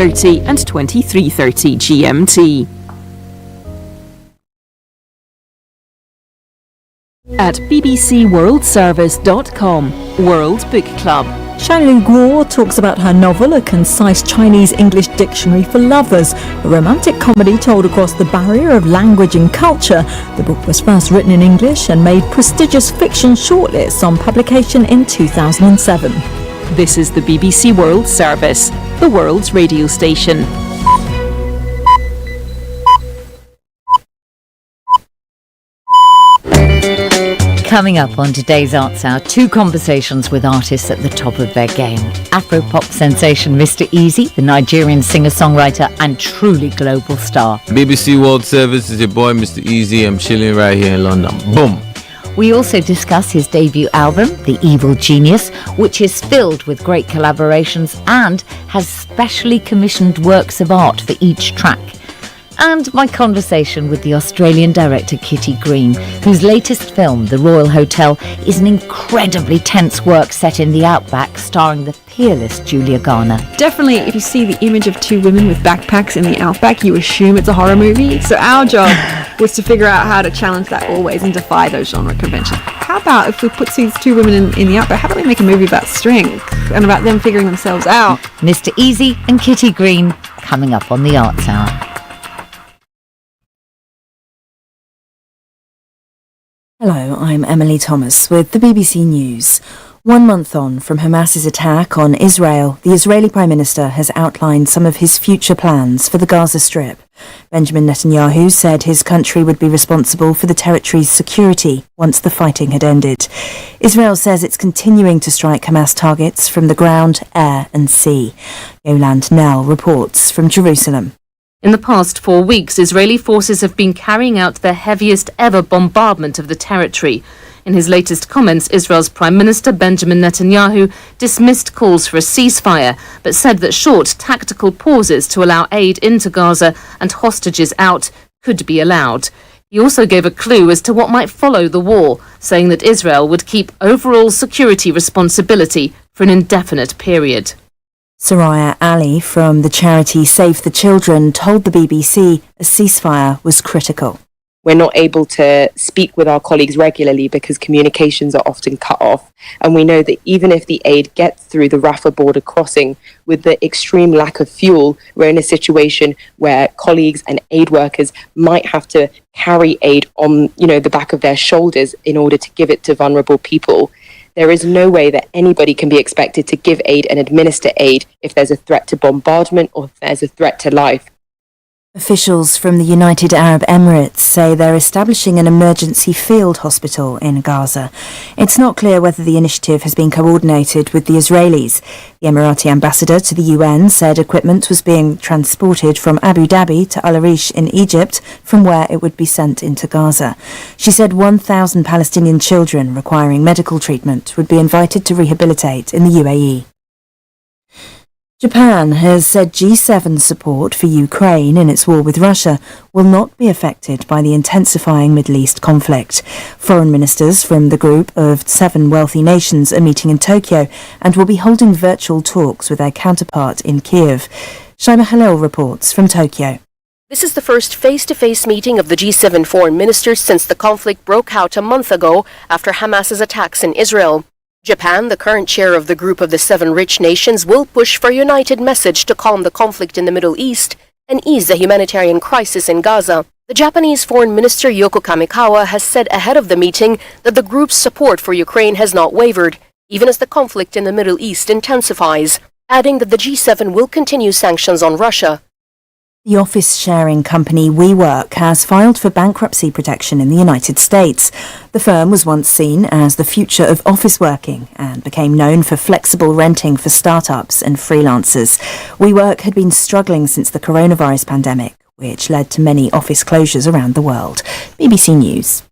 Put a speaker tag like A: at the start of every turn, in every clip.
A: 22:30 and 23:30 GMT. At bbcworldservice.com, World Book Club.
B: Shanglin Guo talks about her novel, A Concise Chinese-English Dictionary for Lovers, a romantic comedy told across the barrier of language and culture. The book was first written in English and made prestigious fiction shortlists on publication in 2007.
A: This is the BBC World Service, the world's radio station.
C: Coming up on today's Arts Hour, two conversations with artists at the top of their game. Afro-pop sensation Mr. Easy, the Nigerian singer-songwriter and truly global star.
D: BBC World Service is your boy Mr. Easy. I'm chilling right here in London. Boom!
C: We also discuss his debut album, The Evil Genius, which is filled with great collaborations and has specially commissioned works of art for each track. And my conversation with the Australian director Kitty Green, whose latest film, The Royal Hotel, is an incredibly tense work set in the outback starring the peerless Julia Garner.
E: Definitely, if you see the image of two women with backpacks in the outback, you assume it's a horror movie. So our job was to figure out how to challenge that always and defy those genre conventions. How about if we put these two women in the outback, how about we make a movie about strength and about them figuring themselves out?
C: Mr. Easy and Kitty Green coming up on the Arts Hour.
B: Hello, I'm Emily Thomas with the BBC News. 1 month on from Hamas's attack on Israel, the Israeli Prime Minister has outlined some of his future plans for the Gaza Strip. Benjamin Netanyahu said his country would be responsible for the territory's security once the fighting had ended. Israel says it's continuing to strike Hamas targets from the ground, air and sea. Yolande Nell reports from Jerusalem.
F: In the past 4 weeks, Israeli forces have been carrying out their heaviest ever bombardment of the territory. In his latest comments, Israel's Prime Minister Benjamin Netanyahu dismissed calls for a ceasefire, but said that short tactical pauses to allow aid into Gaza and hostages out could be allowed. He also gave a clue as to what might follow the war, saying that Israel would keep overall security responsibility for an indefinite period.
B: Soraya Ali from the charity Save the Children told the BBC a ceasefire was critical.
G: We're not able to speak with our colleagues regularly because communications are often cut off. And we know that even if the aid gets through the Rafah border crossing, with the extreme lack of fuel, we're in a situation where colleagues and aid workers might have to carry aid on, the back of their shoulders in order to give it to vulnerable people. There is no way that anybody can be expected to give aid and administer aid if there's a threat to bombardment or if there's a threat to life.
B: Officials from the United Arab Emirates say they're establishing an emergency field hospital in Gaza. It's not clear whether the initiative has been coordinated with the Israelis. The Emirati ambassador to the UN said equipment was being transported from Abu Dhabi to Al Arish in Egypt, from where it would be sent into Gaza. She said 1,000 Palestinian children requiring medical treatment would be invited to rehabilitate in the UAE. Japan has said G7 support for Ukraine in its war with Russia will not be affected by the intensifying Middle East conflict. Foreign ministers from the group of 7 wealthy nations are meeting in Tokyo and will be holding virtual talks with their counterpart in Kiev. Shaima Halil reports from Tokyo.
H: This is the first face-to-face meeting of the G7 foreign ministers since the conflict broke out a month ago after Hamas's attacks in Israel. Japan, the current chair of the group of the 7 rich nations, will push for a united message to calm the conflict in the Middle East and ease the humanitarian crisis in Gaza. The Japanese Foreign Minister Yoko Kamikawa has said ahead of the meeting that the group's support for Ukraine has not wavered, even as the conflict in the Middle East intensifies, adding that the G7 will continue sanctions on Russia.
B: The office-sharing company WeWork has filed for bankruptcy protection in the United States. The firm was once seen as the future of office working and became known for flexible renting for startups and freelancers. WeWork had been struggling since the coronavirus pandemic, which led to many office closures around the world. BBC News.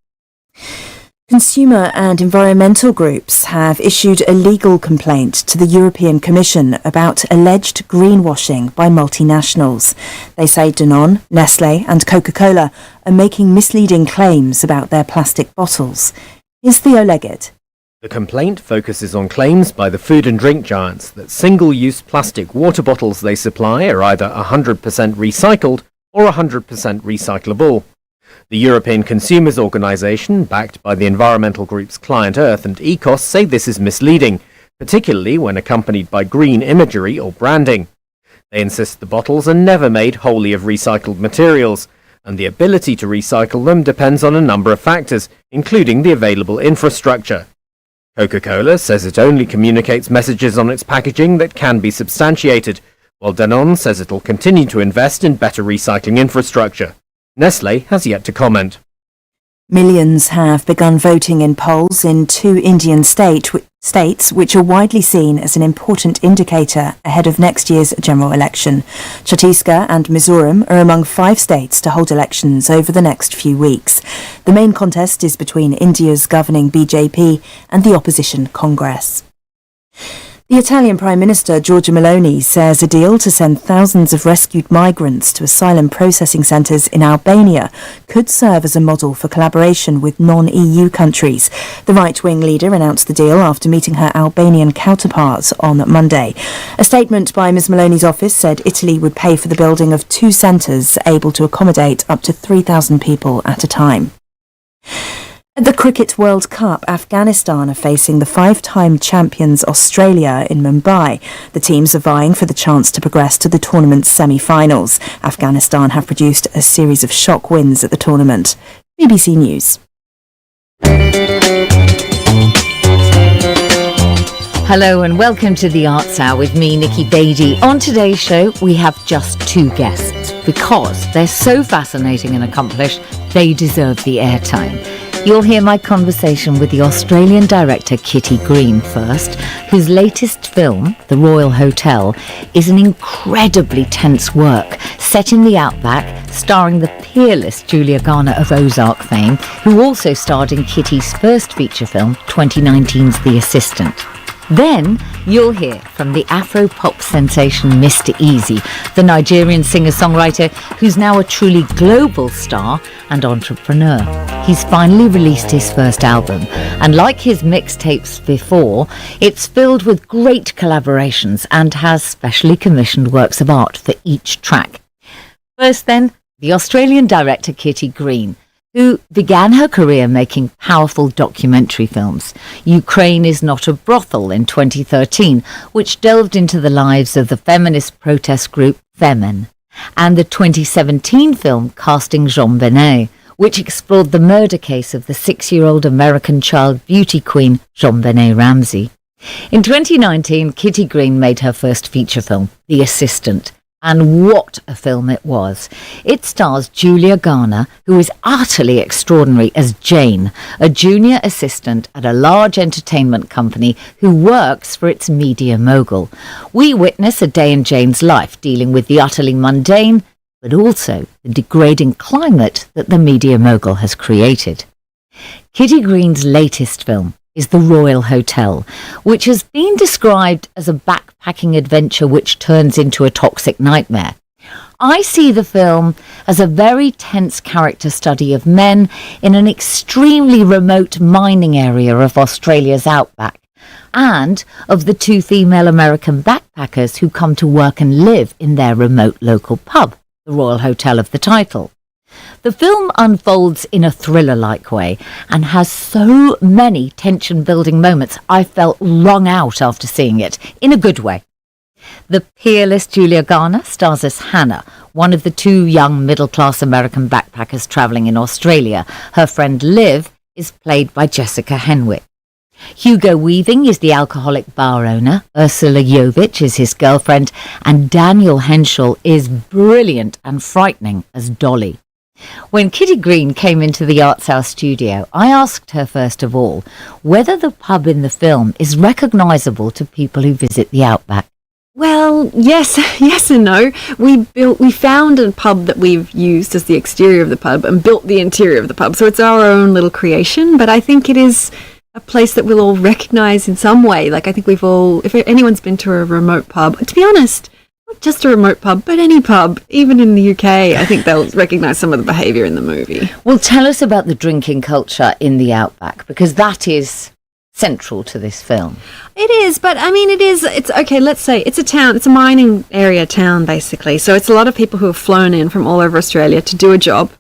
B: Consumer and environmental groups have issued a legal complaint to the European Commission about alleged greenwashing by multinationals. They say Danone, Nestlé and Coca-Cola are making misleading claims about their plastic bottles. Here's Theo Leggett.
I: The complaint focuses on claims by the food and drink giants that single-use plastic water bottles they supply are either 100% recycled or 100% recyclable. The European Consumers Organisation, backed by the environmental groups Client Earth and Ecos, say this is misleading, particularly when accompanied by green imagery or branding. They insist the bottles are never made wholly of recycled materials, and the ability to recycle them depends on a number of factors, including the available infrastructure. Coca-Cola says it only communicates messages on its packaging that can be substantiated, while Danone says it'll continue to invest in better recycling infrastructure. Nestlé has yet to comment.
B: Millions have begun voting in polls in 2 Indian states which are widely seen as an important indicator ahead of next year's general election. Chhattisgarh and Mizoram are among 5 states to hold elections over the next few weeks. The main contest is between India's governing BJP and the opposition Congress. The Italian Prime Minister Giorgia Meloni says a deal to send thousands of rescued migrants to asylum processing centres in Albania could serve as a model for collaboration with non-EU countries. The right-wing leader announced the deal after meeting her Albanian counterpart on Monday. A statement by Ms Meloni's office said Italy would pay for the building of 2 centres able to accommodate up to 3,000 people at a time. At the Cricket World Cup, Afghanistan are facing the 5-time champions Australia in Mumbai. The teams are vying for the chance to progress to the tournament's semi-finals. Afghanistan have produced a series of shock wins at the tournament. BBC News.
C: Hello and welcome to the Arts Hour with me, Nikki Beattie. On today's show, we have just 2 guests because they're so fascinating and accomplished, they deserve the airtime. You'll hear my conversation with the Australian director Kitty Green first, whose latest film, The Royal Hotel, is an incredibly tense work set in the outback, starring the peerless Julia Garner of Ozark fame, who also starred in Kitty's first feature film, 2019's The Assistant. Then you'll hear from the Afro-pop sensation Mr. Easy, the Nigerian singer-songwriter who's now a truly global star and entrepreneur. He's finally released his first album, and like his mixtapes before, it's filled with great collaborations and has specially commissioned works of art for each track. First then, the Australian director Kitty Green, who began her career making powerful documentary films. Ukraine is Not a Brothel in 2013, which delved into the lives of the feminist protest group Femen, and the 2017 film Casting Jean Benet, which explored the murder case of the 6-year-old American child beauty queen Jean Benet Ramsey. In 2019, Kitty Green made her first feature film, The Assistant. And what a film it was. It stars Julia Garner, who is utterly extraordinary as Jane, a junior assistant at a large entertainment company who works for its media mogul. We witness a day in Jane's life dealing with the utterly mundane, but also the degrading climate that the media mogul has created. Kitty Green's latest film is The Royal Hotel, which has been described as a backpacking adventure which turns into a toxic nightmare. I see the film as a very tense character study of men in an extremely remote mining area of Australia's outback, and of the 2 female American backpackers who come to work and live in their remote local pub, the Royal Hotel of the title. The film unfolds in a thriller-like way and has so many tension-building moments I felt wrung out after seeing it, in a good way. The peerless Julia Garner stars as Hannah, one of the 2 young middle-class American backpackers travelling in Australia. Her friend Liv is played by Jessica Henwick. Hugo Weaving is the alcoholic bar owner, Ursula Jovich is his girlfriend, and Daniel Henschel is brilliant and frightening as Dolly. When Kitty Green came into the Arts House studio, I asked her first of all whether the pub in the film is recognisable to people who visit the outback.
E: Well, yes and no. We found a pub that we've used as the exterior of the pub and built the interior of the pub. So it's our own little creation, but I think it is a place that we'll all recognise in some way. Like, I think if anyone's been to a remote pub, to be honest, not just a remote pub, but any pub, even in the UK, I think they'll recognise some of the behaviour in the movie.
C: Well, tell us about the drinking culture in the outback, because that is central to this film.
E: It is, but I mean, it's okay, let's say it's a town, it's a mining area town, basically. So it's a lot of people who have flown in from all over Australia to do a job.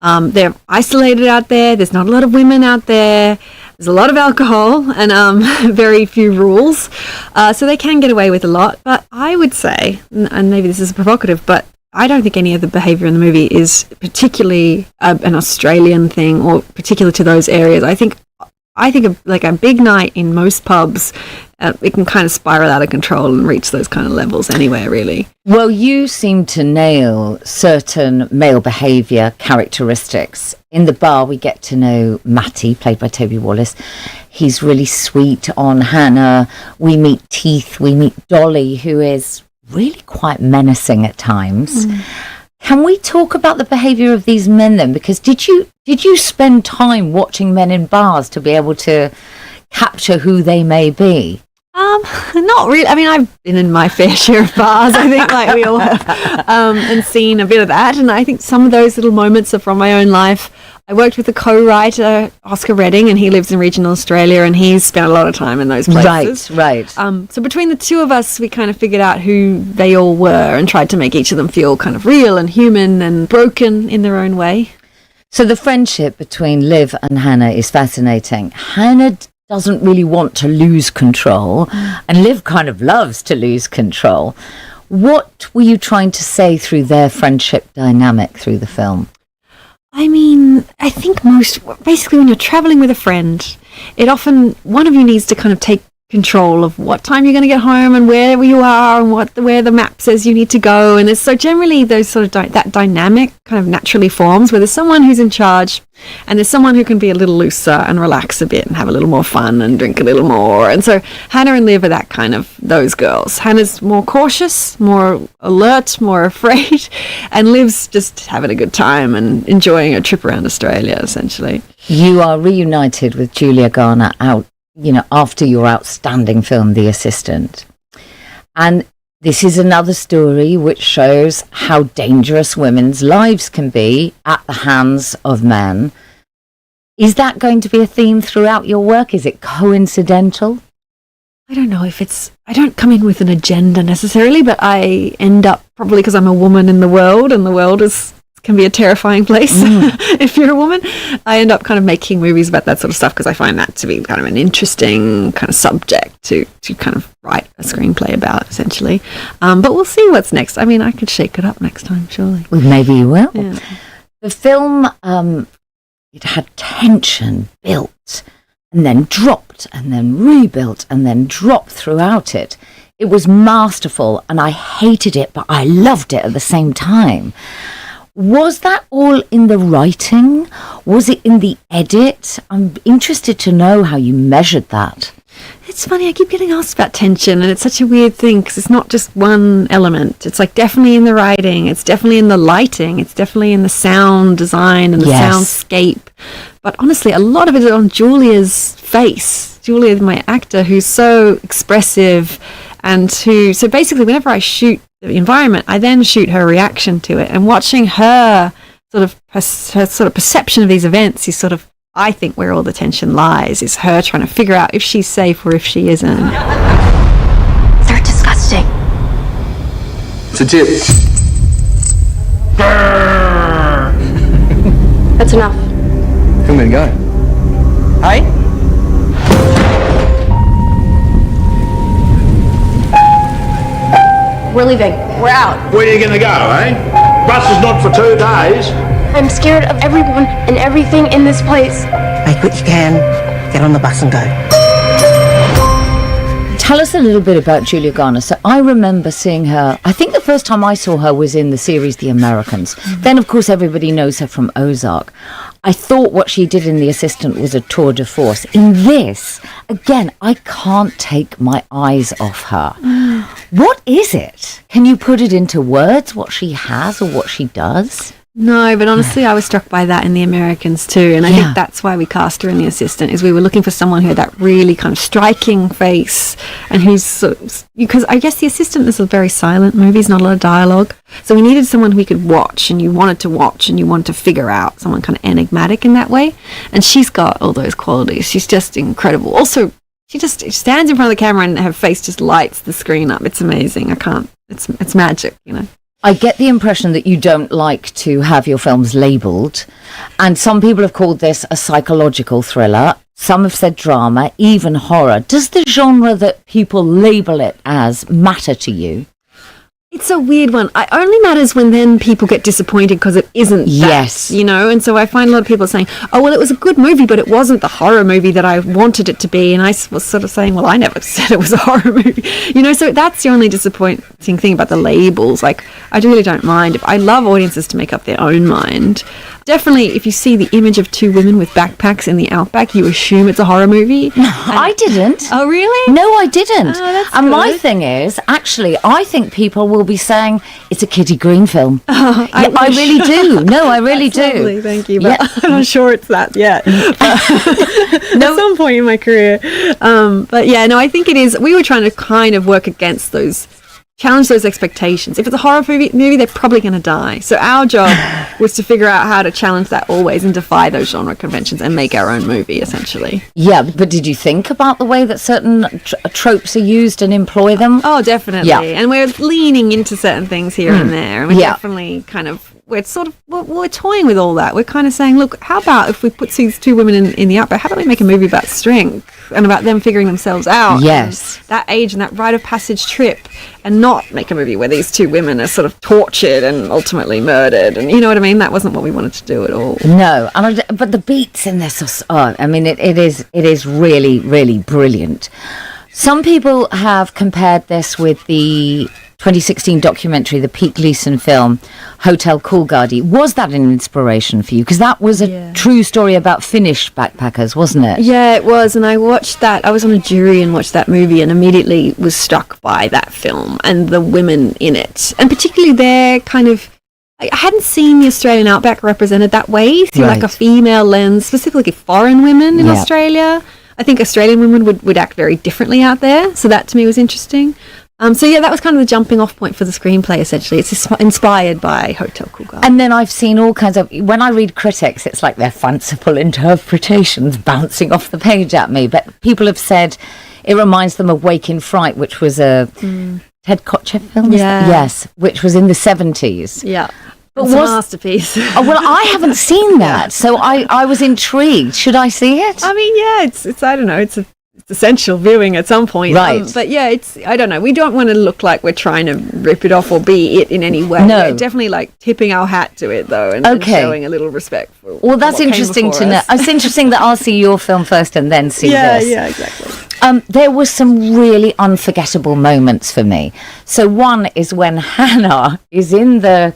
E: They're isolated out there. There's not a lot of women out there. There's a lot of alcohol and very few rules. So they can get away with a lot. But I would say, and maybe this is provocative, but I don't think any of the behaviour in the movie is particularly an Australian thing or particular to those areas. I think like a big night in most pubs, it can kind of spiral out of control and reach those kind of levels anywhere, really.
C: Well, you seem to nail certain male behaviour characteristics. In the bar, we get to know Matty, played by Toby Wallace. He's really sweet on Hannah. We meet Teeth. We meet Dolly, who is really quite menacing at times. Can we talk about the behaviour of these men then? Because did you spend time watching men in bars to be able to capture who they may be?
E: Not really. I mean, I've been in my fair share of bars, I think, like we all have, and seen a bit of that. And I think some of those little moments are from my own life. I worked with a co-writer, Oscar Redding, and he lives in regional Australia, and he's spent a lot of time in those places.
C: Right.
E: So between the two of us, we kind of figured out who they all were and tried to make each of them feel kind of real and human and broken in their own way.
C: So the friendship between Liv and Hannah is fascinating. Hannah doesn't really want to lose control, and Liv kind of loves to lose control. What were you trying to say through their friendship dynamic through the film?
E: I mean, I think basically when you're traveling with a friend, one of you needs to kind of take control of what time you're going to get home and where you are and where the map says you need to go. And so generally those sort of that dynamic kind of naturally forms where there's someone who's in charge and there's someone who can be a little looser and relax a bit and have a little more fun and drink a little more. And so Hannah and Liv are those girls. Hannah's more cautious, more alert, more afraid, and Liv's just having a good time and enjoying a trip around Australia, essentially.
C: You are reunited with Julia Garner after your outstanding film, The Assistant. And this is another story which shows how dangerous women's lives can be at the hands of men. Is that going to be a theme throughout your work? Is it coincidental?
E: I don't know I don't come in with an agenda necessarily, but I end up, probably because I'm a woman in the world, and the world can be a terrifying place if you're a woman. I end up kind of making movies about that sort of stuff because I find that to be kind of an interesting kind of subject to kind of write a screenplay about, essentially. But we'll see what's next. I mean, I could shake it up next time, surely.
C: Well, maybe you will.
E: Yeah.
C: The film, it had tension built and then dropped and then rebuilt and then dropped throughout it. It was masterful, and I hated it, but I loved it at the same time. Was that all in the writing? Was it in the edit? I'm interested to know how you measured that.
E: It's funny, I keep getting asked about tension, and it's such a weird thing because it's not just one element. It's like definitely in the writing, it's definitely in the lighting, it's definitely in the sound design and the soundscape. But honestly, a lot of it is on Julia's face. Julia, my actor, who's so expressive, and so basically whenever I shoot the environment, I then shoot her reaction to it, and watching her sort of perception of these events is sort of, I think, where all the tension lies, is her trying to figure out if she's safe or if she isn't.
J: They're disgusting.
K: It's a tip.
J: That's enough.
K: Come and go.
J: Hey? We're leaving. We're out.
L: Where are you going to go, eh? Bus is not for 2 days.
J: I'm scared of everyone and everything in this place.
M: Make what you can, get on the bus and go.
C: Tell us a little bit about Julia Garner. So I remember seeing her, I think the first time I saw her was in the series The Americans. Then, of course, everybody knows her from Ozark. I thought what she did in The Assistant was a tour de force. In this, again, I can't take my eyes off her. What is it? Can you put it into words, what she has or what she does?
E: No, but honestly, I was struck by that in The Americans too, and I think that's why we cast her in The Assistant, is we were looking for someone who had that really kind of striking face, and who's, because I guess The Assistant is a very silent movie, it's not a lot of dialogue, so we needed someone we could watch, and you wanted to watch, and you wanted to figure out, someone kind of enigmatic in that way, and she's got all those qualities. She's just incredible. Also, she just stands in front of the camera and her face just lights the screen up. It's amazing. It's magic, you know.
C: I get the impression that you don't like to have your films labelled, and some people have called this a psychological thriller. Some have said drama, even horror. Does the genre that people label it as matter to you?
E: It's a weird one. It only matters when then people get disappointed because it isn't that,
C: yes,
E: you know? And so I find a lot of people saying, oh, well, it was a good movie, but it wasn't the horror movie that I wanted it to be. And I was sort of saying, well, I never said it was a horror movie. You know, so that's the only disappointing thing about the labels. Like, I really don't mind. I love audiences to make up their own mind. Definitely, if you see the image of two women with backpacks in the outback, you assume it's a horror movie.
C: I didn't.
E: Oh, really?
C: No, I didn't.
E: Oh, that's
C: and
E: good.
C: my thing is, actually, I think people will be saying it's a Kitty Green film. I really do. No, I really do.
E: Lovely, thank you. But I'm not sure it's that yet. At some point in my career. But yeah, no, I think it is. We were trying to kind of work against those, challenge those expectations. If it's a horror movie, they're probably going to die. So our job was to figure out how to challenge that always and defy those genre conventions and make our own movie, essentially.
C: Yeah, but did you think about the way that certain tropes are used and employ them?
E: Oh, definitely.
C: Yeah.
E: And we're leaning into certain things here and there. And we're definitely kind of, we're toying with all that. We're kind of saying, look, how about if we put these two women in the outback, how about we make a movie about strength and about them figuring themselves out?
C: Yes.
E: That age and that rite of passage trip, and not make a movie where these two women are sort of tortured and ultimately murdered. And you know what I mean? That wasn't what we wanted to do at all.
C: No, but the beats in this are, I mean, it is really, really brilliant. Some people have compared this with the 2016 documentary, the Pete Gleason film, Hotel Coolgardie. Was that an inspiration for you? Because that was a true story about Finnish backpackers, wasn't it?
E: Yeah, it was. And I watched that. I was on a jury and watched that movie and immediately was struck by that film and the women in it. And particularly their kind of, I hadn't seen the Australian outback represented that way, through like a female lens, specifically foreign women in Australia. I think Australian women would act very differently out there. So that to me was interesting. So yeah, that was kind of the jumping off point for the screenplay, essentially. It's inspired by Hotel Coolgardie.
C: And then I've seen all kinds of, when I read critics, it's like their fanciful interpretations bouncing off the page at me. But people have said it reminds them of Wake in Fright, which was a Ted Kotcheff film? Yes, which was in the 70s.
E: Yeah. But it's a masterpiece.
C: Oh, well, I haven't seen that, so I was intrigued. Should I see it?
E: I mean, yeah, it's I don't know, it's essential viewing at some point.
C: Right.
E: But yeah, I don't know. We don't want to look like we're trying to rip it off or be it in any way.
C: No.
E: We're definitely like tipping our hat to it, though, and showing a little respect for
C: Well, that's
E: what
C: interesting
E: came
C: to know.
E: us.
C: It's interesting that I'll see your film first and then see this.
E: Yeah, exactly.
C: There were some really unforgettable moments for me. So one is when Hannah is in the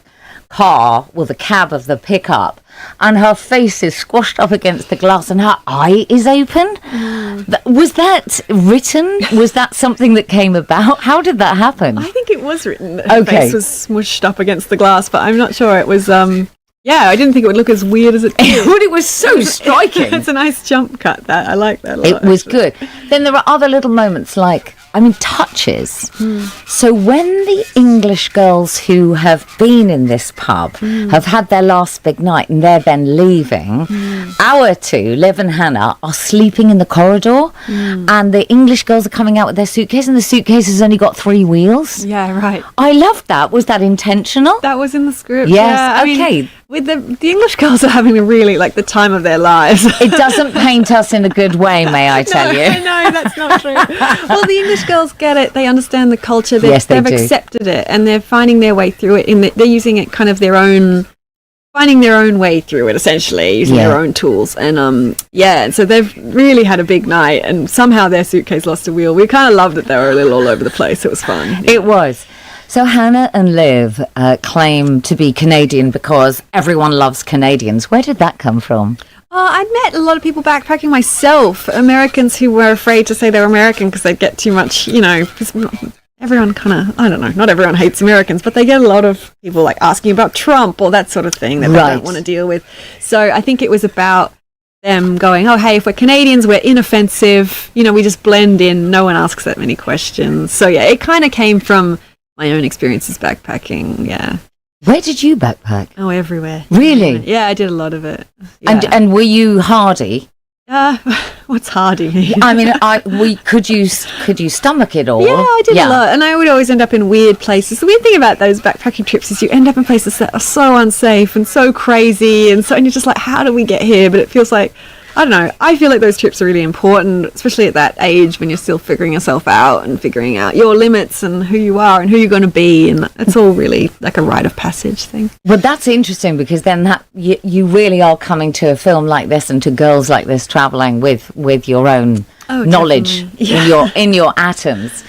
C: car, well, the cab of the pickup, and her face is squashed up against the glass and her eye is open. Was that written? Was that something that came about? How did that happen?
E: I think it was written that her face was smushed up against the glass, but I'm not sure. It was, I didn't think it would look as weird as it did.
C: But it was so striking.
E: It's a nice jump cut, that. I like that a lot.
C: It was good. Then there are other little moments like, touches. So when the English girls who have been in this pub have had their last big night and they're then leaving, our two, Liv and Hannah, are sleeping in the corridor and the English girls are coming out with their suitcase and the suitcase has only got 3 wheels.
E: Yeah, right.
C: I loved that. Was that intentional?
E: That was in the script.
C: Yes,
E: yeah, I
C: okay.
E: mean, with the English girls are having a really, the time of their lives.
C: It doesn't paint us in a good way, may I tell you.
E: No, that's not true. Well, the English girls get it. They understand the culture.
C: Yes,
E: they've
C: do.
E: accepted it, and they're finding their way through it. They're using it kind of finding their own way through it, essentially, using their own tools. And, so they've really had a big night, and somehow their suitcase lost a wheel. We kind of loved it. They were a little all over the place. It was fun.
C: It was. So Hannah and Liv claim to be Canadian because everyone loves Canadians. Where did that come from?
E: I'd met a lot of people backpacking myself, Americans who were afraid to say they were American because they'd get too much, everyone kind of, I don't know, not everyone hates Americans, but they get a lot of people asking about Trump or that sort of thing that they don't want to deal with. So I think it was about them going, oh, hey, if we're Canadians, we're inoffensive, we just blend in, no one asks that many questions. So yeah, it kind of came from my own experiences backpacking, yeah.
C: Where did you backpack?
E: Oh, everywhere.
C: Really?
E: Yeah, I did a lot of it. Yeah.
C: And were you hardy?
E: Well, What's hardy?
C: I mean, could you stomach it all?
E: Yeah, I did a lot, and I would always end up in weird places. The weird thing about those backpacking trips is you end up in places that are so unsafe and so crazy, and you're just like, how do we get here? But it feels like, I don't know, I feel like those trips are really important, especially at that age when you're still figuring yourself out and figuring out your limits and who you are and who you're going to be, and it's all really like a rite of passage thing.
C: Well, that's interesting, because then that you really are coming to a film like this and to girls like this travelling with your own knowledge in your atoms.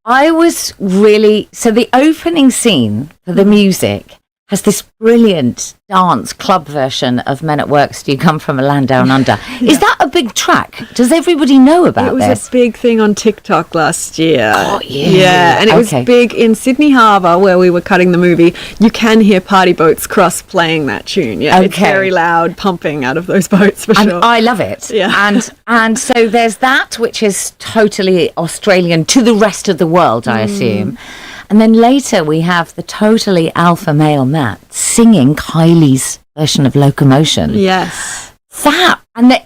C: I was really, so the opening scene for the music has this brilliant dance club version of Men at Work, So You Come From a Land Down Under. Is that a big track? Does everybody know about this?
E: It was a big thing on TikTok last year.
C: Oh, yeah.
E: Yeah, and it was big in Sydney Harbour, where we were cutting the movie. You can hear party boats cross playing that tune. Yeah, it's very loud, pumping out of those boats, for sure.
C: I love it.
E: Yeah.
C: And so there's that, which is totally Australian to the rest of the world, I assume. And then later we have the totally alpha male Matt singing Kylie's version of Locomotion.
E: Yes.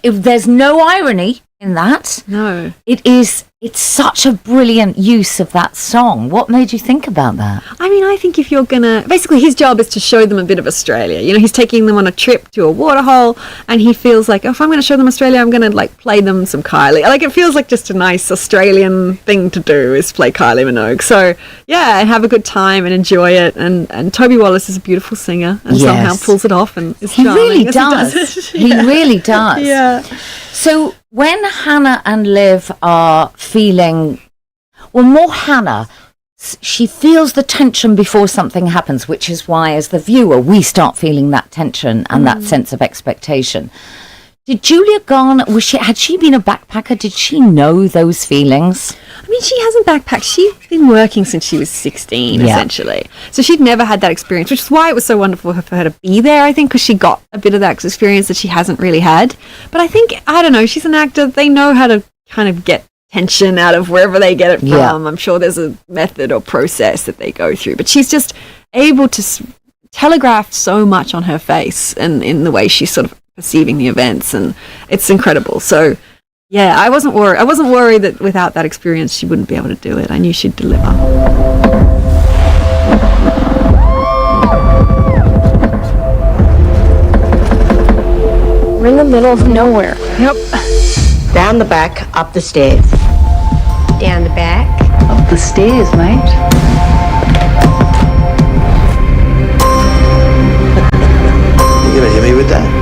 C: There's no irony in that.
E: No.
C: It's such a brilliant use of that song. What made you think about that?
E: I mean, I think if you're gonna, basically his job is to show them a bit of Australia. You know, he's taking them on a trip to a waterhole, and he feels like, if I'm going to show them Australia, I'm going to like play them some Kylie. Like, it feels like just a nice Australian thing to do is play Kylie Minogue. So yeah, and have a good time and enjoy it. And Toby Wallace is a beautiful singer and somehow pulls it off and is charming.
C: Really does. He really does.
E: Yeah.
C: So when Hannah and Liv are feeling, well, more Hannah, she feels the tension before something happens, which is why, as the viewer, we start feeling that tension and that sense of expectation. Did Julia Garner, had she been a backpacker? Did she know those feelings?
E: I mean, she hasn't backpacked. She's been working since she was 16, essentially. So she'd never had that experience, which is why it was so wonderful for her to be there, I think, because she got a bit of that experience that she hasn't really had. But I think, I don't know, she's an actor. They know how to kind of get tension out of wherever they get it from.
C: Yeah.
E: I'm sure there's a method or process that they go through. But she's just able to telegraph so much on her face and in the way she's sort of perceiving the events, and it's incredible. So yeah, I wasn't worried that without that experience she wouldn't be able to do it. I knew she'd deliver.
J: We're in the middle of nowhere.
M: Yep. Down the back, up the stairs.
J: Down the back.
M: Up the stairs, mate.
K: You gonna hit me with that?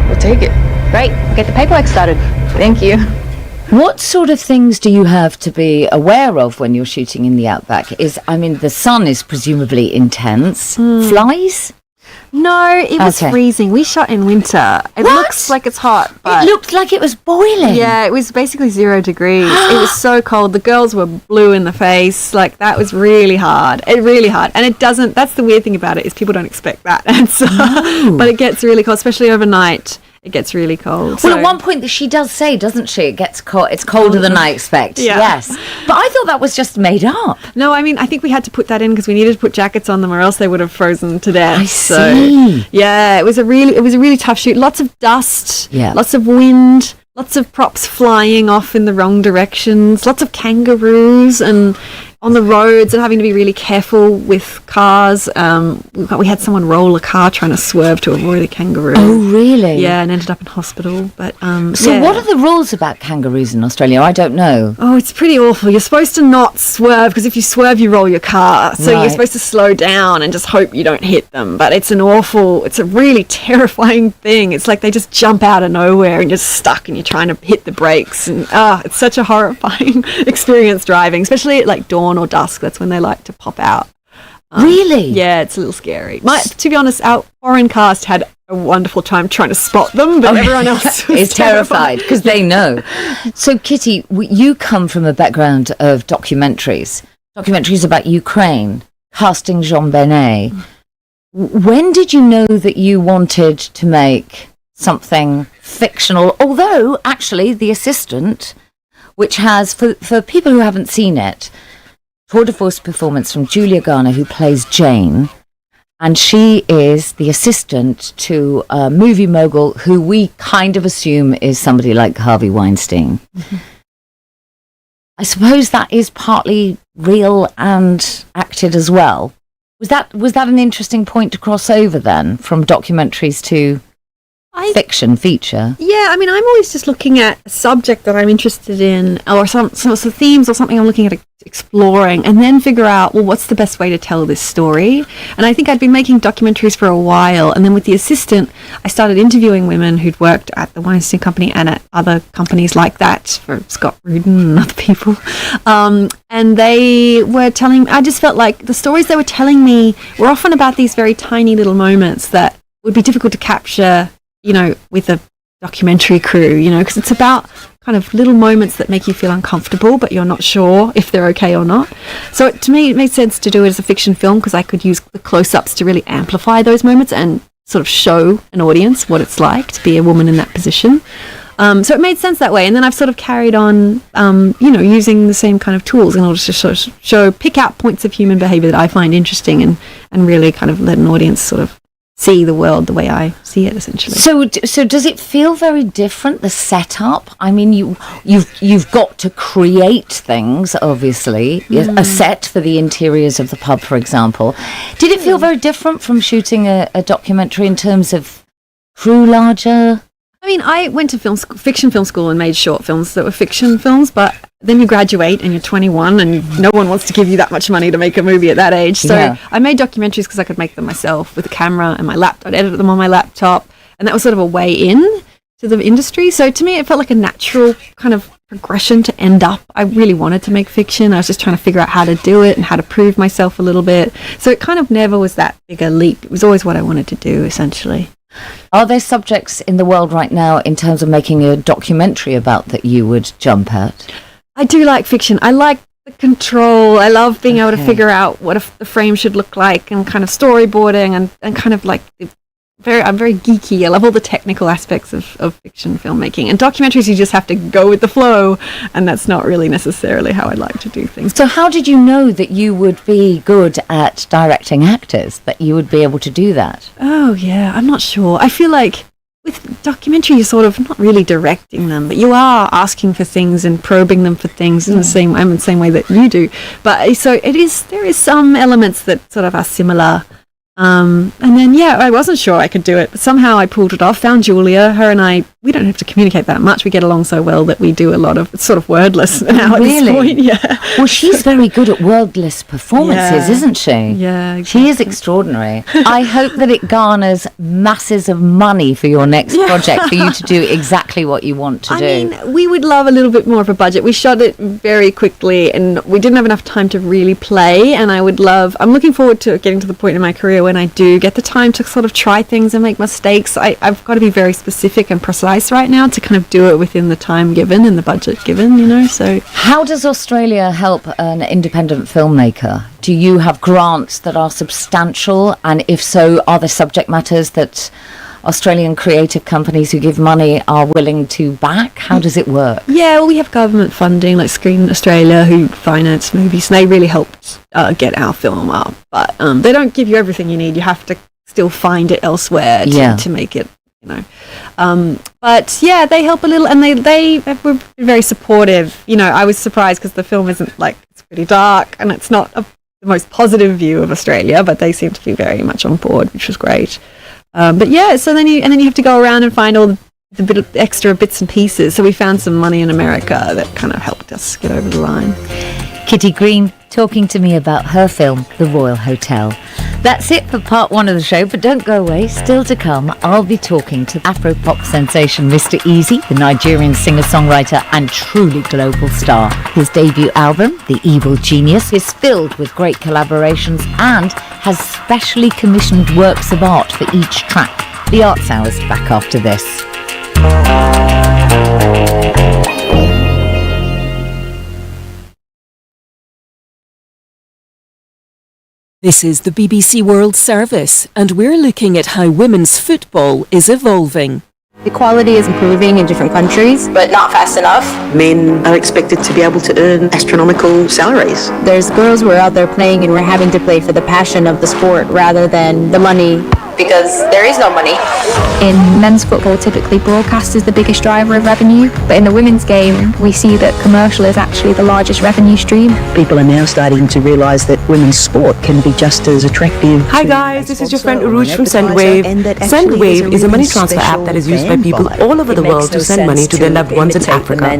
J: We'll take it. Right, get the paperwork started. Thank you.
C: What sort of things do you have to be aware of when you're shooting in the outback? The sun is presumably intense. Flies?
E: No, it was freezing. We shot in winter. It looks like it's hot, but
C: it looked like it was boiling.
E: Yeah, it was basically 0 degrees. It was so cold. The girls were blue in the face. Like, that was really hard. And it doesn't, that's the weird thing about it, is people don't expect that answer. No. But it gets really cold, especially overnight. It gets really cold.
C: Well, at one point she does say, doesn't she, it gets cold. It's colder than I expect.
E: Yeah.
C: Yes. But I thought that was just made up.
E: No, I mean, I think we had to put that in because we needed to put jackets on them or else they would have frozen to death.
C: I see.
E: So, yeah, it was a really tough shoot. Lots of dust, lots of wind, lots of props flying off in the wrong directions, lots of kangaroos and on the roads and having to be really careful with cars. We had someone roll a car trying to swerve to avoid a kangaroo.
C: Oh, really?
E: Yeah, and ended up in hospital. But
C: so what are the rules about kangaroos in Australia? I don't know.
E: Oh, it's pretty awful. You're supposed to not swerve because if you swerve, you roll your car. So you're supposed to slow down and just hope you don't hit them. But it's a really terrifying thing. It's like they just jump out of nowhere and you're stuck and you're trying to hit the brakes. And it's such a horrifying experience driving, especially at like dawn or dusk. That's when they like to pop out.
C: Really?
E: Yeah, it's a little scary. To be honest, our foreign cast had a wonderful time trying to spot them, but everyone else was
C: is terrified because they know. So, Kitty, you come from a background of documentaries about Ukraine, casting Jean Benet. When did you know that you wanted to make something fictional? Although, actually, The Assistant, which has, for people who haven't seen it, tour de force performance from Julia Garner, who plays Jane. And she is the assistant to a movie mogul who we kind of assume is somebody like Harvey Weinstein. Mm-hmm. I suppose that is partly real and acted as well. Was that an interesting point to cross over then, from documentaries to fiction feature?
E: Yeah, I mean, I'm always just looking at a subject that I'm interested in, or some sorts of themes or something I'm looking at exploring, and then figure out, well, what's the best way to tell this story? And I think I'd been making documentaries for a while, and then with the assistant, I started interviewing women who'd worked at the Weinstein Company and at other companies like that, for Scott Rudin and other people. And they were telling, I just felt like the stories they were telling me were often about these very tiny little moments that would be difficult to capture, with a documentary crew, because it's about kind of little moments that make you feel uncomfortable, but you're not sure if they're okay or not. So to me, it made sense to do it as a fiction film because I could use the close-ups to really amplify those moments and sort of show an audience what it's like to be a woman in that position. So it made sense that way. And then I've sort of carried on, using the same kind of tools in order to pick out points of human behavior that I find interesting and really kind of let an audience sort of see the world the way I see it, essentially.
C: So does it feel very different, the setup? I mean, you've got to create things, obviously, a set for the interiors of the pub, for example. Did it feel very different from shooting a documentary in terms of crew larger?
E: I mean, I went to fiction film school and made short films that were fiction films, but then you graduate and you're 21 and no one wants to give you that much money to make a movie at that age. So I made documentaries because I could make them myself with a camera and my laptop. I'd edit them on my laptop, and that was sort of a way in to the industry. So to me, it felt like a natural kind of progression to end up. I really wanted to make fiction. I was just trying to figure out how to do it and how to prove myself a little bit. So it kind of never was that big a leap. It was always what I wanted to do, essentially.
C: Are there subjects in the world right now in terms of making a documentary about that you would jump at?
E: I do like fiction. I like the control. I love being able to figure out what the frame should look like and kind of storyboarding and kind of like I'm very geeky. I love all the technical aspects of fiction filmmaking. And documentaries, you just have to go with the flow, and that's not really necessarily how I like to do things.
C: So how did you know that you would be good at directing actors, that you would be able to do that?
E: Oh, yeah, I'm not sure. I feel like with documentary, you're sort of not really directing them, but you are asking for things and probing them for things in the same way that you do. But so there is some elements that sort of are similar. And then, I wasn't sure I could do it, but somehow I pulled it off, found Julia, her and I, we don't have to communicate that much. We get along so well that we do a lot of, it's sort of wordless now at this point,
C: Well, she's very good at wordless performances, isn't she?
E: Yeah, exactly.
C: She is extraordinary. I hope that it garners masses of money for your next project, for you to do exactly what you want to do.
E: I mean, we would love a little bit more of a budget. We shot it very quickly and we didn't have enough time to really play, and I'm looking forward to getting to the point in my career when I do get the time to sort of try things and make mistakes. I've got to be very specific and precise right now to kind of do it within the time given and the budget given, so.
C: How does Australia help an independent filmmaker? Do you have grants that are substantial? And if so, are there subject matters that Australian creative companies who give money are willing to back? How does it work?
E: Yeah, well, we have government funding like Screen Australia who finance movies, and they really helped get our film up. But they don't give you everything you need. You have to still find it elsewhere to make it, But yeah, they help a little, and they were very supportive. I was surprised because the film isn't it's pretty dark and it's not the most positive view of Australia, but they seem to be very much on board, which was great. But yeah, so then you have to go around and find all the extra bits and pieces. So we found some money in America that kind of helped us get over the line.
C: Kitty Green talking to me about her film, The Royal Hotel. That's it for part one of the show, but don't go away. Still to come, I'll be talking to Afro-pop sensation Mr. Easy, the Nigerian singer-songwriter and truly global star. His debut album, The Evil Genius, is filled with great collaborations and has specially commissioned works of art for each track. The Arts Hour's back after this.
A: This is the BBC World Service, and we're looking at how women's football is evolving.
J: Equality is improving in different countries, but not fast enough.
M: Men are expected to be able to earn astronomical salaries.
J: There's girls who are out there playing and we're having to play for the passion of the sport rather than the money. Because there is no money.
N: In men's football, typically broadcast is the biggest driver of revenue, but in the women's game, we see that commercial is actually the largest revenue stream.
M: People are now starting to realise that women's sport can be just as attractive.
O: Hi guys, this is your friend Uruj from SendWave. SendWave is a money transfer app that is used by people all over the world to send money to their loved ones in Africa.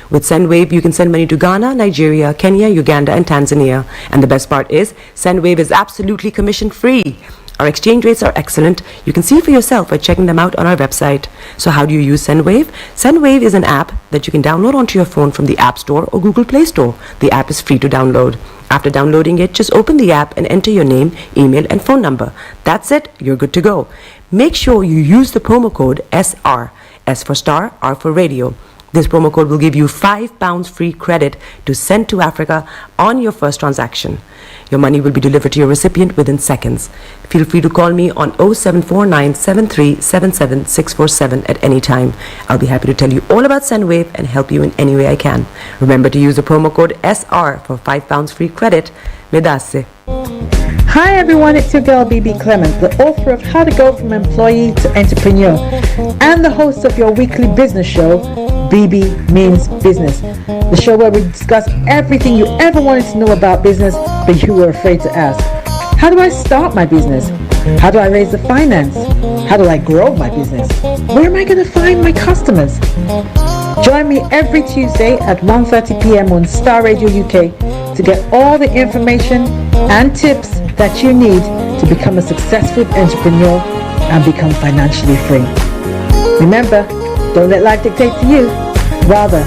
O: With SendWave, you can send money to Ghana, Nigeria, Kenya, Uganda and Tanzania. And the best part is, SendWave is absolutely commission free. Our exchange rates are excellent. You can see for yourself by checking them out on our website. So how do you use SendWave? SendWave is an app that you can download onto your phone from the App Store or Google Play Store. The app is free to download. After downloading it, just open the app and enter your name, email and phone number. That's it. You're good to go. Make sure you use the promo code SR. S for Starr, R for Radio. This promo code will give you £5 free credit to send to Africa on your first transaction. Your money will be delivered to your recipient within seconds. Feel free to call me on 0749 7377 647 at any time. I'll be happy to tell you all about SendWave and help you in any way I can. Remember to use the promo code SR for £5 free credit. Medasse.
P: Hi everyone, it's your girl BB Clement, the author of How to Go From Employee to Entrepreneur and the host of your weekly business show, BB Means Business, the show where we discuss everything you ever wanted to know about business but you were afraid to ask. How do I start my business? How do I raise the finance? How do I grow my business? Where am I going to find my customers? Join me every Tuesday at 1:30 p.m. on Starr Radio UK to get all the information and tips that you need to become a successful entrepreneur and become financially free. Remember, don't let life dictate to you. Rather,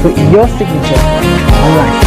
P: put your signature on life.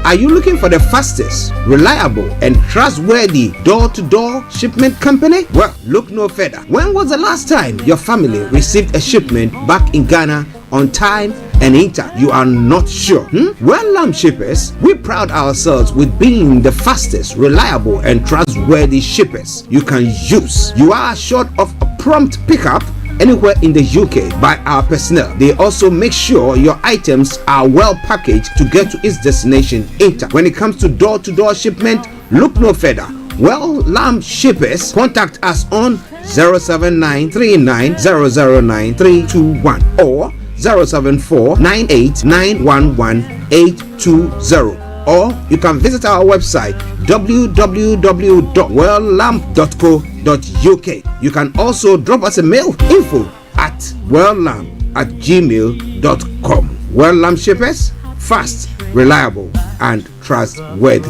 Q: Are you looking for the fastest, reliable, and trustworthy door-to-door shipment company? Well, look no further. When was the last time your family received a shipment back in Ghana on time and in time? You are not sure? Well, Lamb Shippers, we pride ourselves with being the fastest, reliable, and trustworthy shippers you can use. You are assured of a prompt pickup anywhere in the UK by our personnel. They also make sure your items are well packaged to get to its destination in time. When it comes to door-to-door shipment, look no further. Well, Lamb Shippers, contact us on 07939009321 or 07498911820. Or you can visit our website www.welllamp.co.uk. You can also drop us a mail, info@welllamp@gmail.com. Well Lamp Shippers, fast, reliable, and trustworthy.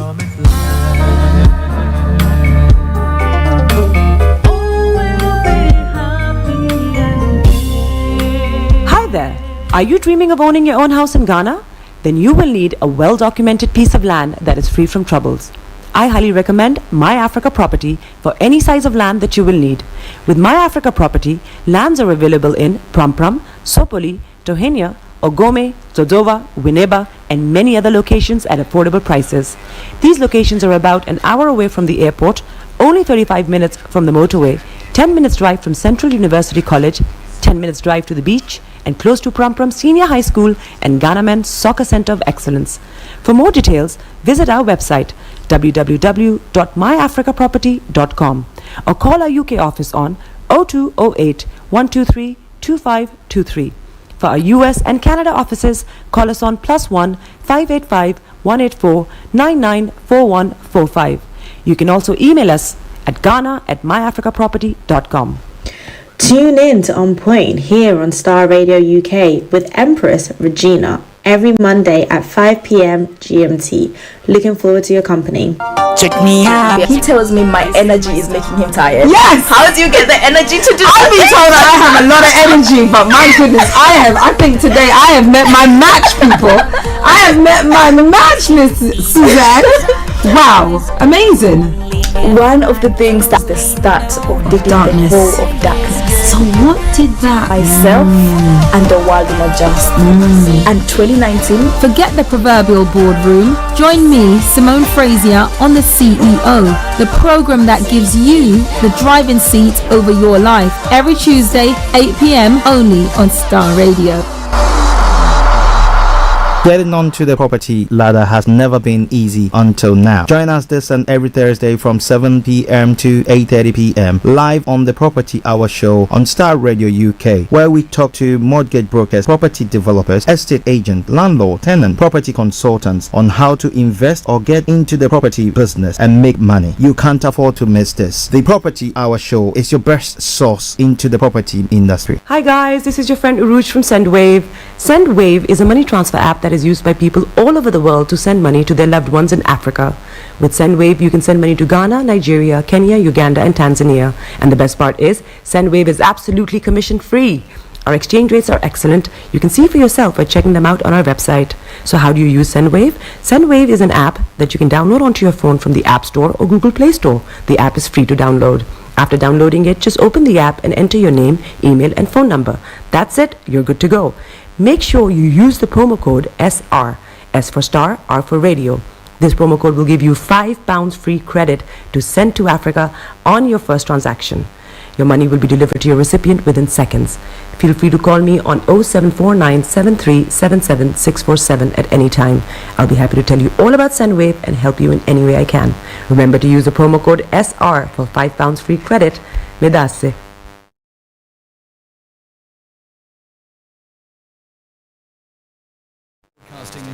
O: Hi there. Are you dreaming of owning your own house in Ghana? Then you will need a well-documented piece of land that is free from troubles. I highly recommend My Africa Property for any size of land that you will need. With My Africa Property, lands are available in Prampram, Sopoli, Tohinya, Ogome, Dodova, Winneba, and many other locations at affordable prices. These locations are about an hour away from the airport, only 35 minutes from the motorway, 10 minutes drive from Central University College, 10 minutes drive to the beach, and close to Prampram Senior High School and Ghana Men's Soccer Center of Excellence. For more details, visit our website www.myafricaproperty.com or call our UK office on 0208 123 2523. For our US and Canada offices, call us on +1 585 184 994145. You can also email us at ghana@myafricaproperty.com.
R: Tune in to On Point here on Starr Radio UK with Empress Regina every Monday at 5 p.m. GMT. Looking forward to your company.
S: Check me out. He tells me my energy is making him tired.
P: Yes!
S: How do you get the energy to do that?
P: I've been told that I have a lot of energy, but my goodness, I think today I have met my match, people. I have met my match, Miss Suzanne. Wow, amazing.
S: One of the things that's the start of the darkness. Of darkness. So what did that? Myself and the world in adjust. And 2019,
A: Forget the proverbial boardroom. Join me, Simone Frazier, on The CEO, the program that gives you the driving seat over your life. Every Tuesday, 8 p.m. only on Starr Radio.
T: Getting onto the property ladder has never been easy until now. Join us this and every Thursday from 7 p.m. to 8:30 p.m. live on the Property Hour show on Starr Radio UK, where we talk to mortgage brokers, property developers, estate agents, landlord, tenant, property consultants on how to invest or get into the property business and make money. You can't afford to miss this. The Property Hour show is your best source into the property industry.
O: Hi guys, this is your friend Uruj from SendWave. SendWave is a money transfer app that is used by people all over the world to send money to their loved ones in Africa. With SendWave, you can send money to Ghana, Nigeria, Kenya, Uganda, and Tanzania. And the best part is, SendWave is absolutely commission-free. Our exchange rates are excellent. You can see for yourself by checking them out on our website. So how do you use SendWave? SendWave is an app that you can download onto your phone from the App Store or Google Play Store. The app is free to download. After downloading it, just open the app and enter your name, email, and phone number. That's it. You're good to go. Make sure you use the promo code SR, S for Star, R for Radio. This promo code will give you £5 free credit to send to Africa on your first transaction. Your money will be delivered to your recipient within seconds. Feel free to call me on 0749 7377 647 at any time. I'll be happy to tell you all about SendWave and help you in any way I can. Remember to use the promo code SR for £5 free credit. Medasse.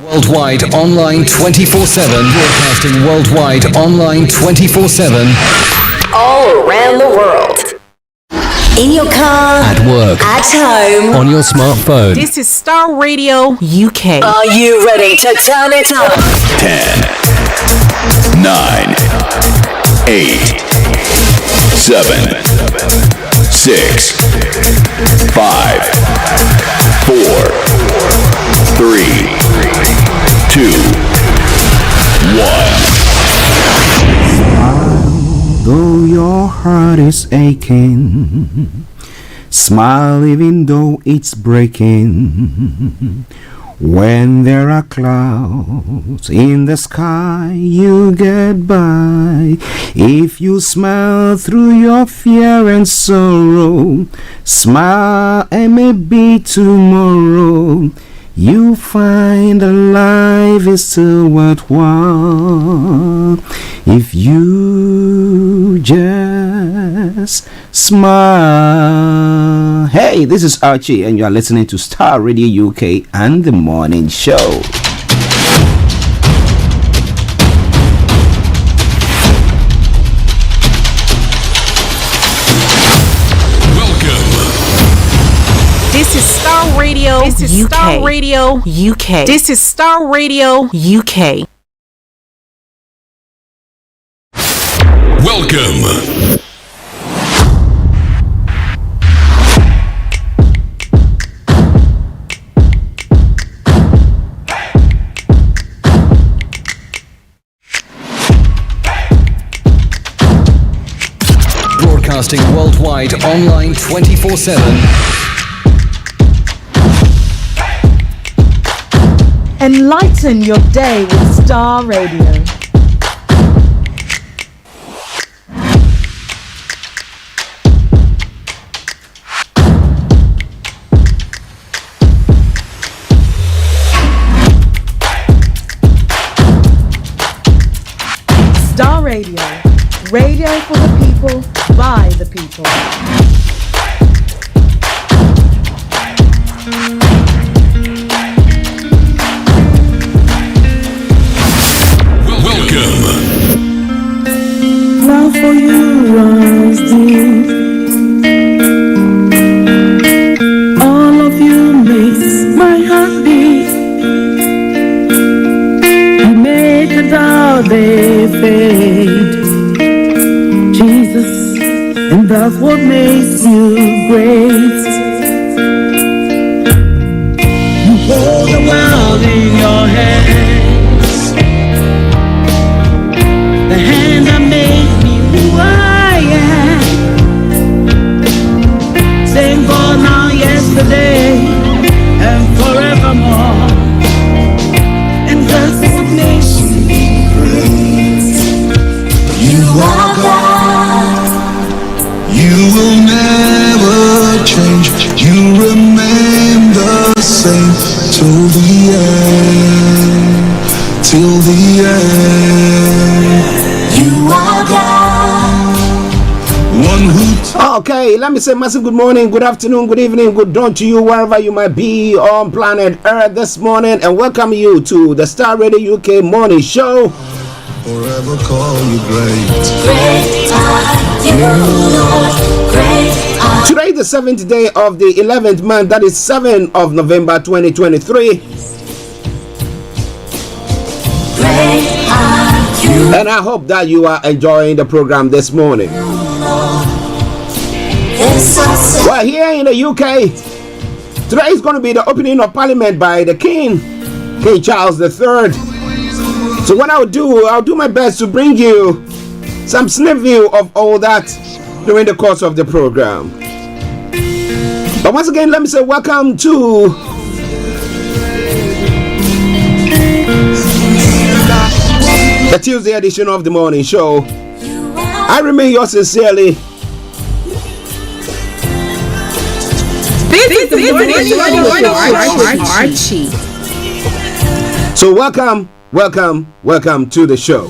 U: Worldwide online 24/7. Broadcasting worldwide online 24/7.
V: All around the world. In your car.
U: At work.
V: At home.
U: On your smartphone.
V: This is Starr Radio
O: UK.
V: Are you ready to turn it up?
W: 10, 9, 8, 7, 6, 5, 4, 3, 2, 1.
Q: Though your heart is aching, smile even though it's breaking. When there are clouds in the sky, you get by. If you smile through your fear and sorrow, smile and maybe tomorrow you find that life is still worthwhile if you just smile. Hey, this is Archie and you are listening to Starr Radio UK and The Morning Show.
V: This is Starr Radio. This is
O: UK.
V: Starr Radio.
O: UK.
V: This is Starr Radio.
O: UK.
U: Welcome. Broadcasting worldwide online 24/7.
P: Enlighten your day with Starr Radio. Starr Radio. Radio for the people, by the people. Love for you runs deep. All of you makes my heart beat. You make the doubt they fade, Jesus, and that's what makes you great. You hold the world in your hands, the hand that made me who I am.
Q: Okay, let me say massive good morning, good afternoon, good evening, good dawn to you wherever you might be on planet Earth this morning, and welcome you to the Star Radio UK Morning Show.
D: Forever call you great.
Q: Today is the 7th day of the 11th month, that is 7th of November 2023. And I hope that you are enjoying the program this morning. Well, here in the UK, today is going to be the opening of Parliament by the King Charles III. So what I'll do my best to bring you some snip view of all that during the course of the program. But once again, let me say welcome to the Tuesday edition of the morning show. I remain yours sincerely.
F: This is the morning Archie.
Q: So welcome to the show.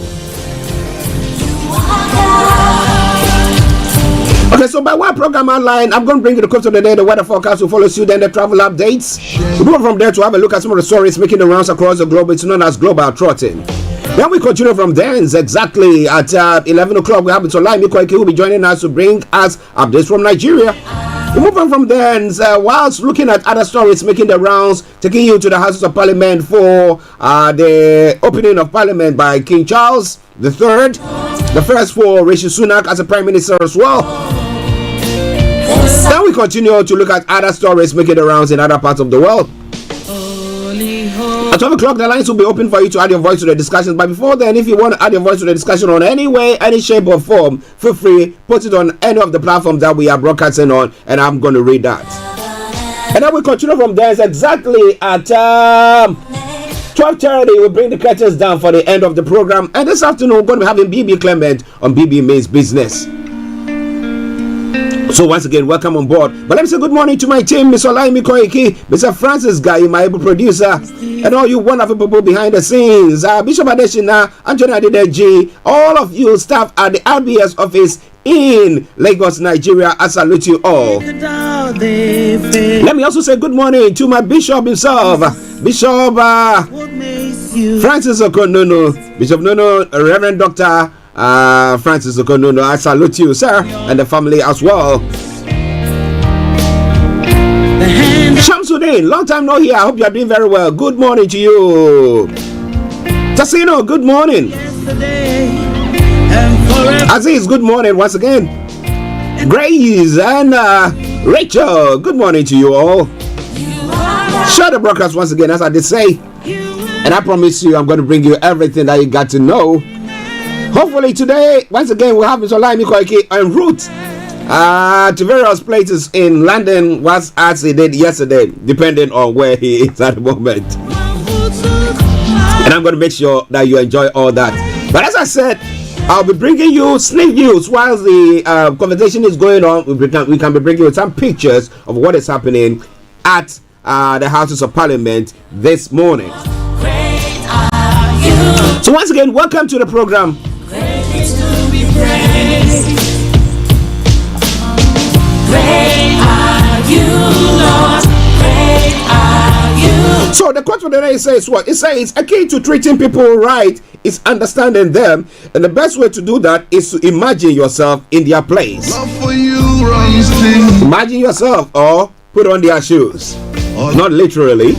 Q: Okay, so by one program outline, I'm going to bring you the quotes of the day, the weather forecast will follow suit, then the travel updates. We move from there to have a look at some of the stories making the rounds across the globe. It's known as Global Trotting. Then we continue from there, and exactly at 11 o'clock, we have Olayomi Koiki who will be joining us to bring us updates from Nigeria. We move on from there, and whilst looking at other stories making the rounds, taking you to the Houses of Parliament for the opening of Parliament by King Charles III, the first for Rishi Sunak as a Prime Minister as well. Then we continue to look at other stories making the rounds in other parts of the world. At 12 o'clock, the lines will be open for you to add your voice to the discussion. But before then, if you want to add your voice to the discussion on any way, any shape or form, feel free, put it on any of the platforms that we are broadcasting on, and I'm going to read that. And then we continue from there. It's exactly at 12:30, we'll bring the curtains down for the end of the program. And this afternoon, we're going to be having BB Clement on BB Means Business. So once again, welcome on board. But let me say good morning to my team, Mr. Olayomi Koiki, Mr. Francis Guy, my able producer, and all you wonderful people behind the scenes. Bishop Adeshina, Anthony Adedeji, all of you staff at the RBS office in Lagos, Nigeria. I salute you all. Let me also say good morning to my bishop himself, Bishop Francis Okonono, Bishop Nono, Reverend Dr. Francis Okonono. I salute you, sir, and the family as well. Shamsuddin, long time no here. I hope you are doing very well. Good morning to you. Tassino, good morning. Aziz, good morning once again. Grace and Rachel, good morning to you all. Share the broadcast once again, as I did say, and I promise you I'm going to bring you everything that you got to know. Hopefully today, once again, we'll have Mr. Olayomi Koiki en route to various places in London, as he did yesterday, depending on where he is at the moment. And I'm going to make sure that you enjoy all that. But as I said, I'll be bringing you sneak views while the conversation is going on. We can be bringing you some pictures of what is happening at the Houses of Parliament this morning. So once again, welcome to the program. So the quote for the day says what? It says, a key to treating people right is understanding them, and the best way to do that is to imagine yourself in their place. Imagine yourself or put on their shoes. Not literally,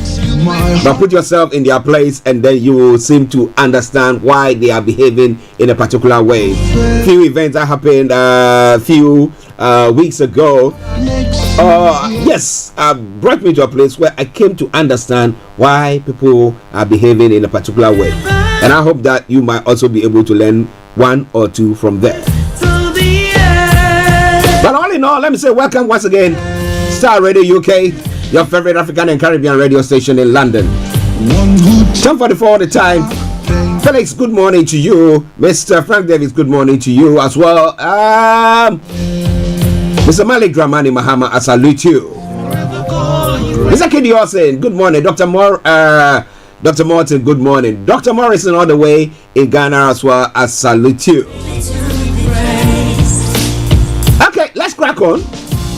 Q: but put yourself in their place, and then you will seem to understand why they are behaving in a particular way. Few events that happened a few weeks ago brought me to a place where I came to understand why people are behaving in a particular way, and I hope that you might also be able to learn one or two from there. But all in all, let me say welcome once again, Star Radio UK, your favorite African and Caribbean radio station in London. 10:44 all the time. Felix, good morning to you. Mr. Frank Davis, good morning to you as well. Mr. Malik Dramani Mahama, I salute you. Mr. Kidi Olsen, good morning. Dr. Morton, good morning. Dr. Morrison, all the way in Ghana as well, I salute you. Okay, let's let's crack on.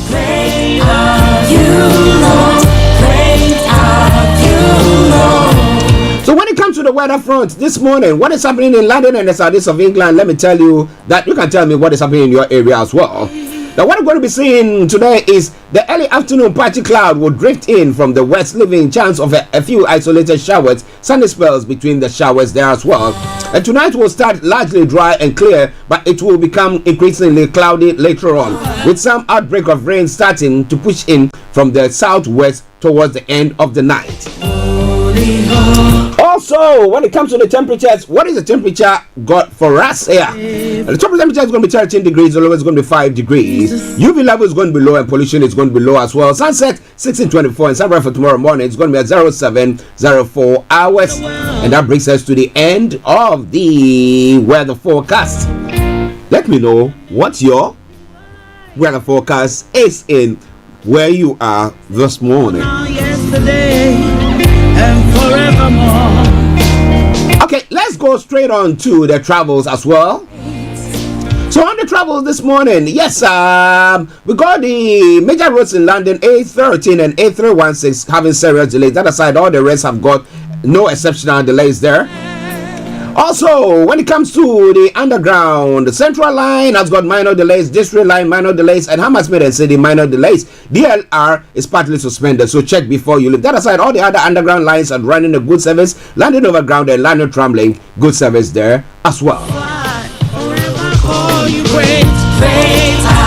G: Great are you, Lord. Great are you, Lord.
Q: So when it comes to the weather front this morning, what is happening in London and the southeast of England, let me tell you that you can tell me what is happening in your area as well. Now what I'm going to be seeing today is the early afternoon patchy cloud will drift in from the west, leaving chance of a few isolated showers, sunny spells between the showers there as well. And tonight will start largely dry and clear, but it will become increasingly cloudy later on, with some outbreak of rain starting to push in from the southwest towards the end of the night. Also, when it comes to the temperatures, what is the temperature got for us here? The top temperature is going to be 13 degrees, the lowest is going to be 5 degrees. UV level is going to be low and pollution is going to be low as well. Sunset 16:24 and sunrise for tomorrow morning is going to be at 07:04 hours. And that brings us to the end of the weather forecast. Let me know what your weather forecast is in where you are this morning.
G: And forevermore.
Q: Okay, let's go straight on to the travels as well. So on the travels this morning, yes, we got the major roads in London, A13 and A316 having serious delays. That aside, all the rest have got no exceptional delays there. Also, when it comes to the underground, the Central Line has got minor delays, District Line minor delays, and Hammersmith and City minor delays. DLR is partly suspended, so check before you leave. That aside, all the other underground lines are running a good service. London Overground and London Tramlink, good service there as well.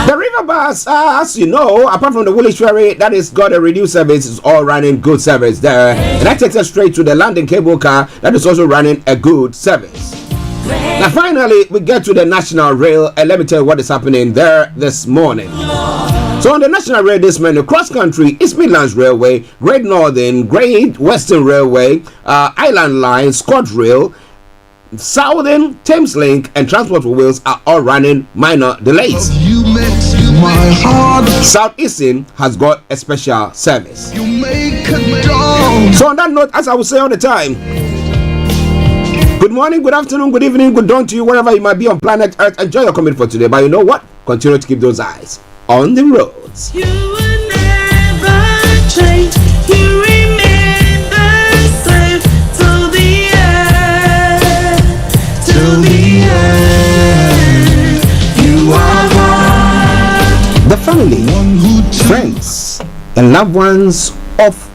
Q: The river bus, as you know, apart from the Woolwich Ferry, that is got a reduced service, is all running good service there. And that takes us straight to the London Cable Car, that is also running a good service. Now finally, we get to the National Rail, and let me tell you what is happening there this morning. So on the National Rail this morning, cross country, East Midlands Railway, Great Northern, Great Western Railway, Island Line, ScotRail, Southern, Thames Link, and Transport for Wales are all running minor delays. Southeastern has got a special service. So on that note, as I will say all the time, good morning, good afternoon, good evening, good dawn to you, wherever you might be on planet Earth. Enjoy your commute for today, but you know what? Continue to keep those eyes on the roads.
G: You will never change. You remain the same till the end. Till the end. You are God.
Q: The family, friends, and loved ones of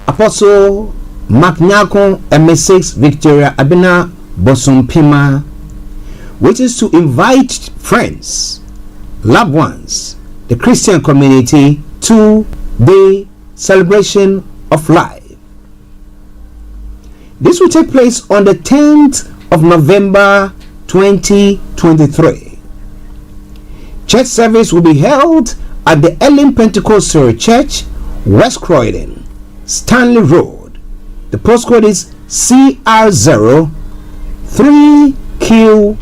Q: Apostle Maknyako and Mrs. Victoria Abena Bosumpima wishes to invite friends, loved ones, the Christian community to the celebration of life. This will take place on the 10th of November 2023. Church service will be held at the Elim Pentecostal Church, West Croydon, Stanley Road. The postcode is CR0 3QA.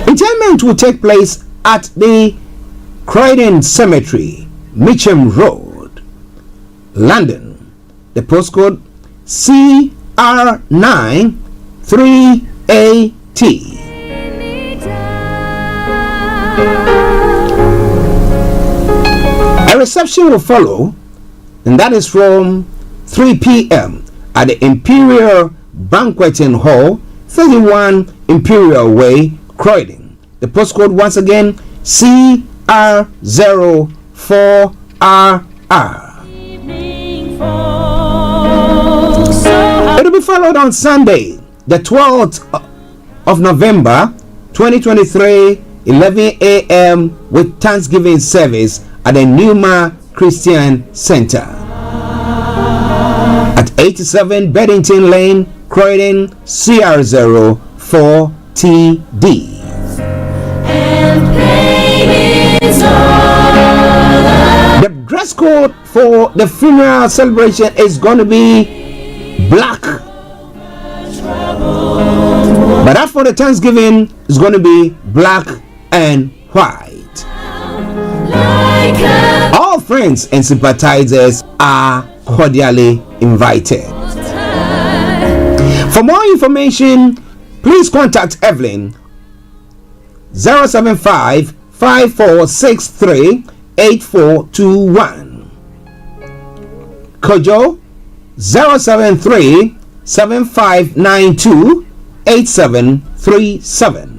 Q: Interment will take place at the Croydon Cemetery, Mitcham Road, London. The postcode CR9 3AT. A reception will follow, and that is from 3 p.m. at the Imperial Banqueting Hall, 31 Imperial Way, Croydon. The postcode once again CR04RR. It will be followed on Sunday, the 12th of November 2023, 11 a.m. with Thanksgiving service at the Numa Christian Center at 87 Beddington Lane, Croydon, CR04TD. The dress code for the funeral celebration is going to be black, but as for the Thanksgiving, it's going to be black and white. All friends and sympathizers are cordially invited. For more information, please contact Evelyn 075 5463 8421. Kojo 073 7592 8737.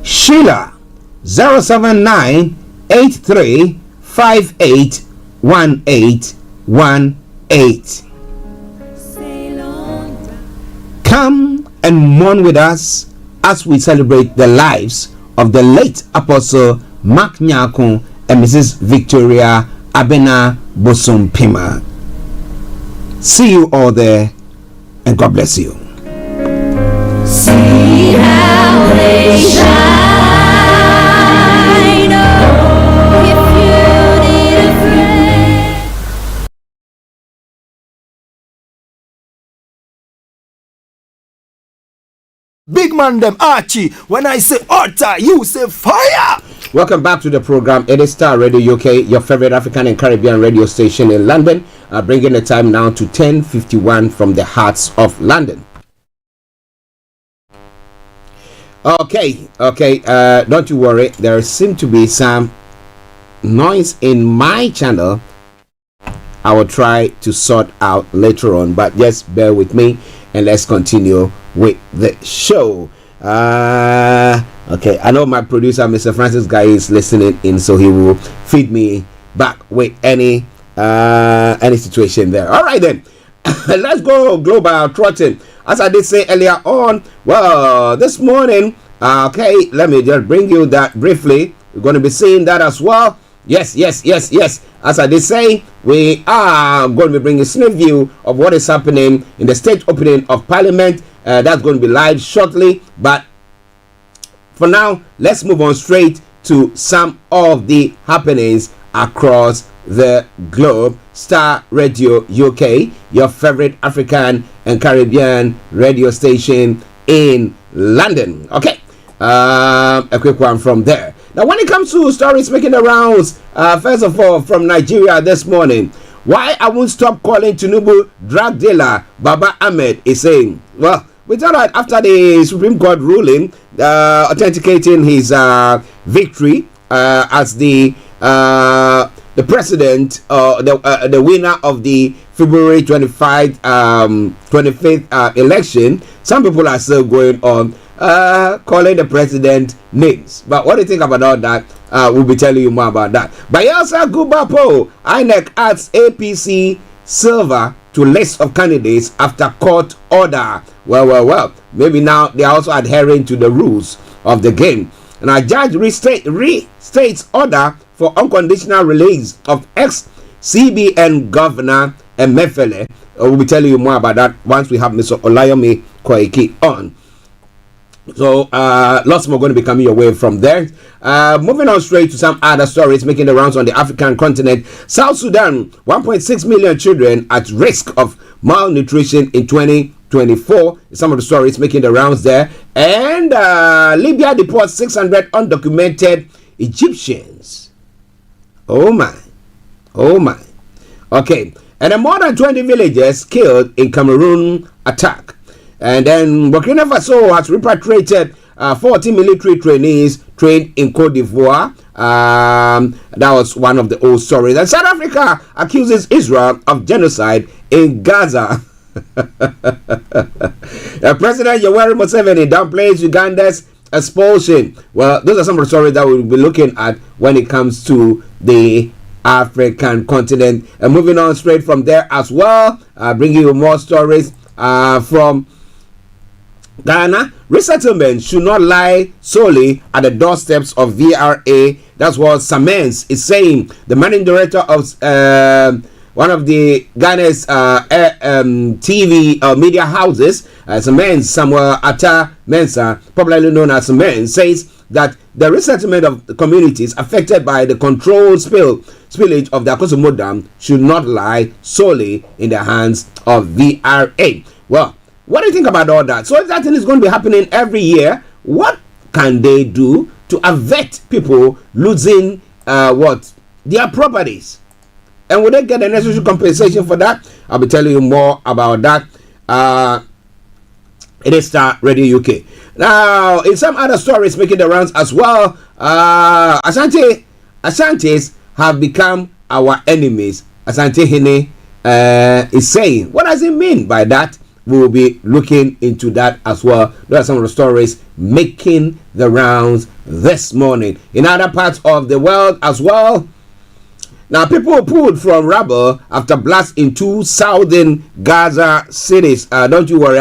Q: Sheila 079 83 58 1818. Come and mourn with us as we celebrate the lives of the late Apostle Mark Nyakun and Mrs. Victoria Abena Bosumpima. See you all there, and God bless you.
G: See how they shine. Oh, if you need a friend.
B: Big man them Archie. When I say altar, you say fire.
Q: Welcome back to the program. It is Starr Radio UK, your favorite African and Caribbean radio station in London. Bringing the time now to 10:51 from the hearts of London. Okay. Don't you worry. There seems to be some noise in my channel. I will try to sort out later on, but just bear with me and let's continue with the show. Okay, I know my producer, Mr. Francis Guy, is listening in, so he will feed me back with any situation there. All right then, let's go global trotting. As I did say earlier on, well, this morning, okay, let me just bring you that briefly. We're going to be seeing that as well. Yes. As I did say, we are going to be bringing a sneak view of what is happening in the state opening of Parliament. That's going to be live shortly. But for now, let's move on straight to some of the happenings across the globe. Starr Radio UK, your favorite African and Caribbean radio station in London. Okay, a quick one from there. Now, when it comes to stories making the rounds, first of all, from Nigeria this morning, why I won't stop calling Tinubu drug dealer, Baba Ahmed is saying, well, we thought that after the Supreme Court ruling authenticating his victory as the president, the winner of the February 25th election, some people are still going on calling the president names. But what do you think about all that? We'll be telling you more about that. Bayelsa Gubapo, INEC adds APC Silva to list of candidates after court order. Well. Maybe now they are also adhering to the rules of the game. And a judge restates order for unconditional release of ex-CBN governor Emefiele. We'll be telling you more about that once we have Mr. Olayomi Koiki on. So lots more going to be coming your way from there. Moving on straight to some other stories making the rounds on the African continent. South Sudan, 1.6 million children at risk of malnutrition in 2024. Some of the stories making the rounds there. And Libya deports 600 undocumented Egyptians. Oh my. Okay. And more than 20 villagers killed in Cameroon attack. And then Burkina Faso has repatriated 40 military trainees trained in Cote d'Ivoire. That was one of the old stories. And South Africa accuses Israel of genocide in Gaza. President Yoweri Museveni downplays Uganda's expulsion. Well, those are some of the stories that we'll be looking at when it comes to the African continent. And moving on straight from there as well, bringing you more stories from Ghana. Resettlement should not lie solely at the doorsteps of VRA. That's what Samens is saying. The managing director of one of the Ghana's TV media houses, Samens Samuel Atta Mensah, popularly known as Samens, says that the resettlement of the communities affected by the controlled spillage of the Akosombo Dam should not lie solely in the hands of VRA. Well, what do you think about all that? So if that thing is going to be happening every year, what can they do to avert people losing their properties? And will they get the necessary compensation for that? I'll be telling you more about that It is Star Radio UK. Now, in some other stories making the rounds as well, Ashantis have become our enemies. Asante Hene is saying, what does it mean by that? We will be looking into that as well. There are some of the stories making the rounds this morning. In other parts of the world as well, now people were pulled from rubble after blast in 2 southern Gaza cities. Don't you worry,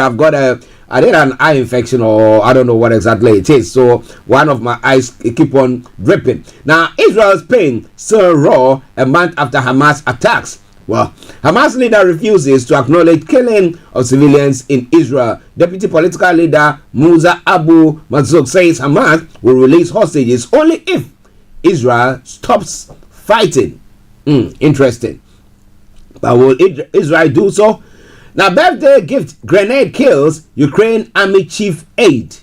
Q: I did an eye infection, or I don't know what exactly it is. So one of my eyes keep on dripping. Now Israel's pain still raw a month after Hamas attacks. Well, Hamas leader refuses to acknowledge killing of civilians in Israel. Deputy political leader Musa Abu Mazouk says Hamas will release hostages only if Israel stops fighting. Interesting. But will Israel do so? Now, birthday gift grenade kills Ukraine Army Chief Aide.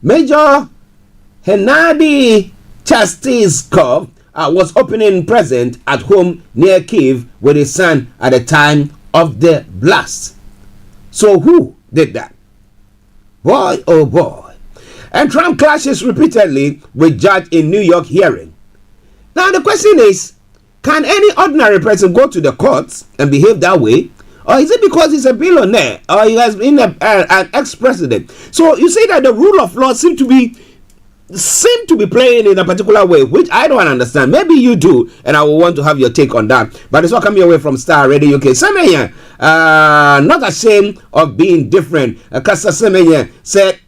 Q: Major Hennady Chastiskov was opening present at home near Kyiv with his son at the time of the blast. So who did that? Boy, oh boy. And Trump clashes repeatedly with judge in New York hearing. Now the question is, can any ordinary person go to the courts and behave that way? Or is it because he's a billionaire or he has been an ex-president? So you see that the rule of law seem to be playing in a particular way, which I don't understand. Maybe you do, and I will want to have your take on that. But it's all coming away from Star Radio UK. Semenya, not ashamed of being different. Kasa Semenya said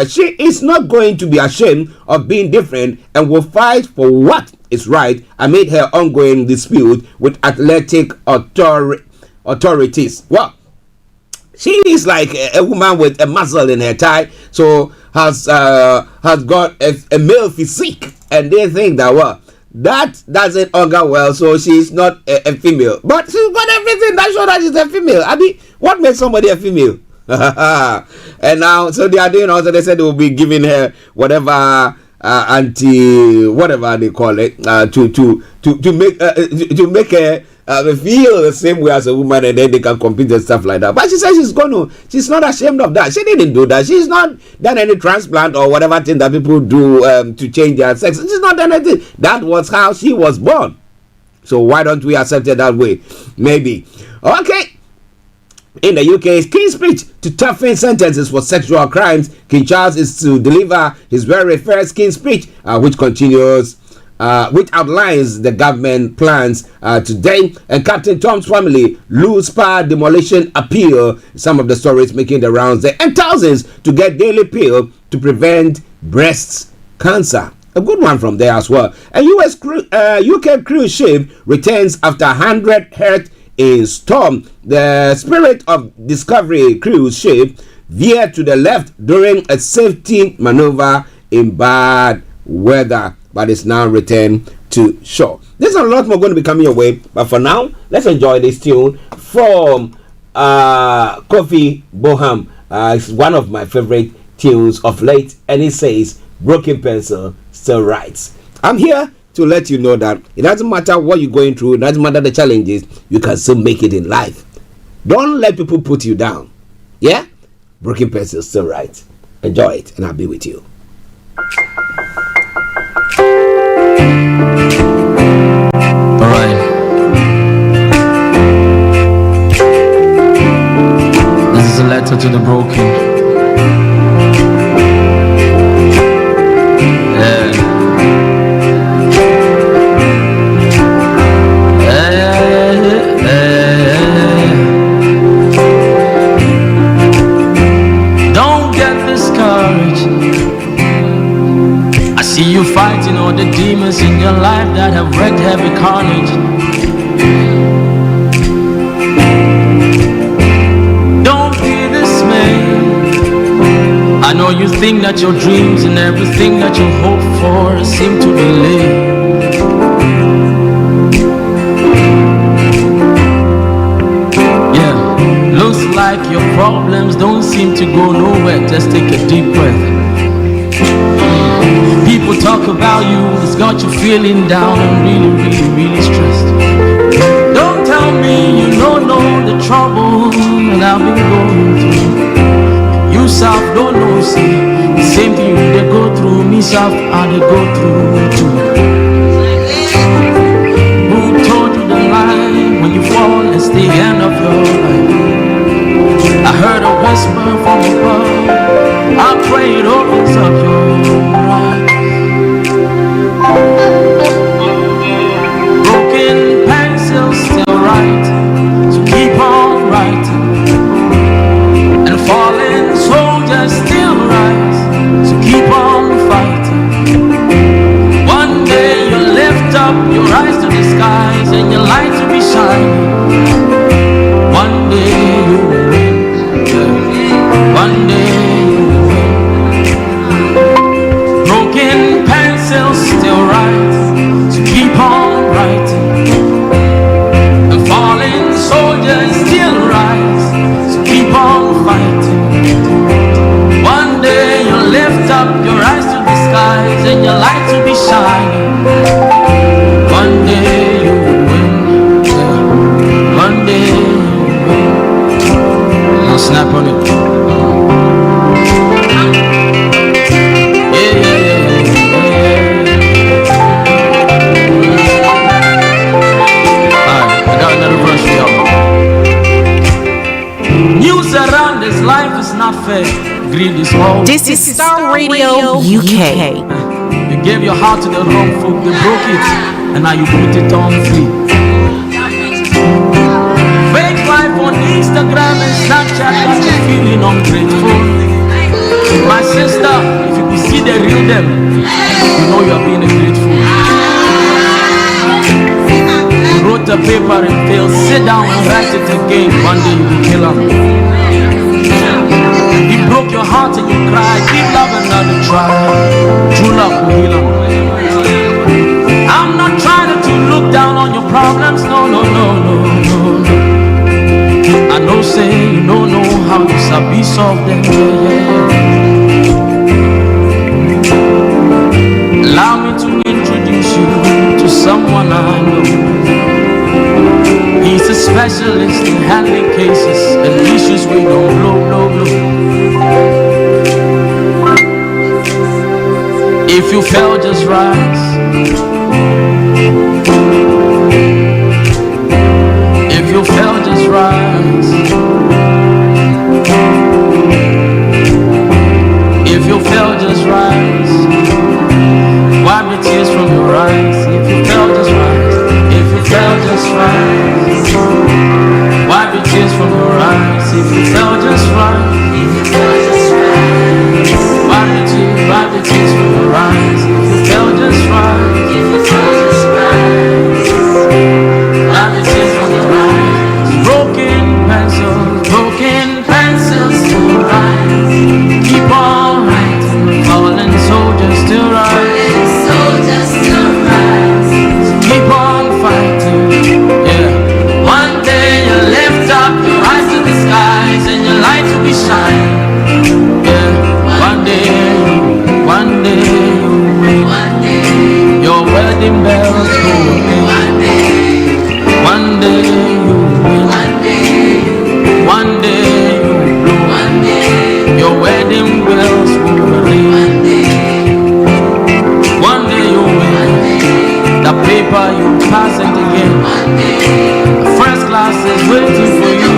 Q: she is not going to be ashamed of being different and will fight for what is right amid her ongoing dispute with athletic authorities. Well, she is like a woman with a muscle in her thigh, so has got a male physique, and they think that, well, that doesn't augur well, so she's not a female. But she's got everything that shows that she's a female. I mean, what makes somebody a female? And now, so they are doing also, they said they will be giving her whatever whatever they call it, to make her feel the same way as a woman, and then they can compete and stuff like that. But she says she's not ashamed of that. She didn't do that. She's not done any transplant or whatever thing that people do to change their sex. She's not done anything. That was how she was born. So why don't we accept it that way? Maybe. Okay. In the UK, King's speech to toughen sentences for sexual crimes. King Charles is to deliver his very first King's speech, which outlines the government plans today. And Captain Tom's family lose power demolition appeal. Some of the stories making the rounds there. And thousands to get daily pill to prevent breast cancer. A good one from there as well. A UK cruise ship returns after 100 hurt in storm. The Spirit of Discovery cruise ship veered to the left during a safety maneuver in bad weather, but it's now returned to shore. There's a lot more going to be coming your way, but for now, let's enjoy this tune from Kofi Boham. It's one of my favorite tunes of late, and it says, "Broken pencil still writes." I'm here to let you know that it doesn't matter what you're going through, it doesn't matter the challenges, you can still make it in life. Don't let people put you down. Yeah? Broken pencil still writes. Enjoy it, and I'll be with you.
H: Alright. This is a letter to the broken. See you fighting all the demons in your life that have wreaked heavy carnage. Don't be dismayed. I know you think that your dreams and everything that you hope for seem to be late. Yeah, looks like your problems don't seem to go nowhere. Just take a deep breath. People talk about you, it's got you feeling down and really stressed. Don't tell me you don't know the trouble that I've been going through. you self don't know, see. The same thing they go through, me self, and they go through too. Who told you the lie? When you fall, it's the end of your life. I heard a whisper from above. I pray it opens up your eyes. Broken pencils still write, so keep on writing. And fallen soldiers still rise, so keep on fighting. One day you'll lift up your eyes to the skies and your light will be shining. One day you will win, yeah. One day you will win. Broken pencils still write, so keep on writing. And fallen soldiers still rise, so keep on fighting. One day you'll lift up your eyes to the skies and your light will be shining. One day you will win, yeah. One day you will win. Now snap on it. Yeah, yeah, yeah, yeah. Alright, I got another verse for y'all. News around this life is not fair. Greed is all.
F: This is Starr Radio UK.
H: You gave your heart to the wrong folk, they broke it, and now you put it on free. Fake life on Instagram and Snapchat got you feeling ungrateful. My sister, if you could see the real them, you know you are being a great fool. You wrote a paper and failed, sit down and write it again. One day you will kill them. He broke your heart and you cried. Give love another try. True love will heal them. I'm not trying to look down on your problems. No, no, no, no, no, no. I know say you don't know how you sabi solve them. Yeah, yeah. Allow me to introduce you to someone I know. He's a specialist in handling cases and issues we don't blow. If you fell, just rise. If you fell, just rise. If you fell, just rise. Wipe the tears from your eyes. If you fell, just rise. If you fell, just rise. Wipe the tears from your eyes. If you fell, just rise. If you fell, just rise. Wipe the tears from your eyes. If you fell, just rise. If you fell, just rise. Wipe the tears from your eyes. Broken pencils still rise. Keep on writing. Fallen soldiers still rise. Keep on fighting. Yeah. One day you lift up your eyes to the skies and your light will be shining. Yeah. One day you win. Your wedding bells go ring. One day you win. One day you blow. Your wedding bells will ring. One day you win. The paper you pass it again. The first class is waiting for you.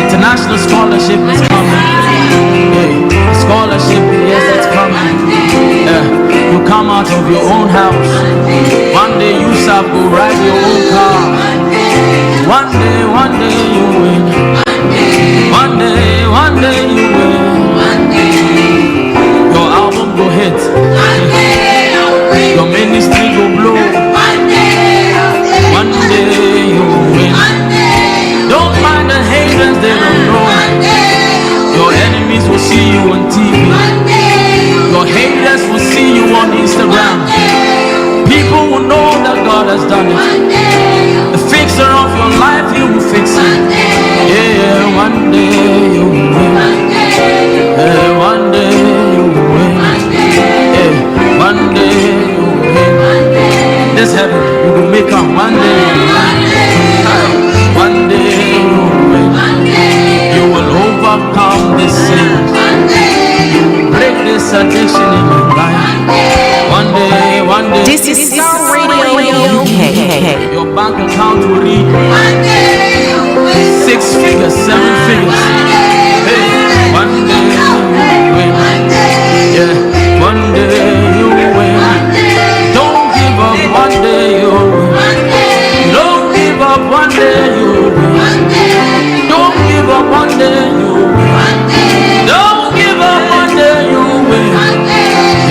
H: International scholarship is coming. Hey, scholarship, yes, it's coming. You come out of your own house. One day you shall go ride your own car. One day you win. One day you win. Your album go hit. Your ministry go blow. One day you win. Don't mind the haters, they don't know. Your enemies will see you on TV. Your haters will see you on Instagram. People will know that God has done it. The fixer of your life, He will fix it. Yeah, one day you will win. Yeah, one day you will win. Yeah, one day you will win. This heaven, you will make up one day. One day you will win. You will overcome this bank account will read 6 figures, 7 figures. Hey, one day you win. Yeah, one day you win. Don't give up, one day you win. Don't give up, one day you win. Don't give up, one day you win. Don't give up, one day you win.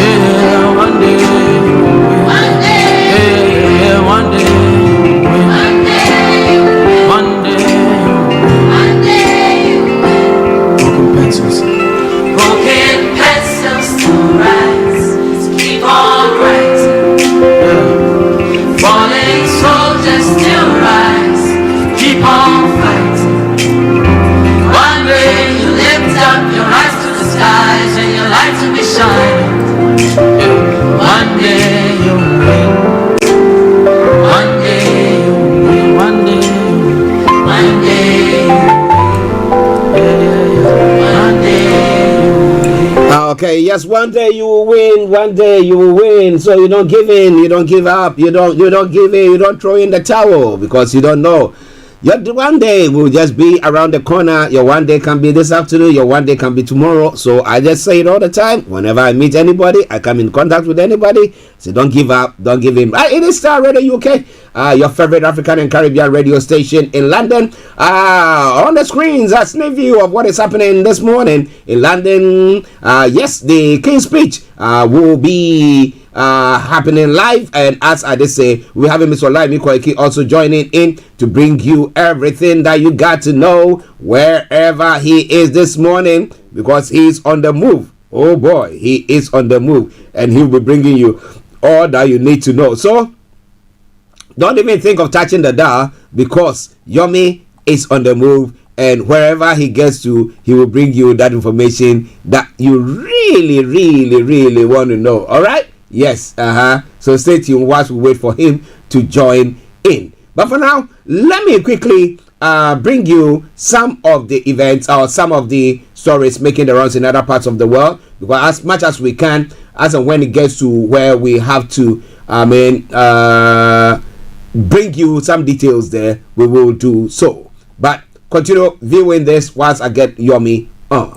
H: Yeah, one day you win. Yeah, one day you win. One day you win. Broken pencils. Broken pencils to rise. Keep on rising. Falling soldiers still rise. Keep on fighting. One day you lift up your eyes to the skies and your light will be shining. One day you win. One day you win. One day. One day you win. One day you win.
Q: Okay, yes, one day you will win, one day you will win. So you don't give in, you don't give up, you don't give in, you don't throw in the towel because you don't know. Your one day will just be around the corner. Your one day can be this afternoon, your one day can be tomorrow. So I just say it all the time. Whenever I meet anybody, I come in contact with anybody. So don't give up, don't give in. It is Starr Radio UK, your favorite African and Caribbean radio station in London. On the screens, a sneak view of what is happening this morning in London. Yes, the King's Speech will be happening live, and as I did say, we're having Mr. Olayomi Koiki also joining in to bring you everything that you got to know wherever he is this morning, because he's on the move. Oh boy, he is on the move, and he'll be bringing you all that you need to know. So don't even think of touching the dial, because Yomi is on the move, and wherever he gets to, he will bring you that information that you really want to know. All right? Yes, so stay tuned whilst we wait for him to join in. But for now, let me quickly bring you some of the events or some of the stories making the rounds in other parts of the world, because as much as we can, as and when it gets to where we have to bring you some details there, we will do so. But continue viewing this whilst I get Yomi on.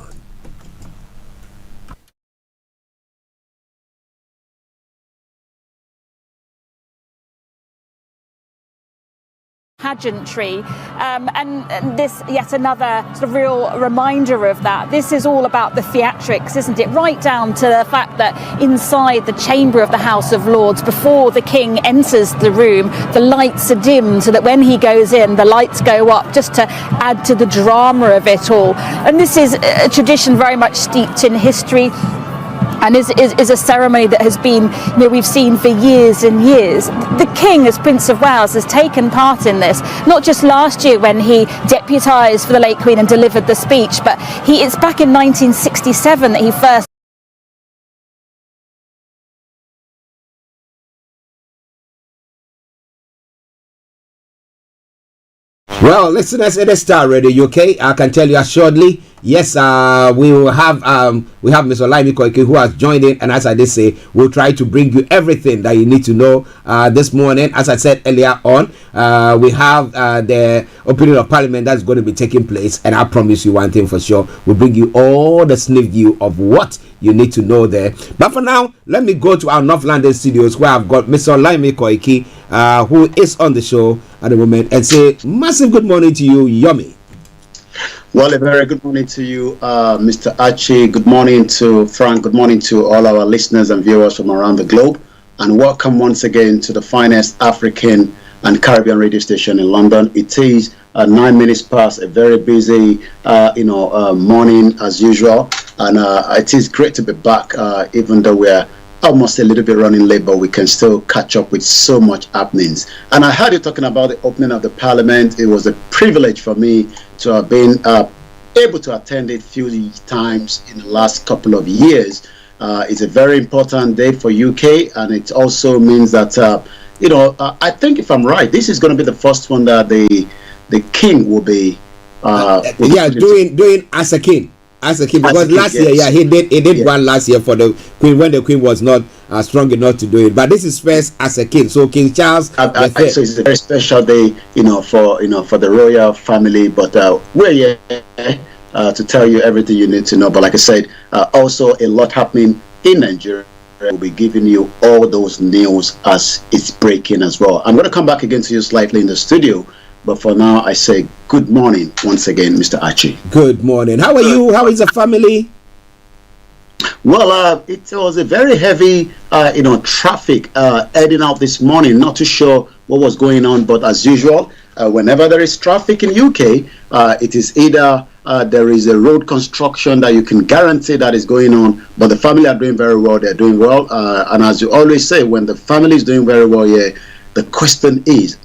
I: Pageantry, and this yet another sort of real reminder of that. This is all about the theatrics, isn't it? Right down to the fact that inside the chamber of the House of Lords, before the King enters the room, the lights are dimmed so that when he goes in, the lights go up, just to add to the drama of it all. And this is a tradition very much steeped in history, and is a ceremony that has been, we've seen for years and years. The King, as Prince of Wales, has taken part in this, not just last year when he deputised for the late Queen and delivered the speech, but it's back in 1967 that he first.
Q: Well, listeners, it is Starr Radio UK. I can tell you assuredly, yes, we will have Mr. Olayomi Koiki, who has joined in, and as I did say, we'll try to bring you everything that you need to know this morning. As I said earlier on, we have the opening of Parliament that's going to be taking place, and I promise you one thing for sure, we'll bring you all the sneak view of what you need to know there. But for now, let me go to our North London studios, where I've got Mr. Olayomi Koiki, who is on the show at the moment, and say massive good morning to you, Yomi.
K: Well, a very good morning to you, Mr. Archie. Good morning to Frank. Good morning to all our listeners and viewers from around the globe. And welcome once again to the finest African and Caribbean radio station in London. It is 9 minutes past, a very busy, morning as usual. And it is great to be back, even though we're almost a little bit running late, but we can still catch up with so much happenings. And I heard you talking about the opening of the Parliament. It was a privilege for me to have been able to attend it a few times in the last couple of years. It's a very important day for UK, and it also means that I think, if I'm right, this is going to be the first one that the King will be
Q: doing as a king. as a kid, because
K: as a kid,
Q: last year,
K: yes.
Q: he did one last year for the Queen when the Queen was not strong enough to do it. But this is first as a kid. So King Charles,
K: so it's a very special day, for the royal family. But we're here to tell you everything you need to know. But like I said, also a lot happening in Nigeria. We'll be giving you all those news as it's breaking as well. I'm going to come back again to you slightly in the studio. But for now, I say good morning once again, Mr. Archie.
Q: Good morning. How are you? How is the family?
K: Well, it was a very heavy, traffic heading out this morning. Not too sure what was going on, but as usual, whenever there is traffic in UK, it is either there is a road construction that you can guarantee that is going on, but the family are doing very well. They're doing well, and as you always say, when the family is doing very well, the question is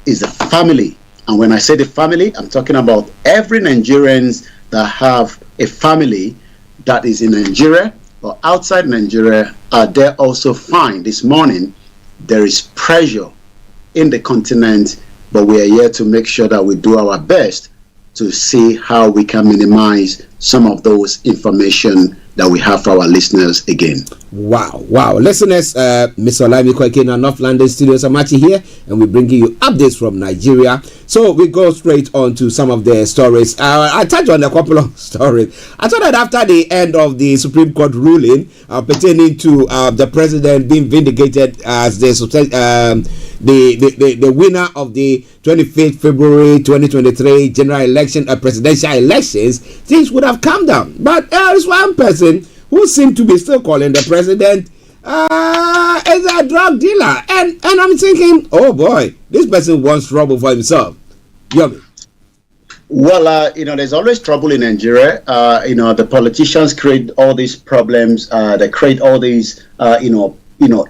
K: the family. And when I say the family, I'm talking about every Nigerians that have a family that is in Nigeria or outside Nigeria. They also find this morning there is pressure in the continent, but we are here to make sure that we do our best to see how we can minimize some of those information that we have for our listeners again.
Q: Wow. Listeners, Miss Olayomi Koiki in our North London studios. I'm Archie here, and we're bringing you updates from Nigeria. So we go straight on to some of the stories. I touched on a couple of stories. I thought that after the end of the Supreme Court ruling pertaining to the president being vindicated as the winner of the 25th February 2023 general election, presidential elections, things would have calmed down. But there is one person who seemed to be still calling the president as a drug dealer, and I'm thinking, oh boy, this person wants trouble for himself. Yomi.
K: Well, there's always trouble in Nigeria. The politicians create all these problems. They create all these,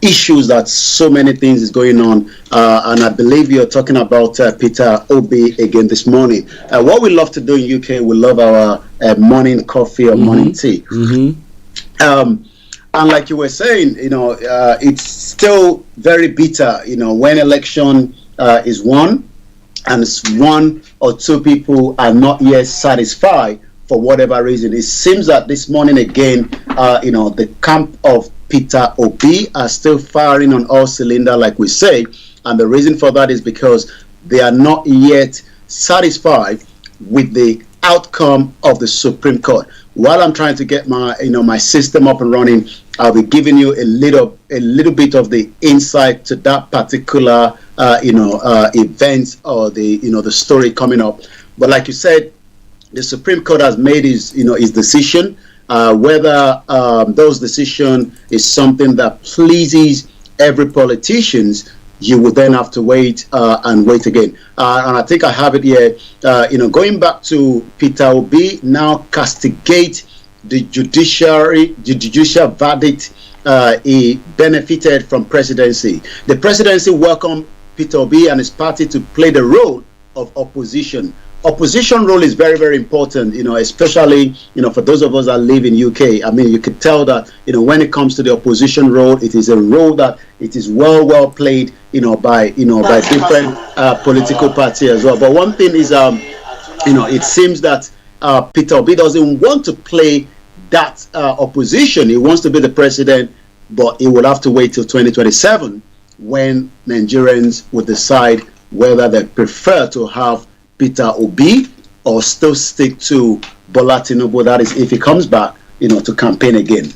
K: issues that so many things is going on. And I believe you're talking about Peter Obi again this morning. What we love to do in UK, we love our morning coffee or morning tea. And like you were saying, it's still very bitter, when election is won and one or two people are not yet satisfied for whatever reason. It seems that this morning again, the camp of Peter Obi are still firing on all cylinders, like we say. And the reason for that is because they are not yet satisfied with the outcome of the Supreme Court. While I'm trying to get my my system up and running, I'll be giving you a little bit of the insight to that particular event or the story coming up. But like you said, the Supreme Court has made his decision. Whether those decision is something that pleases every politicians, you would then have to wait and wait again. And I think I have it here. Going back to Peter Obi, now castigate the judicial verdict. He benefited from presidency. The presidency welcomed Peter Obi and his party to play the role of opposition. Opposition role is very, very important, especially, for those of us that live in UK. I mean, you could tell that, when it comes to the opposition role, it is a role that it is well played, by different political parties as well. But one thing is, it seems that Peter Obi doesn't want to play that opposition. He wants to be the president, but he will have to wait till 2027 when Nigerians will decide whether they prefer to have Peter Obi or still stick to Bola Tinubu. That is if he comes back, to campaign again.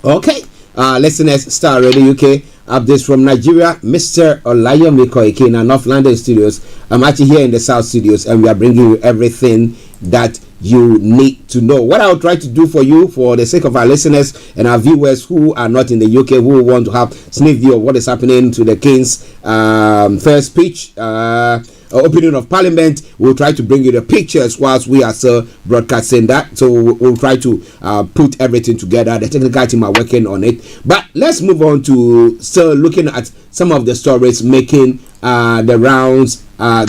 Q: Okay, listeners, Starr Radio UK updates from Nigeria. Mr. Olayomi Koiki in our North London studios. I'm actually here in the South studios, and we are bringing you everything that you need to know. What I'll try to do for you, for the sake of our listeners and our viewers who are not in the UK, who want to have sneak view of what is happening to the King's first speech, opening of Parliament, we'll try to bring you the pictures whilst we are still broadcasting that. So we'll try to put everything together. The technical team are working on it. But let's move on to still looking at some of the stories making the rounds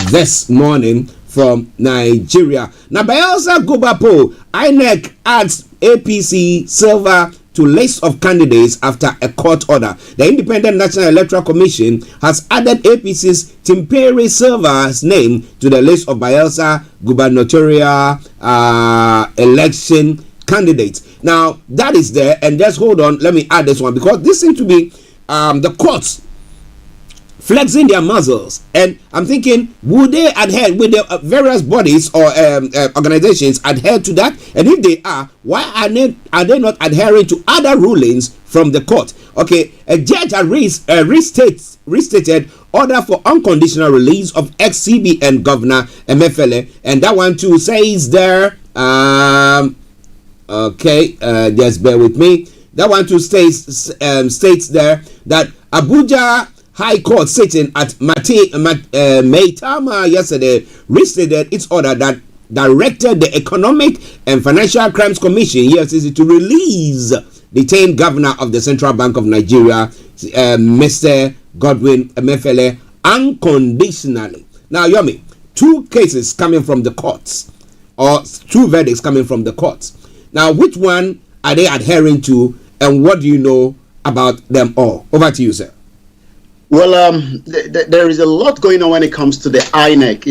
Q: this morning from Nigeria. Now, Bayelsa Gubapo, INEC adds APC silver to list of candidates after a court order. The Independent National Electoral Commission has added APC's Timpere Silva's name to the list of Bayelsa gubernatorial election candidates. Now that is there, and just hold on, let me add this one, because this seems to be the courts flexing their muscles, and I'm thinking, would they adhere, with the various bodies or organizations adhere to that? And if they are, why are they not adhering to other rulings from the court? Okay, a judge had restated order for unconditional release of ex-CBN governor Emefiele, and that one too says there, just bear with me. That one too states there that Abuja High Court sitting at Maitama yesterday restated its order that directed the Economic and Financial Crimes Commission (EFCC) to release detained governor of the Central Bank of Nigeria, Mr. Godwin Emefiele, unconditionally. Now, Yomi, two cases coming from the courts, or two verdicts coming from the courts. Now, which one are they adhering to, and what do you know about them all? Over to you, sir.
K: Well, there is a lot going on when it comes to the INEC.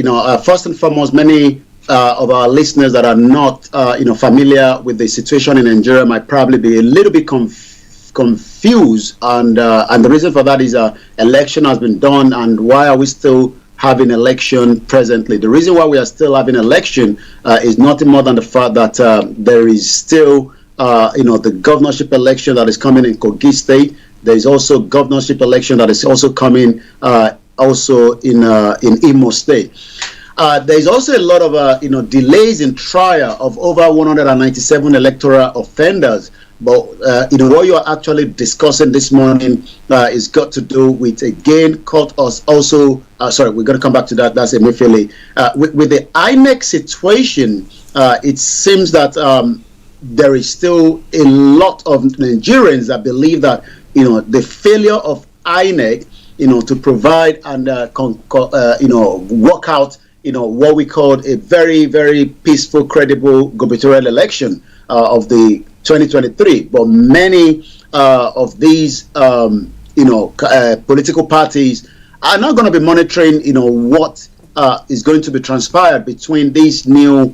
K: First and foremost, many of our listeners that are not, familiar with the situation in Nigeria might probably be a little bit confused, and the reason for that is election has been done, and why are we still having election presently? The reason why we are still having election is nothing more than the fact that there is still, the governorship election that is coming in Koiki State. There is also governorship election that is also coming also in Imo State. There is also a lot of delays in trial of over 197 electoral offenders. But what you are actually discussing this morning is got to do with, again, court also. Sorry, we're going to come back to that. That's Emefiele. With the INEC situation, it seems that there is still a lot of Nigerians that believe that the failure of INEC, to provide and work out, what we call a very, very peaceful, credible gubernatorial election of the 2023. But many of these, political parties are not going to be monitoring, what is going to be transpired between this new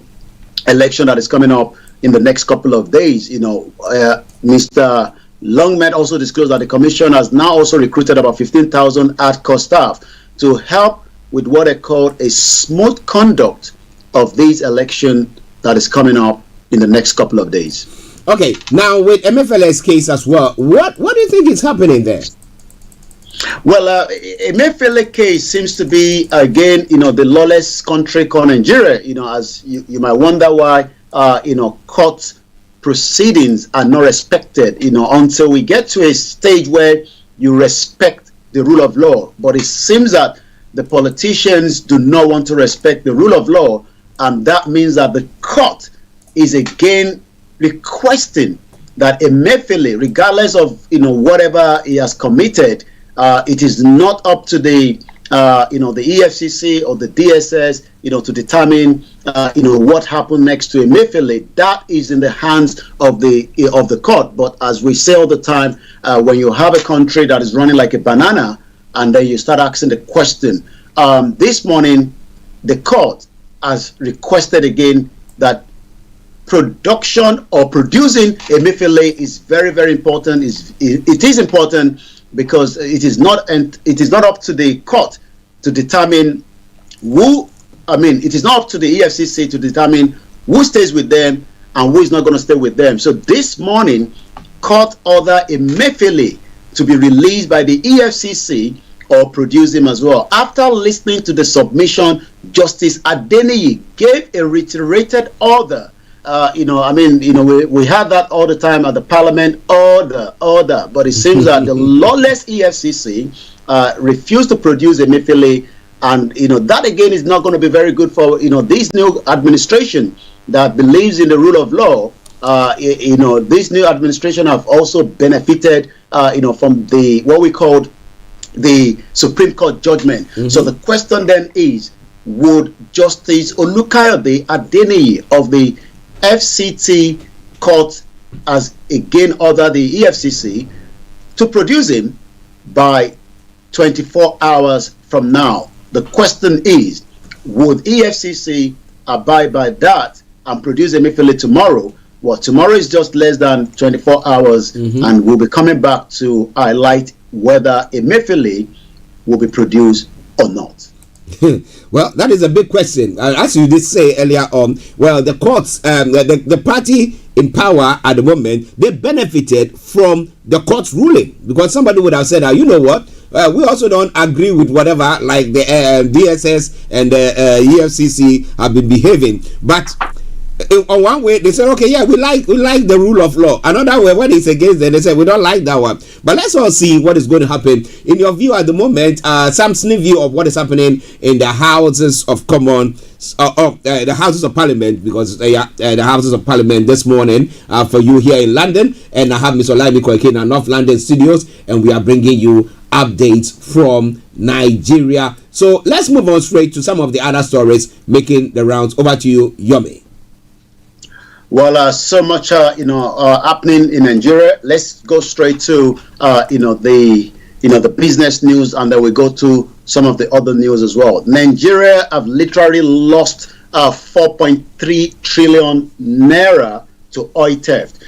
K: election that is coming up in the next couple of days. Mr. Longmed also disclosed that the commission has now also recruited about 15,000 hardcore staff to help with what they call a smooth conduct of this election that is coming up in the next couple of days.
Q: Okay, now with Emefiele's case as well, what do you think is happening there?
K: Well, Emefiele case seems to be, again, the lawless country called Nigeria. As you might wonder why, court proceedings are not respected, until we get to a stage where you respect the rule of law. But it seems that the politicians do not want to respect the rule of law, and that means that the court is again requesting that Emefiele, regardless of whatever he has committed, it is not up to the the EFCC or the DSS to determine what happened next to Emefiele. That is in the hands of the court. But as we say all the time, when you have a country that is running like a banana, and then you start asking the question, this morning the court has requested again that production or producing Emefiele is very, very important. It is important because it is not up to the court to determine it is not up to the EFCC to determine who stays with them and who is not going to stay with them. So this morning, court ordered Emefiele to be released by the EFCC or produce him as well. After listening to the submission, Justice Adeniyi gave a reiterated order. We had that all the time at the Parliament, order. But it seems that the lawless EFCC refused to produce Emefiele, and that again is not going to be very good for this new administration that believes in the rule of law. This new administration have also benefited from the what we called the Supreme Court judgment. So the question then is, would Justice Olukayode Adeniyi of the FCT court has again ordered the EFCC to produce him by 24 hours from now? The question is, would EFCC abide by that and produce Emefiele tomorrow? Well, tomorrow is just less than 24 hours, and we'll be coming back to highlight whether Emefiele will be produced or not.
Q: Well, that is a big question. As you did say earlier on, well, the courts, the party in power at the moment, they benefited from the court's ruling, because somebody would have said, you know what, we also don't agree with whatever, like the DSS and the EFCC have been behaving. But on one way, they said, okay, yeah, we like the rule of law. Another way, when it's against them, they said, we don't like that one. But let's all see what is going to happen. In your view at the moment, some sneak view of what is happening in the Houses of Commons, the Houses of Parliament, because the Houses of Parliament this morning for you here in London. And I have Mr. Olayomi Koiki in our North London studios, and we are bringing you updates from Nigeria. So let's move on straight to some of the other stories making the rounds. Over to you, Yomi.
K: Well, so much happening in Nigeria. Let's go straight to the business news, and then we go to some of the other news as well. Nigeria have literally lost 4.3 trillion naira to oil theft.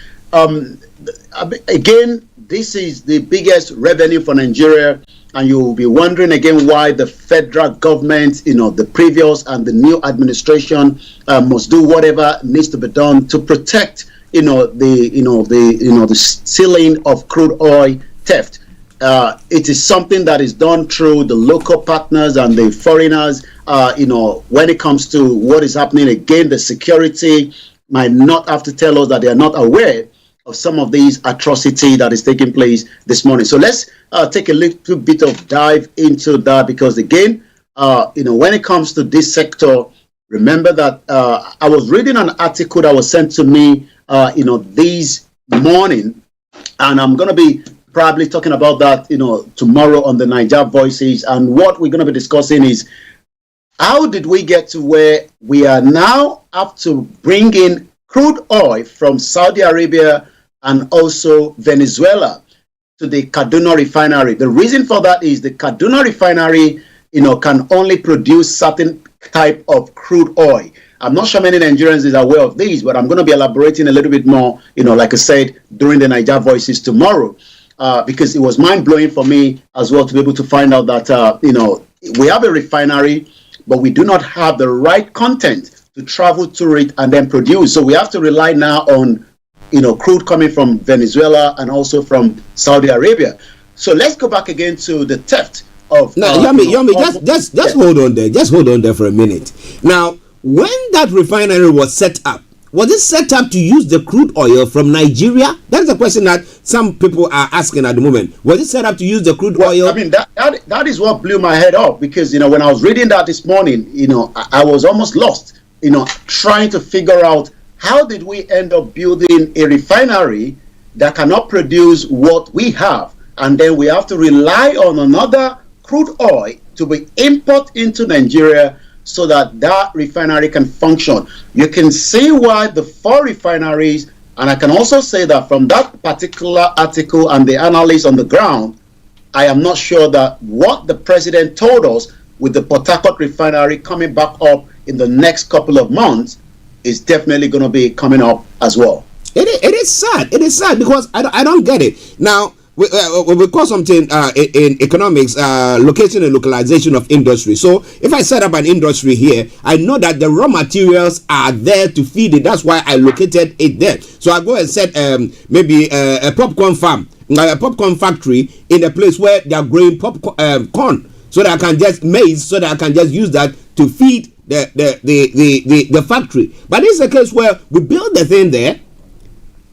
K: Again, this is the biggest revenue for Nigeria, and you will be wondering again why the federal government, the previous and the new administration must do whatever needs to be done to protect, the stealing of crude oil theft. It is something that is done through the local partners and the foreigners. When it comes to what is happening, again, the security might not have to tell us that they are not aware of some of these atrocity that is taking place this morning. So let's take a little bit of dive into that, because again, when it comes to this sector, remember that I was reading an article that was sent to me, this morning, and I'm going to be probably talking about that, tomorrow on the Niger Voices. And what we're going to be discussing is, how did we get to where we are now have to bring in crude oil from Saudi Arabia and also Venezuela to the Kaduna refinery? The reason for that is the Kaduna refinery, can only produce certain type of crude oil. I'm not sure many Nigerians is aware of these, but I'm going to be elaborating a little bit more, like I said, during the Niger Voices tomorrow, because it was mind-blowing for me as well to be able to find out that, we have a refinery, but we do not have the right content to travel to it and then produce. So we have to rely now on, crude coming from Venezuela and also from Saudi Arabia. So let's go back again to the theft of.
Q: Now, Yomi, just hold on there. Just hold on there for a minute. Now, when that refinery was set up, was it set up to use the crude oil from Nigeria? That's a question that some people are asking at the moment. Was it set up to use the crude oil?
K: I mean, that is what blew my head off, because, when I was reading that this morning, I was almost lost, trying to figure out how did we end up building a refinery that cannot produce what we have, and then we have to rely on another crude oil to be imported into Nigeria so that that refinery can function. You can see why the 4 refineries, and I can also say that from that particular article and the analysts on the ground, I am not sure that what the president told us with the Port Harcourt refinery coming back up in the next couple of months is definitely going to be coming up as well.
Q: It is sad. It is sad because I don't get it. Now, we call something in economics location and localization of industry. So if I set up an industry here, I know that the raw materials are there to feed it. That's why I located it there. So I go and set maybe a popcorn farm, a popcorn factory in a place where they are growing corn, so that I can just maize, so that I can just use that to feed the factory. But this is a case where we build the thing there.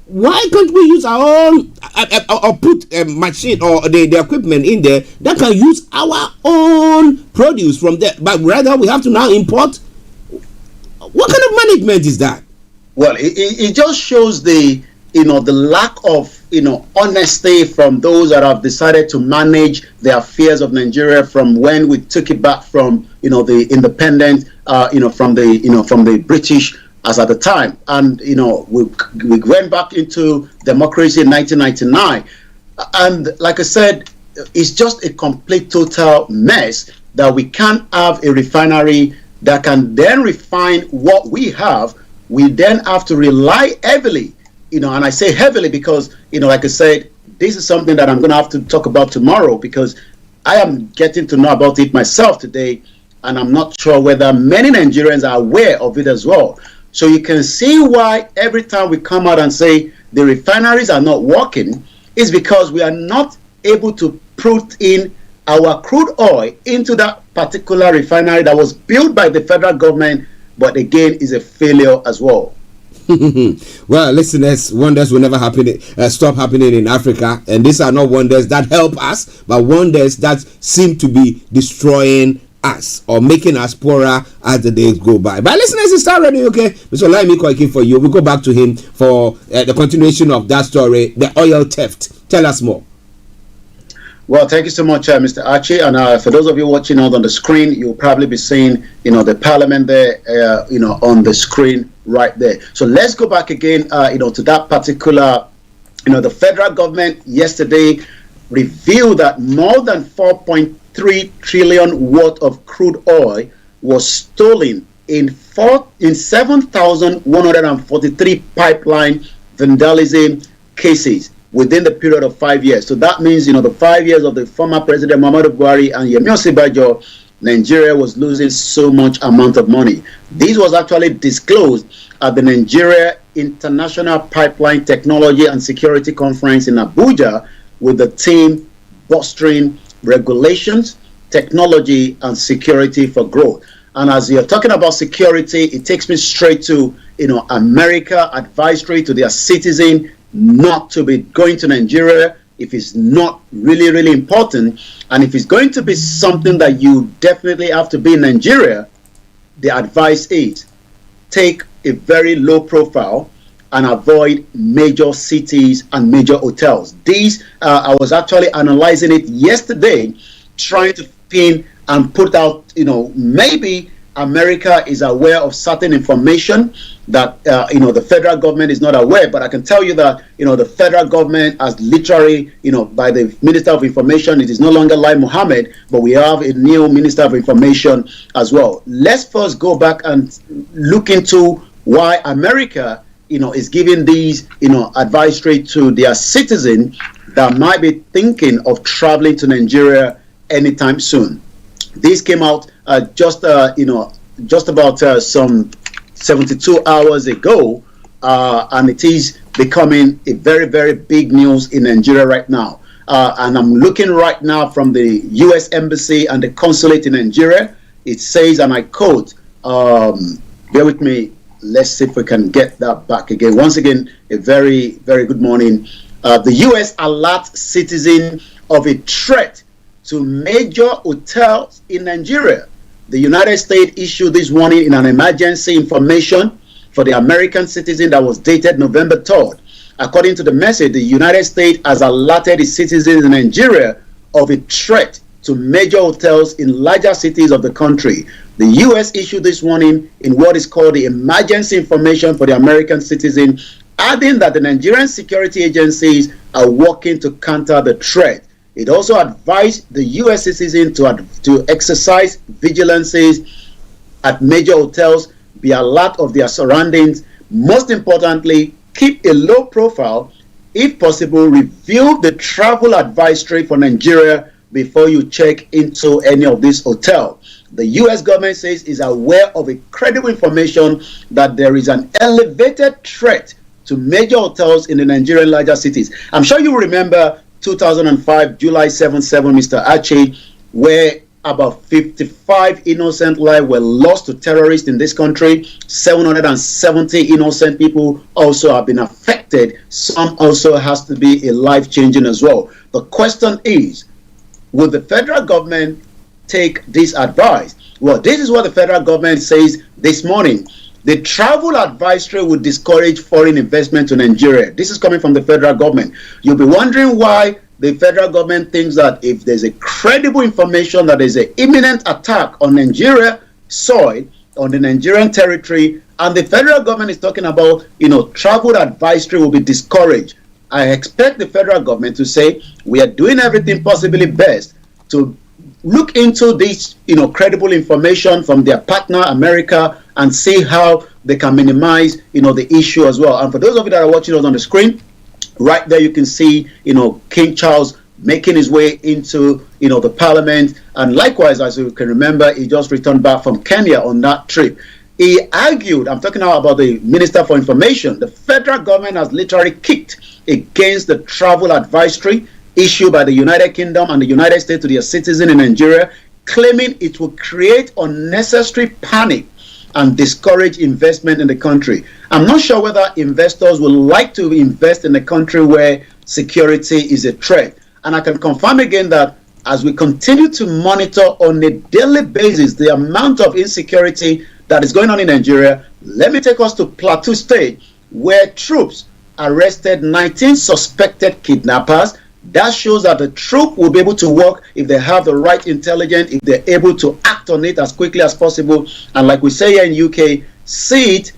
Q: Why can't we use our own or put a machine or the equipment in there that can use our own produce from there? But rather we have to now import. What kind of management is that?
K: Well, it just shows the lack of honesty from those that have decided to manage the affairs of Nigeria from when we took it back from the independent from the British as at the time, and we went back into democracy in 1999, and like I said, it's just a complete total mess that we can't have a refinery that can then refine what we have we then have to rely heavily, and I say heavily because, like I said, this is something that I'm going to have to talk about tomorrow, because I am getting to know about it myself today, and I'm not sure whether many Nigerians are aware of it as well. So you can see why every time we come out and say the refineries are not working, is because we are not able to put in our crude oil into that particular refinery that was built by the federal government, but again is a failure as well.
Q: Well, listeners, wonders will never stop happening in Africa, and these are not wonders that help us, but wonders that seem to be destroying us or making us poorer as the days go by. But listeners, it's Starr Radio, okay? Mr. Olayomi Koiki for you. We'll go back to him for the continuation of that story, the oil theft. Tell us more.
K: Well, thank you so much, Mr. Archie. And for those of you watching out on the screen, you'll probably be seeing, the parliament there, on the screen right there. So let's go back again, to that particular, the federal government yesterday revealed that more than 4.3 trillion worth of crude oil was stolen in 7,143 pipeline vandalism cases within the period of 5 years. So that means, the 5 years of the former President Muhammadu Buhari and Yemi Osinbajo, Nigeria was losing so much amount of money. This was actually disclosed at the Nigeria International Pipeline Technology and Security Conference in Abuja, with the theme Bolstering Regulations, Technology and Security for Growth. And as you're talking about security, it takes me straight to, America advisory to their citizen not to be going to Nigeria if it's not really, really important. And if it's going to be something that you definitely have to be in Nigeria, the advice is take a very low profile and avoid major cities and major hotels. These, I was actually analyzing it yesterday, trying to pin and put out, maybe America is aware of certain information that, the federal government is not aware. But I can tell you that, the federal government has literally, by the Minister of Information, it is no longer Lai Mohammed, but we have a new Minister of Information as well. Let's first go back and look into why America, is giving these, advisory to their citizens that might be thinking of traveling to Nigeria anytime soon. This came out just about some 72 hours ago, and it is becoming a very, very big news in Nigeria right now. And I'm looking right now from the U.S. Embassy and the consulate in Nigeria. It says, and I quote, bear with me, let's see if we can get that back again. Once again, a very, very good morning. The U.S. alerts citizens of a threat to major hotels in Nigeria. The United States issued this warning in an emergency information for the American citizen that was dated November 3rd. According to the message, the United States has alerted its citizens in Nigeria of a threat to major hotels in larger cities of the country. The U.S. issued this warning in what is called the emergency information for the American citizen, adding that the Nigerian security agencies are working to counter the threat. It also advised the U.S. citizen to exercise vigilance at major hotels, be alert of their surroundings. Most importantly, keep a low profile. If possible, review the travel advisory for Nigeria before you check into any of these hotels. The U.S. government says is aware of a credible information that there is an elevated threat to major hotels in the Nigerian larger cities. I'm sure you remember 2005, July 7/7, Mr. Archie, where about 55 innocent lives were lost to terrorists in this country. 770 innocent people also have been affected. Some also has to be a life-changing as well. The question is, will the federal government take this advice? Well, this is what the federal government says this morning. The travel advisory would discourage foreign investment to Nigeria. This is coming from the federal government. You'll be wondering why the federal government thinks that if there's a credible information that there's an imminent attack on Nigeria soil, on the Nigerian territory, and the federal government is talking about, travel advisory will be discouraged. I expect the federal government to say, we are doing everything possibly best to look into this, credible information from their partner, America, and see how they can minimize, the issue as well. And for those of you that are watching us on the screen, right there you can see, King Charles making his way into, the parliament. And likewise, as you can remember, he just returned back from Kenya on that trip. He argued, I'm talking now about the Minister for Information, the federal government has literally kicked against the travel advisory issued by the United Kingdom and the United States to their citizens in Nigeria, claiming it will create unnecessary panic and discourage investment in the country. I'm not sure whether investors would like to invest in a country where security is a threat. And I can confirm again that as we continue to monitor on a daily basis the amount of insecurity that is going on in Nigeria, let me take us to Plateau State, where troops arrested 19 suspected kidnappers. That shows that the troop will be able to work if they have the right intelligence, if they're able to act on it as quickly as possible. And like we say here in UK, see it,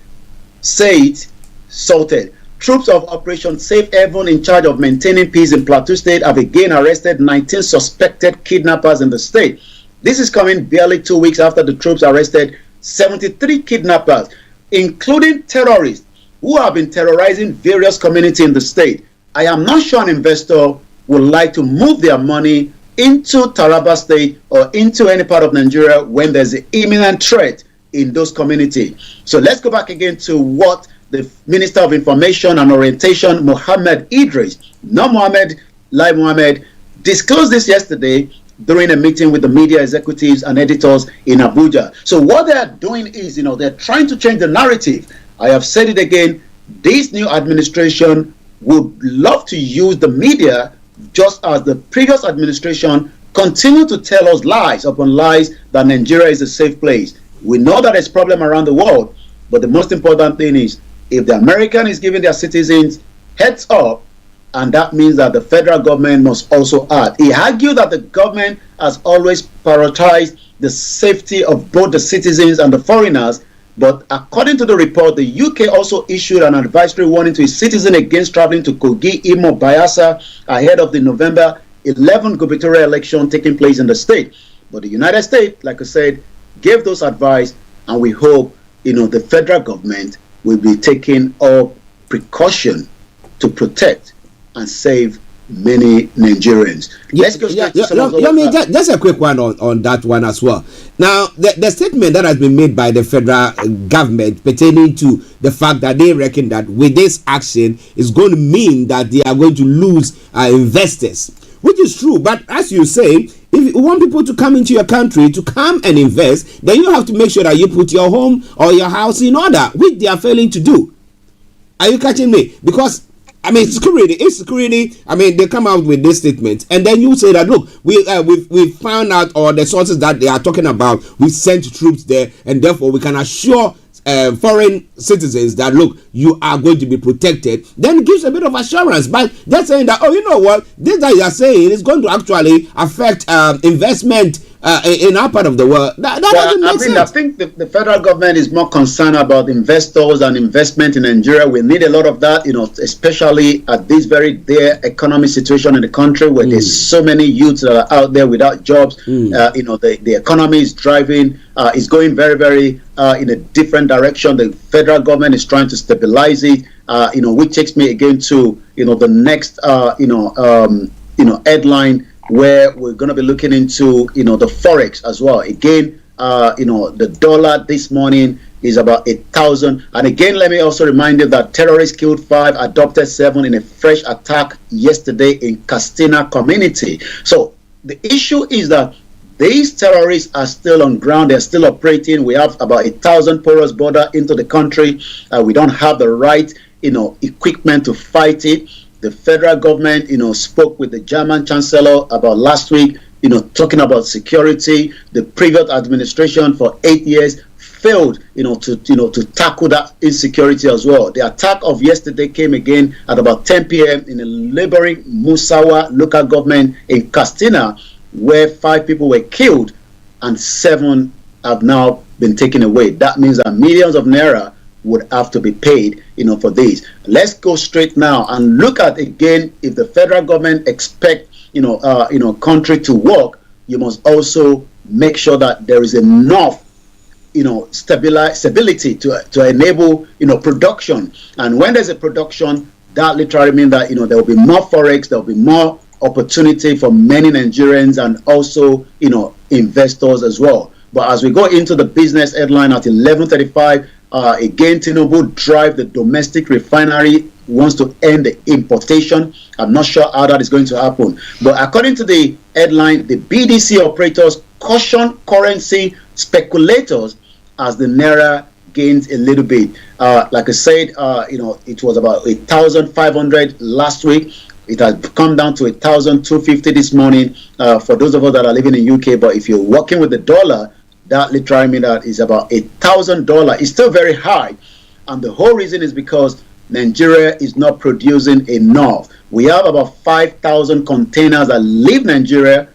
K: say it, sorted. Troops of Operation Safe Haven in charge of maintaining peace in Plateau State have again arrested 19 suspected kidnappers in the state. This is coming barely 2 weeks after the troops arrested 73 kidnappers, including terrorists who have been terrorizing various communities in the state. I am not sure an investor would like to move their money into Taraba State or into any part of Nigeria when there's an imminent threat in those communities. So let's go back again to what the Minister of Information and Orientation, Mohammed Idris, not Mohammed, Lai Mohammed, disclosed this yesterday during a meeting with the media executives and editors in Abuja. So what they are doing is, they're trying to change the narrative. I have said it again, this new administration would love to use the media just as the previous administration continued to tell us lies upon lies that Nigeria is a safe place. We know that there's problem around the world, but the most important thing is if the American is giving their citizens heads up, and that means that the federal government must also act. He argued that the government has always prioritized the safety of both the citizens and the foreigners, but according to the report, the UK also issued an advisory warning to its citizens against traveling to Kogi, Imo, Bayelsa ahead of the November 11 gubernatorial election taking place in the state. But the United States, like I said, gave those advice, and we hope, the federal government will be taking all precaution to protect and save many Nigerians. Let's go straight to some of those.
Q: Just a quick one on that one as well. Now, the statement that has been made by the federal government pertaining to the fact that they reckon that with this action is going to mean that they are going to lose investors, which is true. But as you say, if you want people to come into your country to come and invest, then you have to make sure that you put your home or your house in order, which they are failing to do. Are you catching me? Because security. I mean, they come out with this statement, and then you say that look, we found out, or the sources that they are talking about, we sent troops there, and therefore we can assure foreign citizens that look, you are going to be protected. Then it gives a bit of assurance. But they're saying that, oh, you know what, this that you are saying is going to actually affect investment in our part of the world. That doesn't make sense.
K: I think the federal government is more concerned about investors and investment in Nigeria. We need a lot of that, especially at this very dire economic situation in the country where there's so many youths that are out there without jobs. The economy is driving, is going very, very in a different direction. The federal government is trying to stabilize it, which takes me again to, the next, headline, where we're going to be looking into, the Forex as well. Again, the dollar this morning is about 8,000. And again, let me also remind you that terrorists killed 5, adopted 7 in a fresh attack yesterday in Castina community. So the issue is that these terrorists are still on ground. They're still operating. We have about 1,000 porous border into the country. We don't have the right, equipment to fight it. The federal government, spoke with the German chancellor about last week, talking about security. The previous administration for 8 years failed, to tackle that insecurity as well. The attack of yesterday came again at about 10 p.m. in a neighboring Musawa local government in Castina, where 5 people were killed and 7 have now been taken away. That means that millions of naira would have to be paid, for this. Let's go straight now and look at again, if the federal government expect, country to work, you must also make sure that there is enough, stability to enable, production. And when there's a production, that literally means that, there will be more forex, there will be more opportunity for many Nigerians and also, investors as well. But as we go into the business headline at 11:35, again, Tinubu drive the domestic refinery, wants to end the importation. I'm not sure how that is going to happen. But according to the headline, the BDC operators caution currency speculators as the Naira gains a little bit. Like I said, it was about 1,500 last week. It has come down to 1,250 this morning for those of us that are living in UK. But if you're working with the dollar, that literally means that is about $1,000. It's still very high. And the whole reason is because Nigeria is not producing enough. We have about 5,000 containers that leave Nigeria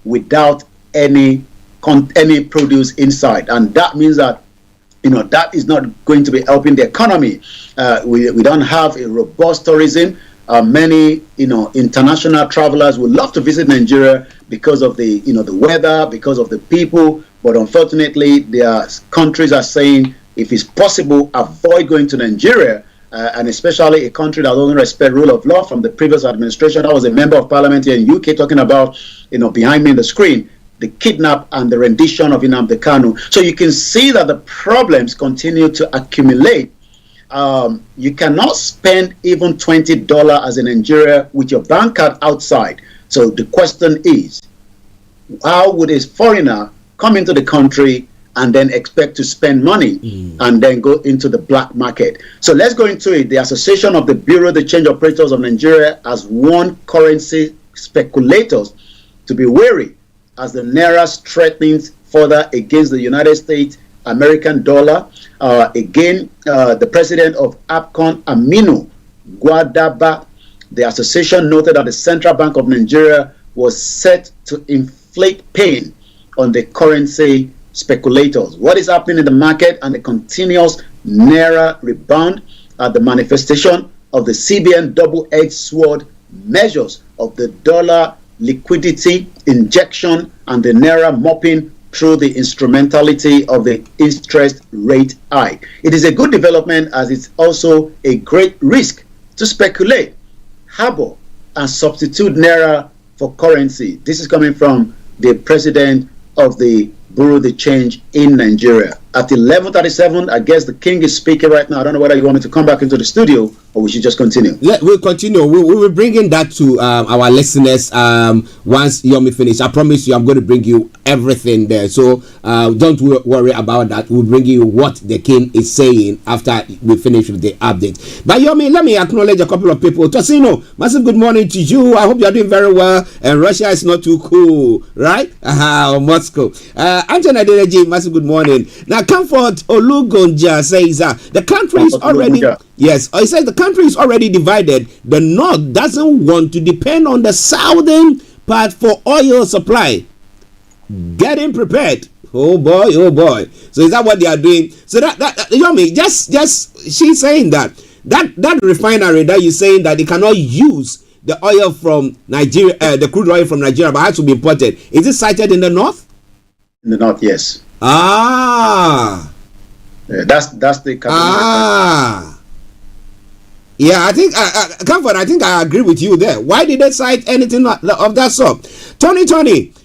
K: without any produce inside. And that means that, that is not going to be helping the economy. We don't have a robust tourism. Many, international travelers would love to visit Nigeria because of the, the weather, because of the people. But unfortunately, their countries are saying, if it's possible, avoid going to Nigeria, and especially a country that doesn't respect rule of law. From the previous administration, I was a member of parliament here in UK talking about, behind me on the screen, the kidnap and the rendition of Nnamdi Kanu. So you can see that the problems continue to accumulate. You cannot spend even $20 as in Nigeria with your bank card outside. So the question is, how would a foreigner come into the country and then expect to spend money and then go into the black market? So let's go into it. The Association of the Bureau de Change Operators of Nigeria has warned currency speculators to be wary as the Naira strengthens further against the United States American dollar. The president of APCON, Aminu Gwadaba, the association noted that the Central Bank of Nigeria was set to inflict pain on the currency speculators. What is happening in the market and the continuous Naira rebound are the manifestation of the CBN double-edged sword measures of the dollar liquidity injection and the Naira mopping through the instrumentality of the interest rate hike. It is a good development as it's also a great risk to speculate, harbor, and substitute Naira for currency. This is coming from the president of the Bureau de Change in Nigeria. At 11:37, I guess the king is speaking right now. I don't know whether you want me to come back into the studio or we should just continue.
Q: We'll continue. We will bring in that to our listeners once Yomi finish. I promise you I'm going to bring you everything there. So don't worry about that. We'll bring you what the king is saying after we finish with the update. But Yomi, let me acknowledge a couple of people. Tosino, massive good morning to you. I hope you are doing very well. And Russia is not too cool, right? Moscow. Anthony Adereji, massive good morning. Now, Comfort Olugonja says the country is already... Yes, he says the country is already divided. The North doesn't want to depend on the southern part for oil supply. Getting prepared. Oh boy, oh boy. So is that what they are doing? So that Yomi, just she's saying that refinery that you're saying that they cannot use the oil from Nigeria, the crude oil from Nigeria, but has to be imported. Is it sited in the North?
K: In the North, yes.
Q: Yeah,
K: that's the
Q: yeah, I think Comfort, I think I agree with you there. Why did they cite anything of that sort? Tony,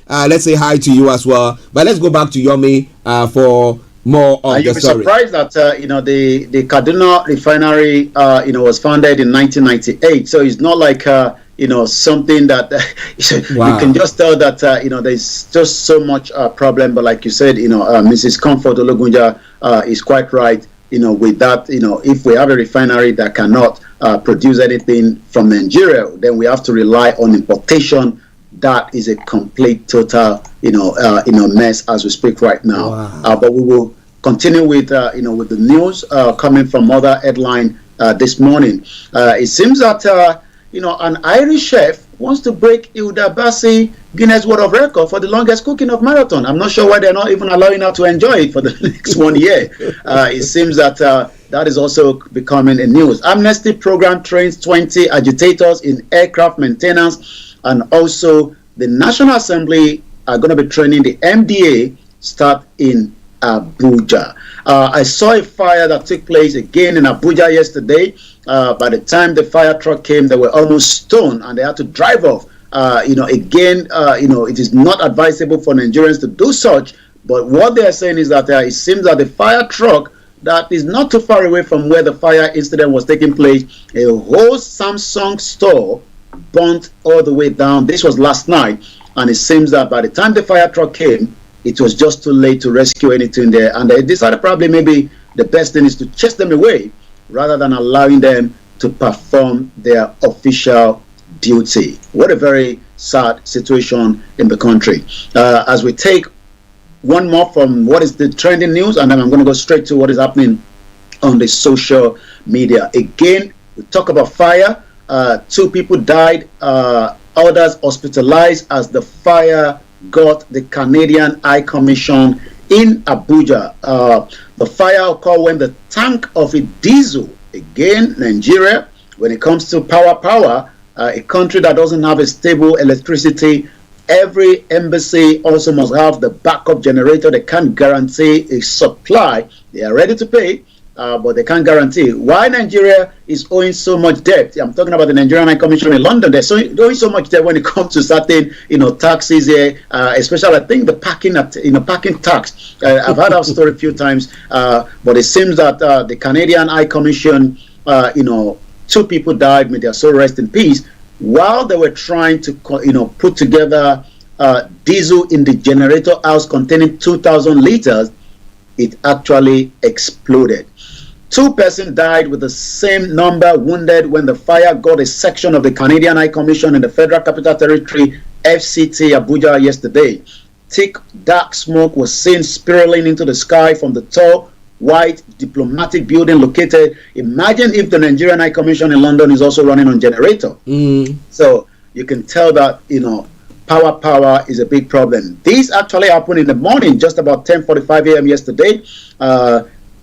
Q: let's say hi to you as well. But let's go back to Yomi for more of the story.
K: You'll be surprised that the Kaduna refinery was founded in 1998. So it's not like something that you can just tell that there's just so much problem. But like you said, Mrs. Comfort Ologunja is quite right. With that, if we have a refinery that cannot produce anything from Nigeria, then we have to rely on importation. That is a complete total mess as we speak right now. Wow. But we will continue with with the news coming from other headline this morning. It seems that an Irish chef wants to break Hilda Bassi Guinness World of Record for the longest cooking of marathon. I'm not sure why they're not even allowing her to enjoy it for the next 1 year. It seems that that is also becoming a news. Amnesty program trains 20 agitators in aircraft maintenance, and also the National Assembly are going to be training the MDA start in Abuja. I saw a fire that took place again in Abuja yesterday. By the time the fire truck came, they were almost stoned and they had to drive off. It is not advisable for Nigerians to do such, but what they are saying is that it seems that the fire truck that is not too far away from where the fire incident was taking place, a whole Samsung store burnt all the way down. This was last night, and it seems that by the time the fire truck came, it was just too late to rescue anything there, and they decided probably maybe the best thing is to chase them away rather than allowing them to perform their official duty. What a very sad situation in the country. As we take one more from what is the trending news, and then I'm going to go straight to what is happening on the social media. Again, we talk about fire. 2 people died, others hospitalized as the fire got the Canadian High Commission in Abuja. The fire occurred when the tank of a diesel, again, Nigeria, when it comes to power, a country that doesn't have a stable electricity, every embassy also must have the backup generator. They can't guarantee a supply. They are ready to pay, but they can't guarantee. Why Nigeria is owing so much debt? I'm talking about the Nigerian High Commission in London. They're owing so much debt when it comes to certain, taxes here, especially I think the parking tax. I've heard that story a few times, but it seems that the Canadian High Commission, 2 people died. May their soul rest in peace. While they were trying to, put together diesel in the generator house containing 2,000 liters, it actually exploded. 2 persons died with the same number wounded when the fire got a section of the Canadian High Commission in the Federal Capital Territory, FCT, Abuja yesterday. Thick, dark smoke was seen spiraling into the sky from the tall, white diplomatic building located. Imagine if the Nigerian High Commission in London is also running on generator. So you can tell that power is a big problem. This actually happened in the morning, just about 10:45 a.m. yesterday.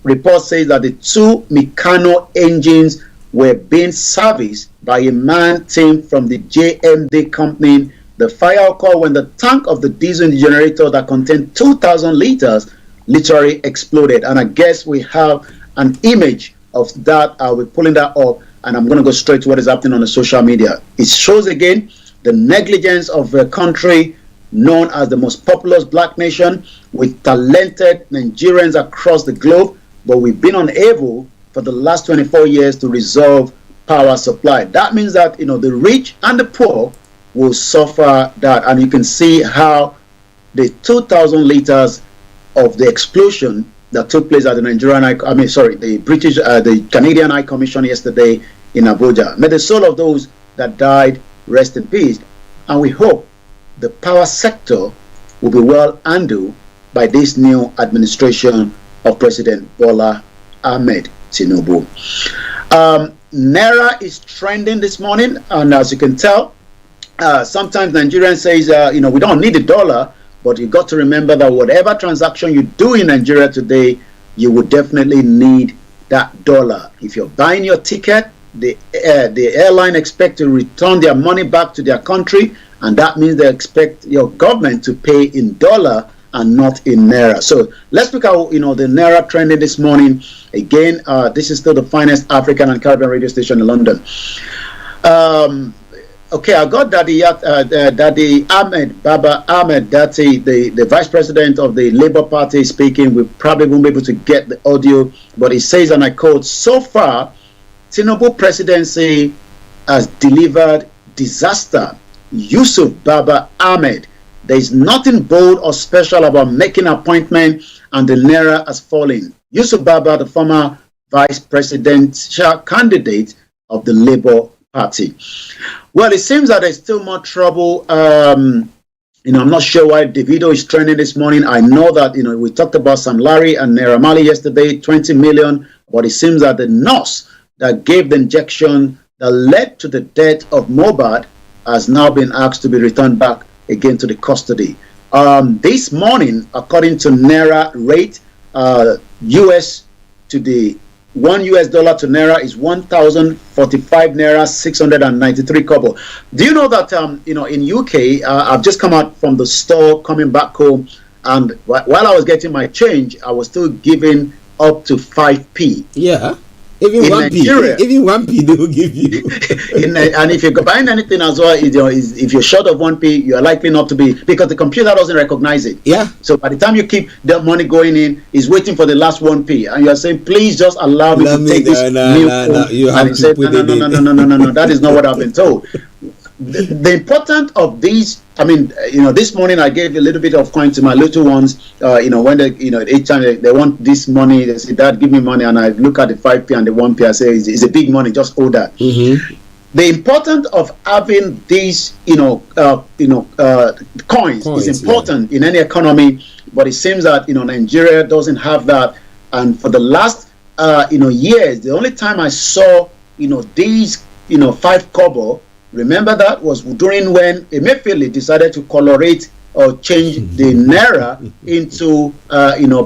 K: Report says that the 2 Meccano engines were being serviced by a man team from the JMD company. The fire occurred when the tank of the diesel in the generator that contained 2,000 liters literally exploded. And I guess we have an image of that. I'll be pulling that up, and I'm going to go straight to what is happening on the social media. It shows again the negligence of a country known as the most populous black nation with talented Nigerians across the globe, but we've been unable for the last 24 years to resolve power supply. That means that the rich and the poor will suffer that, and you can see how the 2,000 liters of the explosion that took place at the the Canadian High Commission yesterday in Abuja. May the soul of those that died rest in peace, and we hope the power sector will be well handled by this new administration of President Bola Ahmed Tinubu. Naira is trending this morning, and as you can tell, sometimes Nigerians says, we don't need the dollar. But you got to remember that whatever transaction you do in Nigeria today, you would definitely need that dollar. If you're buying your ticket, the airline expect to return their money back to their country, and that means they expect your government to pay in dollar and not in naira. So let's look at the naira trending this morning. Again, this is still the finest African and Caribbean radio station in London. Okay, I got Daddy Ahmed, Baba Ahmed Dati, the Vice President of the Labour Party speaking. We probably won't be able to get the audio, but he says, and I quote, "So far, Tinubu presidency has delivered disaster. Yusuf Baba Ahmed, there is nothing bold or special about making an appointment and the naira has fallen." Yusuf Baba, the former Vice Presidential candidate of the Labour Party. Well, it seems that there's still more trouble. I'm not sure why Davido is trending this morning. I know that, we talked about Sam Larry and Naira Marley yesterday, 20 million, but it seems that the nurse that gave the injection that led to the death of Mohbad has now been asked to be returned back again to the custody. This morning, according to Naira rate, US to the US dollar to naira is 1,045 naira 693 kobo. Do you know that in UK, I've just come out from the store coming back home, and while I was getting my change, I was still giving up to 5p.
Q: Yeah. Even
K: in
Q: 1p,
K: Nigeria,
Q: even 1p they will give you.
K: And if you're buying anything as well, if you're short of 1p, you are likely not to be, because the computer doesn't recognize it.
Q: Yeah.
K: So by the time you keep the money going in, it's waiting for the last 1p, and you are saying, please just allow me to take this new phone.
Q: You have to
K: say,
Q: put
K: no,
Q: it
K: no,
Q: in.
K: no, no, no, no, no, no, that is not what I've been told. The importance of these, I mean, this morning I gave a little bit of coin to my little ones. When they, each time they want this money, they say, "Dad, give me money," and I look at the 5p and the 1p. I say, "It's a big money. Just hold that."
Q: Mm-hmm.
K: The importance of having these, coins is important in any economy, but it seems that Nigeria doesn't have that. And for the last years, the only time I saw these 5 kobo. Remember, that was during when Emefiele decided to colorate or change the naira into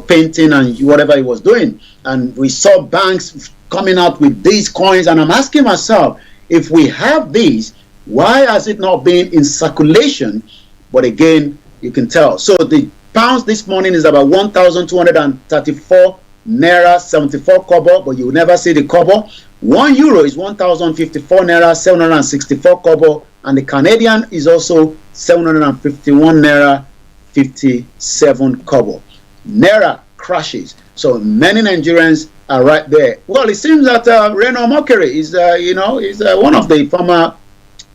K: painting and whatever he was doing, and we saw banks coming out with these coins. And I'm asking myself, if we have these, why has it not been in circulation? But again, you can tell. So the pounds this morning is about 1,234 naira 74 kobo, but you will never see the kobo. €1 is 1,054 naira 764 kobo, and the Canadian is also 751 naira 57 kobo. Naira crashes, so many Nigerians are right there. Well, it seems that Reno Mokere is one of the former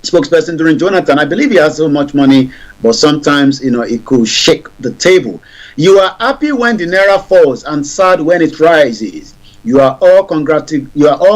K: spokesperson during Jonathan. I believe he has so much money, but sometimes it could shake the table. You are happy when the naira falls and sad when it rises. You are all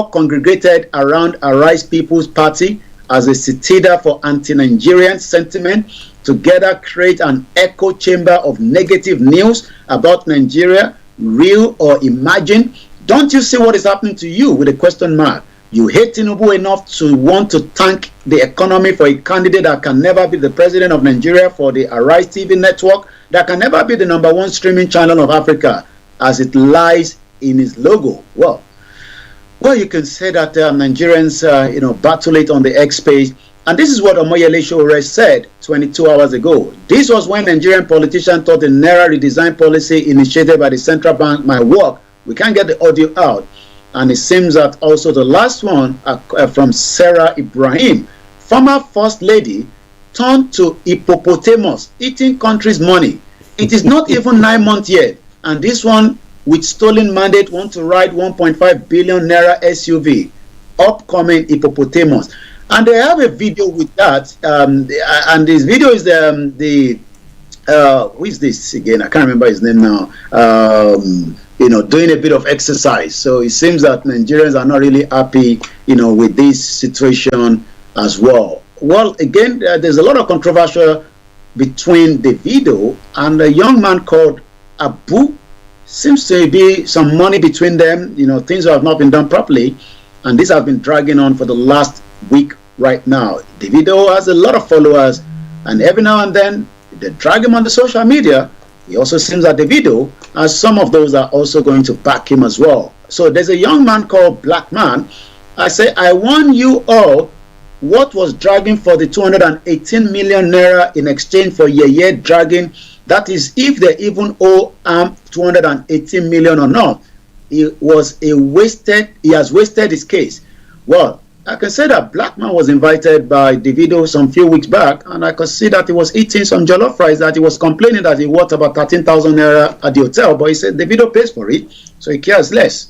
K: congregated around Arise People's Party as a citadel for anti-Nigerian sentiment. Together create an echo chamber of negative news about Nigeria, real or imagined. Don't you see what is happening to you with a question mark? You hate Tinubu enough to want to tank the economy for a candidate that can never be the president of Nigeria, for the Arise TV network that can never be the #1 streaming channel of Africa, as it lies in his logo. Well, you can say that Nigerians, battle it on the X page. And this is what Omoyele Sowore said 22 hours ago. This was when Nigerian politicians thought the Naira redesign policy initiated by the central bank might work. We can't get the audio out. And it seems that also the last one from Sarah Ibrahim, former first lady, turned to hippopotamus, eating country's money. It is not even 9 months yet. And this one, with stolen mandate, want to ride 1.5 billion naira SUV, upcoming hippopotamus. And they have a video with that, and this video is who is this again? I can't remember his name now. Doing a bit of exercise. So it seems that Nigerians are not really happy, with this situation as well. Well, again, there's a lot of controversy between the video and a young man called Abu. Seems to be some money between them. Things have not been done properly, and this has been dragging on for the last week right now. The video has a lot of followers, and every now and then they drag him on the social media. It also seems that the video, as some of those are also going to back him as well. So there's a young man called Black Man. I say, I warn you all, what was dragging for the 218 million naira in exchange for Yeye dragging, that is, if they even owe 218 million or not, he has wasted his case. Well, I can say that Black Man was invited by Davido some few weeks back, and I could see that he was eating some jollof rice that he was complaining that he worth about 13,000 naira at the hotel, but he said Davido pays for it, so he cares less.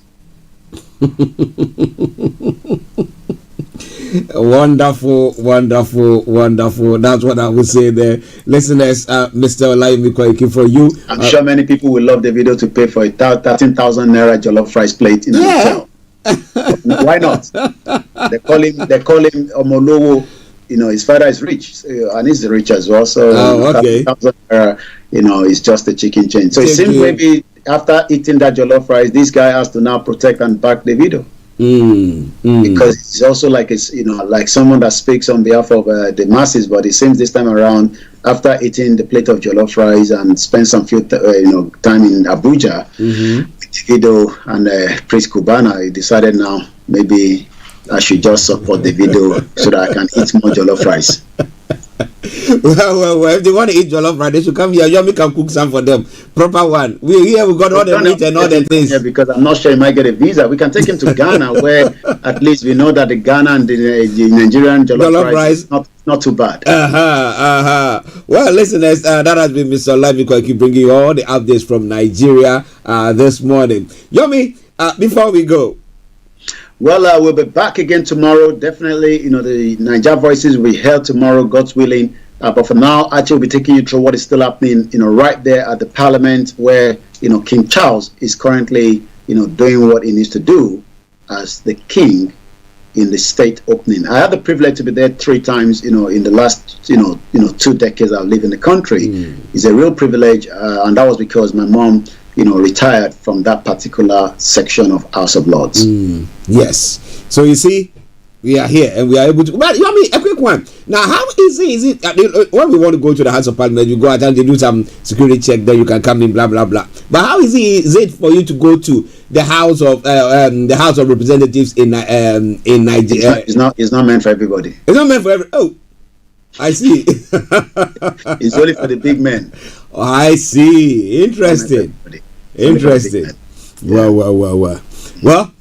Q: Wonderful. That's what I would say there. Listeners, Mr. Olayomi Koiki, for you.
K: I'm sure many people will love Davido to pay for a 13,000 naira jollof rice plate in a hotel. Why not? They call him Omolowo. His father is rich, and he's rich as well. So
Q: okay.
K: It's just a chicken change. So it seems maybe after eating that jollof rice, this guy has to now protect and back Davido. Because it's also like like someone that speaks on behalf of the masses. But it seems this time around, after eating the plate of jollof rice and spend some few time in Abuja, Davido and Prince Cubana, I decided now maybe I should just support Davido so that I can eat more jollof rice.
Q: Well, if they want to eat jollof rice, they should come here. Yomi can cook some for them. Proper one. We got all the meat and all the things.
K: Yeah, because I'm not sure he might get a visa. We can take him to Ghana, where at least we know that the Ghana and the Nigerian jollof rice is not too bad.
Q: Well, listeners, that has been Mr. Olayomi Koiki bringing you all the updates from Nigeria this morning. Yomi, before we go.
K: Well, we'll be back again tomorrow. Definitely, the Niger Voices will be held tomorrow, God's willing. But for now, Archie will be taking you through what is still happening, right there at the Parliament, where, King Charles is currently, doing what he needs to do as the king in the state opening. I had the privilege to be there 3 times, in the last, 2 decades I've lived in the country. It's a real privilege, and that was because my mom, retired from that particular section of House of Lords.
Q: Yes. So you see, we are here and we are able to. Well, a quick one. Now, how easy is it? When we want to go to the House of Parliament, you go out and they do some security check, then you can come in, blah blah blah. But how easy is it for you to go to the House of Representatives in Nigeria?
K: It's not meant for everybody.
Q: It's not meant for everybody. Oh, I see.
K: It's only for the big men.
Q: Oh, I see. Interesting. Well,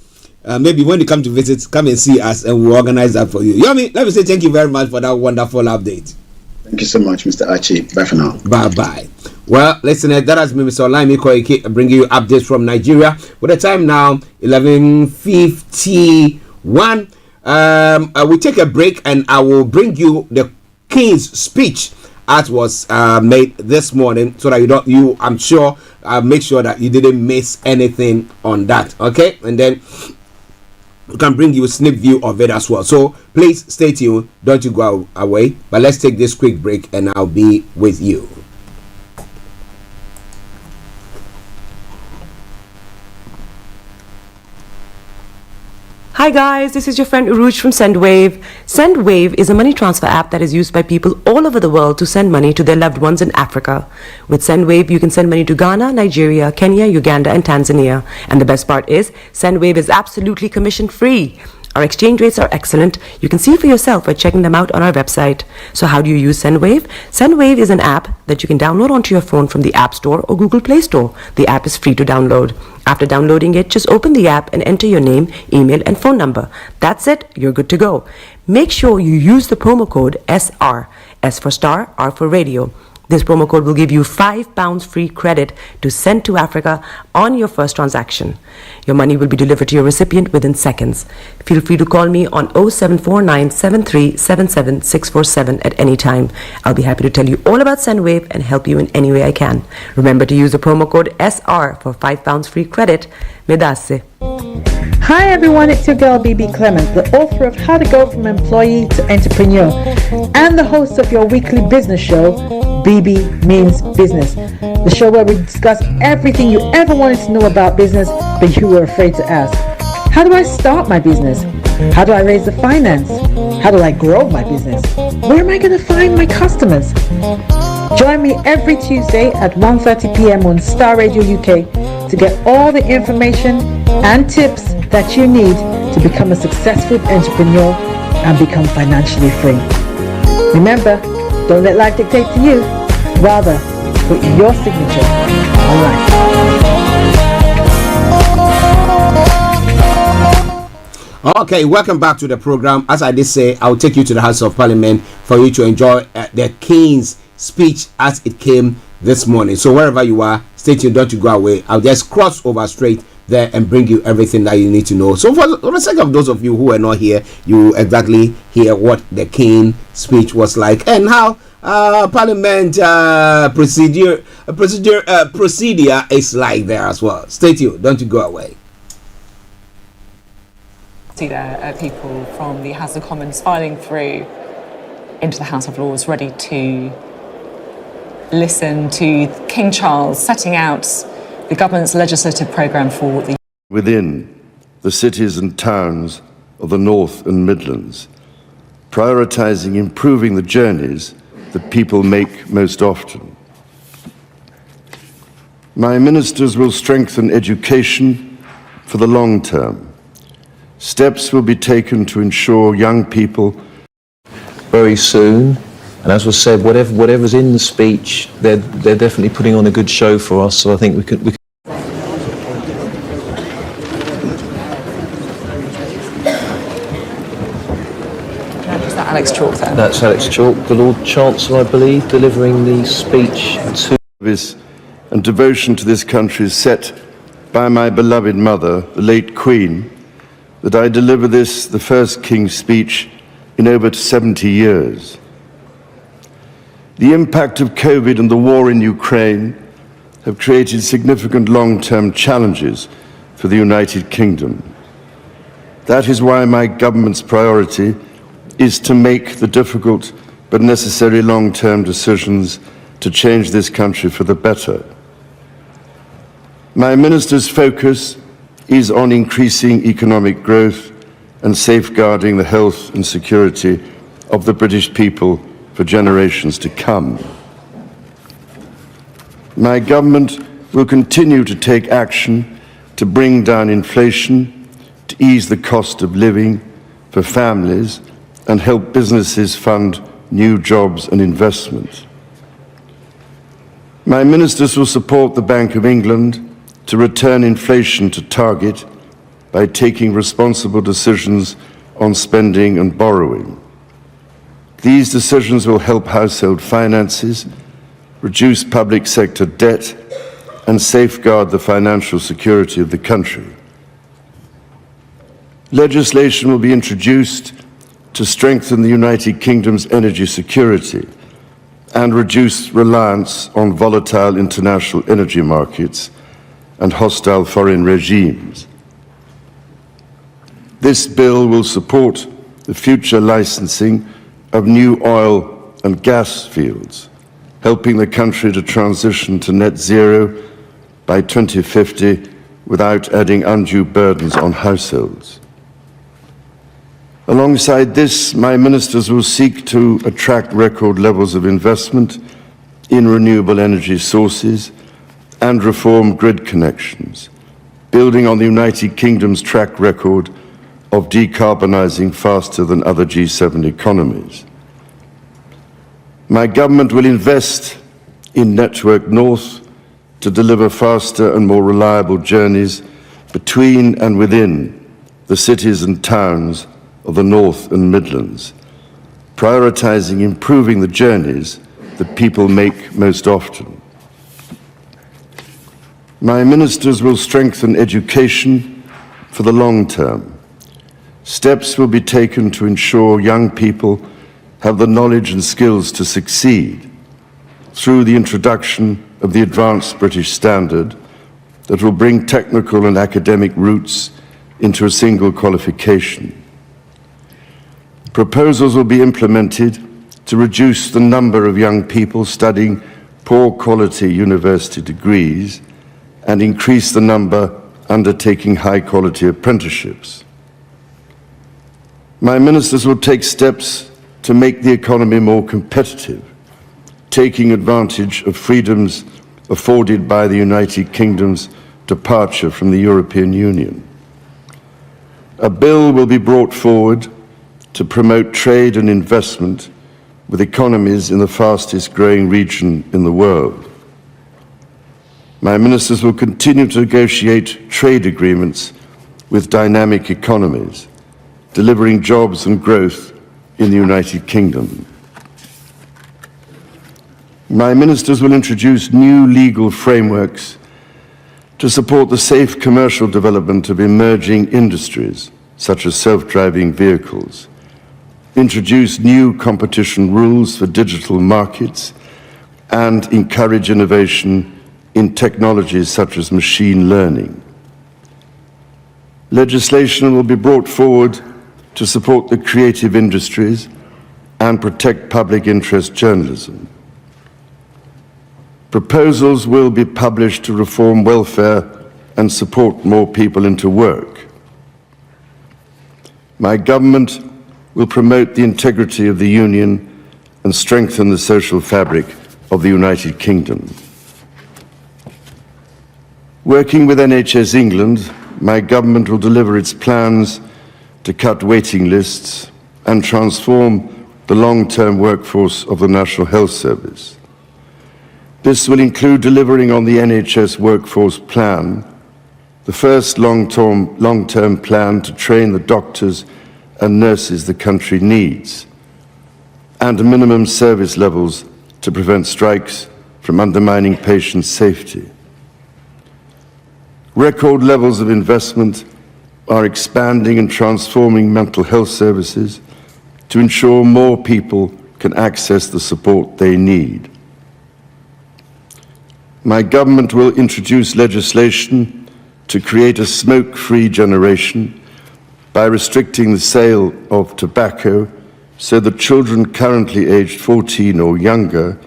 Q: maybe when you come to visit, come and see us and we'll organize that for you. Yomi, let me say thank you very much for that wonderful update.
K: Thank you so much, Mr. Archie. Bye for now.
Q: Bye. Well, listeners, that has been Mr. Olayomi Koiki bringing you updates from Nigeria. With the time now, 11:51. We take a break and I will bring you the King's speech as was made this morning, so that I'm sure make sure that you didn't miss anything on that. Okay, and then we can bring you a snip view of it as well. So please stay tuned, don't you go away. But let's take this quick break and I'll be with you.
O: Hi guys, this is your friend Uruj from SendWave. SendWave is a money transfer app that is used by people all over the world to send money to their loved ones in Africa. With SendWave, you can send money to Ghana, Nigeria, Kenya, Uganda, and Tanzania. And the best part is, SendWave is absolutely commission free. Our exchange rates are excellent. You can see for yourself by checking them out on our website. So how do you use SendWave? SendWave is an app that you can download onto your phone from the App Store or Google Play Store. The app is free to download. After downloading it, just open the app and enter your name, email, and phone number. That's it. You're good to go. Make sure you use the promo code SR. S for Star, R for Radio. This promo code will give you £5 free credit to send to Africa on your first transaction. Your money will be delivered to your recipient within seconds. Feel free to call me on 0749 7377 647 at any time. I'll be happy to tell you all about SendWave and help you in any way I can. Remember to use the promo code SR for £5 free credit. Medasse.
P: Hi everyone, it's your girl BB Clement, the author of How to Go From Employee to Entrepreneur and the host of your weekly business show, BB Means Business, the show where we discuss everything you ever wanted to know about business but you were afraid to ask. How do I start my business? How do I raise the finance? How do I grow my business? Where am I going to find my customers? Join me every Tuesday at 1:30 p.m. on Starr Radio UK to get all the information and tips that you need to become a successful entrepreneur and become financially free. Remember, don't let life dictate to you. Rather, put your signature on life.
Q: Okay, welcome back to the program. As I did say, I'll take you to the House of Parliament for you to enjoy the King's speech as it came this morning. So wherever you are, stay tuned, don't you go away. I'll just cross over straight there and bring you everything that you need to know. So for the sake of those of you who are not here, you exactly hear what the King speech was like and how Parliament procedure is like there as well. Stay tuned, don't you go away.
C: See there people from the House of Commons filing through into the House of Lords, ready to listen to King Charles setting out the government's legislative programme for the...
D: Within the cities and towns of the North and Midlands, prioritising improving the journeys that people make most often. My ministers will strengthen education for the long term. Steps will be taken to ensure young people
E: very soon. And as was said, whatever's in the speech, they're definitely putting on a good show for us. So I think we can.
C: Is that Alex Chalk there?
E: That's Alex Chalk, the Lord Chancellor, I believe, delivering the speech to
D: service and devotion to this country set by my beloved mother, the late Queen, that I deliver this, the first King's speech in over 70 years. The impact of COVID and the war in Ukraine have created significant long-term challenges for the United Kingdom. That is why my government's priority is to make the difficult but necessary long-term decisions to change this country for the better. My minister's focus is on increasing economic growth and safeguarding the health and security of the British people for generations to come. My government will continue to take action to bring down inflation, to ease the cost of living for families, and help businesses fund new jobs and investment. My ministers will support the Bank of England to return inflation to target by taking responsible decisions on spending and borrowing. These decisions will help household finances, reduce public sector debt, and safeguard the financial security of the country. Legislation will be introduced to strengthen the United Kingdom's energy security and reduce reliance on volatile international energy markets and hostile foreign regimes. This bill will support the future licensing of new oil and gas fields, helping the country to transition to net zero by 2050 without adding undue burdens on households. Alongside this, my ministers will seek to attract record levels of investment in renewable energy sources and reform grid connections, building on the United Kingdom's track record of decarbonising faster than other G7 economies. My government will invest in Network North to deliver faster and more reliable journeys between and within the cities and towns of the North and Midlands, prioritising improving the journeys that people make most often. My ministers will strengthen education for the long term. Steps will be taken to ensure young people have the knowledge and skills to succeed through the introduction of the Advanced British Standard that will bring technical and academic routes into a single qualification. Proposals will be implemented to reduce the number of young people studying poor quality university degrees and increase the number undertaking high quality apprenticeships. My ministers will take steps to make the economy more competitive, taking advantage of freedoms afforded by the United Kingdom's departure from the European Union. A bill will be brought forward to promote trade and investment with economies in the fastest growing region in the world. My ministers will continue to negotiate trade agreements with dynamic economies, delivering jobs and growth in the United Kingdom. My ministers will introduce new legal frameworks to support the safe commercial development of emerging industries, such as self-driving vehicles, introduce new competition rules for digital markets, and encourage innovation in technologies such as machine learning. Legislation will be brought forward to support the creative industries and protect public interest journalism. Proposals will be published to reform welfare and support more people into work. My government will promote the integrity of the Union and strengthen the social fabric of the United Kingdom. Working with NHS England, my government will deliver its plans to cut waiting lists and transform the long-term workforce of the National Health Service. This will include delivering on the NHS Workforce Plan, the first long-term plan to train the doctors and nurses the country needs, and minimum service levels to prevent strikes from undermining patient safety. Record levels of investment are expanding and transforming mental health services to ensure more people can access the support they need. My government will introduce legislation to create a smoke-free generation by restricting the sale of tobacco so that children currently aged 14 or younger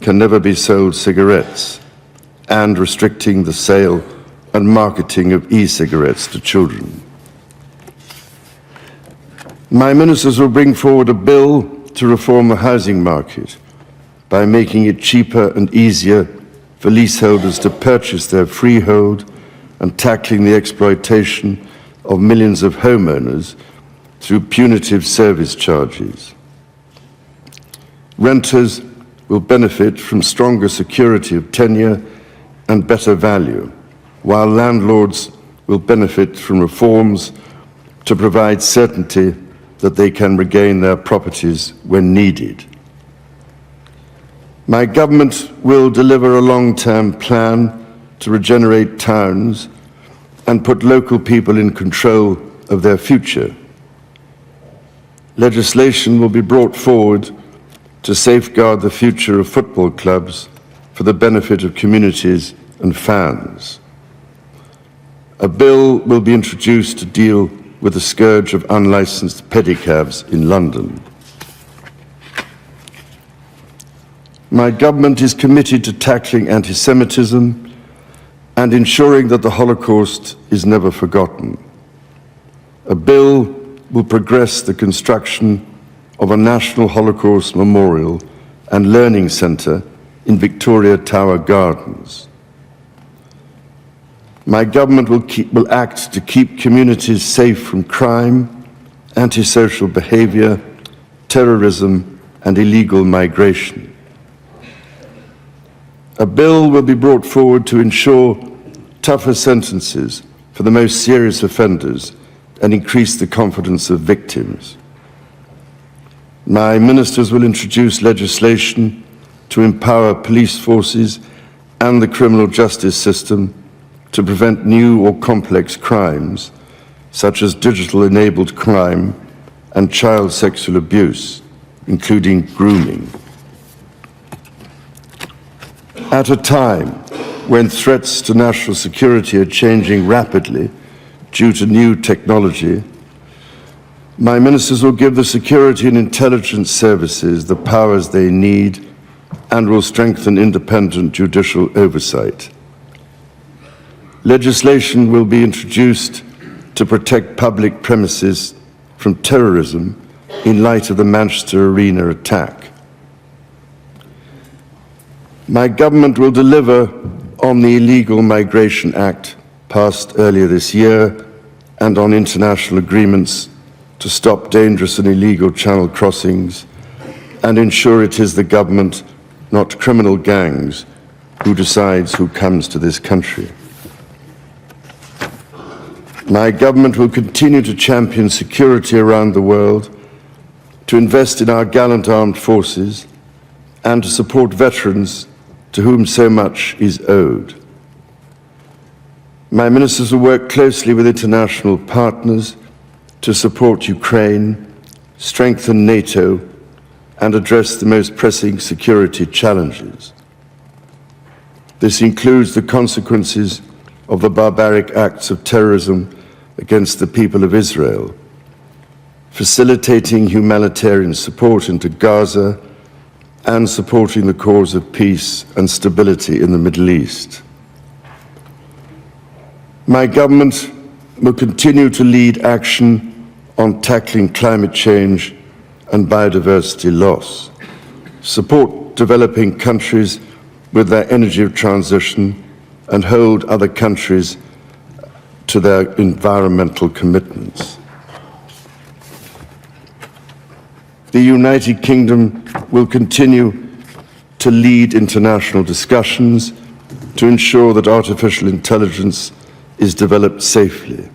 D: can never be sold cigarettes, and restricting the sale and marketing of e-cigarettes to children. My ministers will bring forward a bill to reform the housing market by making it cheaper and easier for leaseholders to purchase their freehold and tackling the exploitation of millions of homeowners through punitive service charges. Renters will benefit from stronger security of tenure and better value, while landlords will benefit from reforms to provide certainty that they can regain their properties when needed. My government will deliver a long-term plan to regenerate towns and put local people in control of their future. Legislation will be brought forward to safeguard the future of football clubs for the benefit of communities and fans. A bill will be introduced to deal with the scourge of unlicensed pedicabs in London. My government is committed to tackling anti-Semitism and ensuring that the Holocaust is never forgotten. A bill will progress the construction of a National Holocaust Memorial and Learning Centre in Victoria Tower Gardens. My government will act to keep communities safe from crime, antisocial behaviour, terrorism and illegal migration. A bill will be brought forward to ensure tougher sentences for the most serious offenders and increase the confidence of victims. My ministers will introduce legislation to empower police forces and the criminal justice system to prevent new or complex crimes, such as digital-enabled crime and child sexual abuse, including grooming. At a time when threats to national security are changing rapidly due to new technology, my ministers will give the security and intelligence services the powers they need and will strengthen independent judicial oversight. Legislation will be introduced to protect public premises from terrorism in light of the Manchester Arena attack. My government will deliver on the Illegal Migration Act passed earlier this year and on international agreements to stop dangerous and illegal channel crossings and ensure it is the government, not criminal gangs, who decides who comes to this country. My government will continue to champion security around the world, to invest in our gallant armed forces, and to support veterans to whom so much is owed. My ministers will work closely with international partners to support Ukraine, strengthen NATO, and address the most pressing security challenges. This includes the consequences of the barbaric acts of terrorism against the people of Israel, facilitating humanitarian support into Gaza, and supporting the cause of peace and stability in the Middle East. My government will continue to lead action on tackling climate change and biodiversity loss, support developing countries with their energy transition and hold other countries to their environmental commitments. The United Kingdom will continue to lead international discussions to ensure that artificial intelligence is developed safely.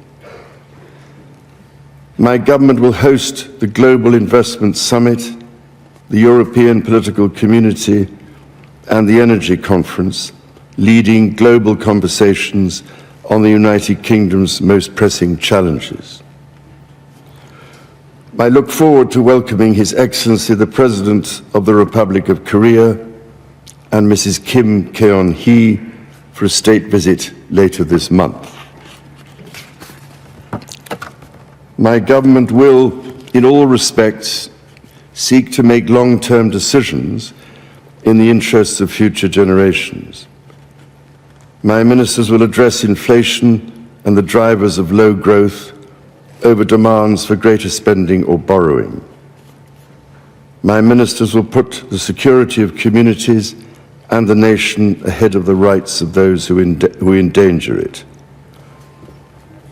D: My government will host the Global Investment Summit, the European Political Community, and the Energy Conference, leading global conversations on the United Kingdom's most pressing challenges. I look forward to welcoming His Excellency the President of the Republic of Korea and Mrs. Kim Keon-hee for a state visit later this month. My government will, in all respects, seek to make long-term decisions in the interests of future generations. My ministers will address inflation and the drivers of low growth over demands for greater spending or borrowing. My ministers will put the security of communities and the nation ahead of the rights of those who endanger it.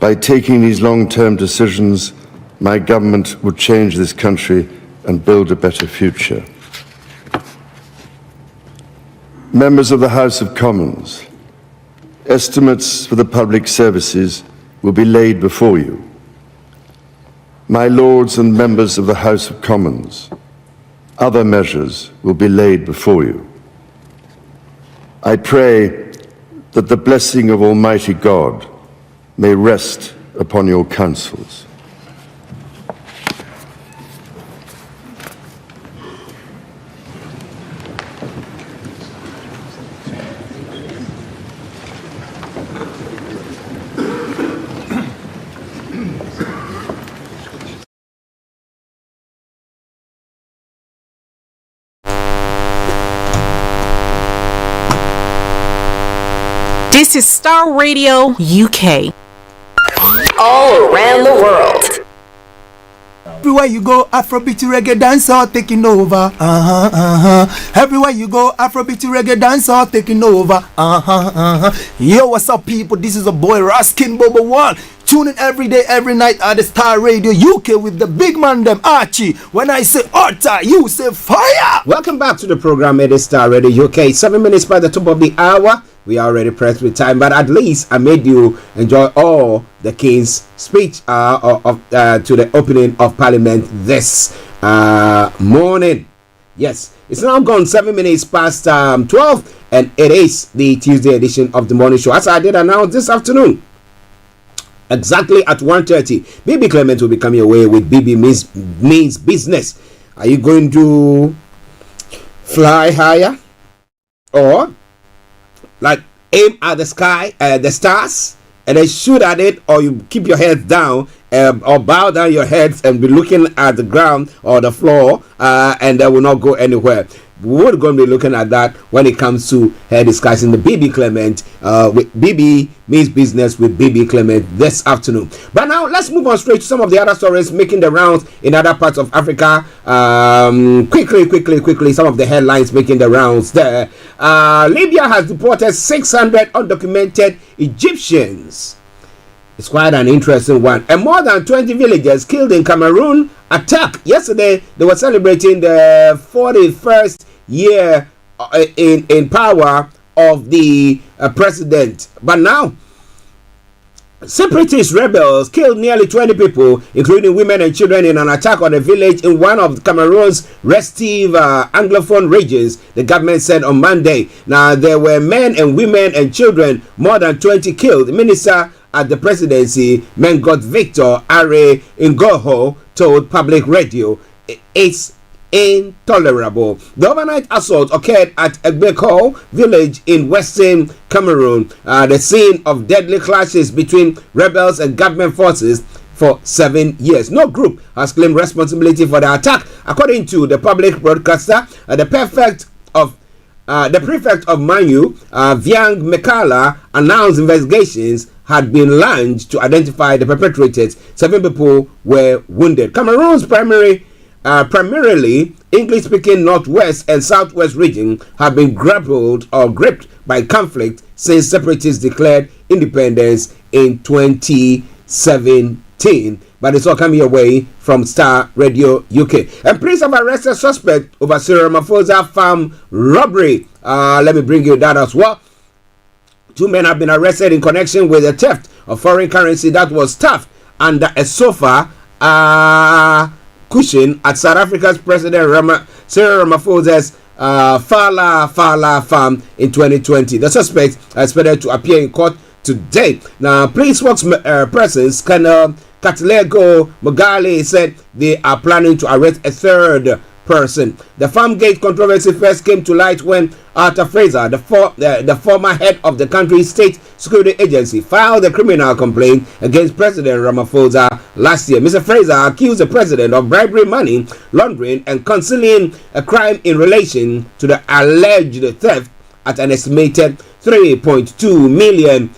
D: By taking these long-term decisions, my government will change this country and build a better future. Members of the House of Commons, estimates for the public services will be laid before you. My lords and members of the House of Commons, other measures will be laid before you. I pray that the blessing of Almighty God may rest upon your counsels.
F: This is Starr Radio UK.
V: All around the world.
B: Everywhere you go, Afrobeat reggae dancehall taking over. Everywhere you go, Afrobeat reggae dancehall taking over. Yo, what's up, people? This is a boy Raskin Bobo One. Tune in every day, every night at the Starr Radio UK with the big man them Archie. When I say Orta, you say fire.
Q: Welcome back to the program. It is Starr Radio UK. 7 minutes by the top of the hour. We are already pressed with time, but at least I made you enjoy all the King's speech to the opening of Parliament this morning. Yes, it's now gone 7 minutes past 12, and it is the Tuesday edition of the morning show. As I did announce this afternoon, exactly at 1:30, BB Clement will be coming away with BB Means Business. Are you going to fly higher, or like aim at the sky, the stars, and then shoot at it, or you keep your head down or bow down your heads and be looking at the ground or the floor, and that will not go anywhere? We're going to be looking at that when it comes to discussing the BB Clement with BB Means Business with BB Clement this afternoon. But now let's move on straight to some of the other stories making the rounds in other parts of Africa. Quickly, some of the headlines making the rounds there. Libya has deported 600 undocumented Egyptians. It's quite an interesting one. And more than 20 villagers killed in Cameroon attack. Yesterday, they were celebrating the 41st year in power of the president. But now, separatist rebels killed nearly 20 people, including women and children, in an attack on a village in one of Cameroon's restive Anglophone regions, the government said on Monday. Now, there were men and women and children, more than 20 killed. The minister at the presidency, Mengot Victor Are Ngoho, told public radio, it's intolerable. The overnight assault occurred at Egbeko village in western Cameroon, the scene of deadly clashes between rebels and government forces for 7 years. No group has claimed responsibility for the attack, according to the public broadcaster. The prefect of Manu, Viang Mekala, announced investigations had been launched to identify the perpetrators. 7 people were wounded. Cameroon's primary primarily English-speaking Northwest and Southwest region, have been grappled or gripped by conflict since separatists declared independence in 2017. But it's all coming your way from Star Radio UK. And police have arrested suspect over Cyril Ramaphosa farm robbery. Let me bring you that as well. 2 men have been arrested in connection with the theft of foreign currency that was stuffed under a sofa cushion at South Africa's President Cyril Ramaphosa's Fala farm in 2020. The suspect is expected to appear in court today. Now, police spokespersons Katlego Mugali said they are planning to arrest a third person. The farm gate controversy first came to light when Arthur Fraser, the former head of the country's state security agency, filed a criminal complaint against President Ramaphosa last year. Mr. Fraser accused the president of bribery, money laundering, and concealing a crime in relation to the alleged theft at an estimated £3.2 million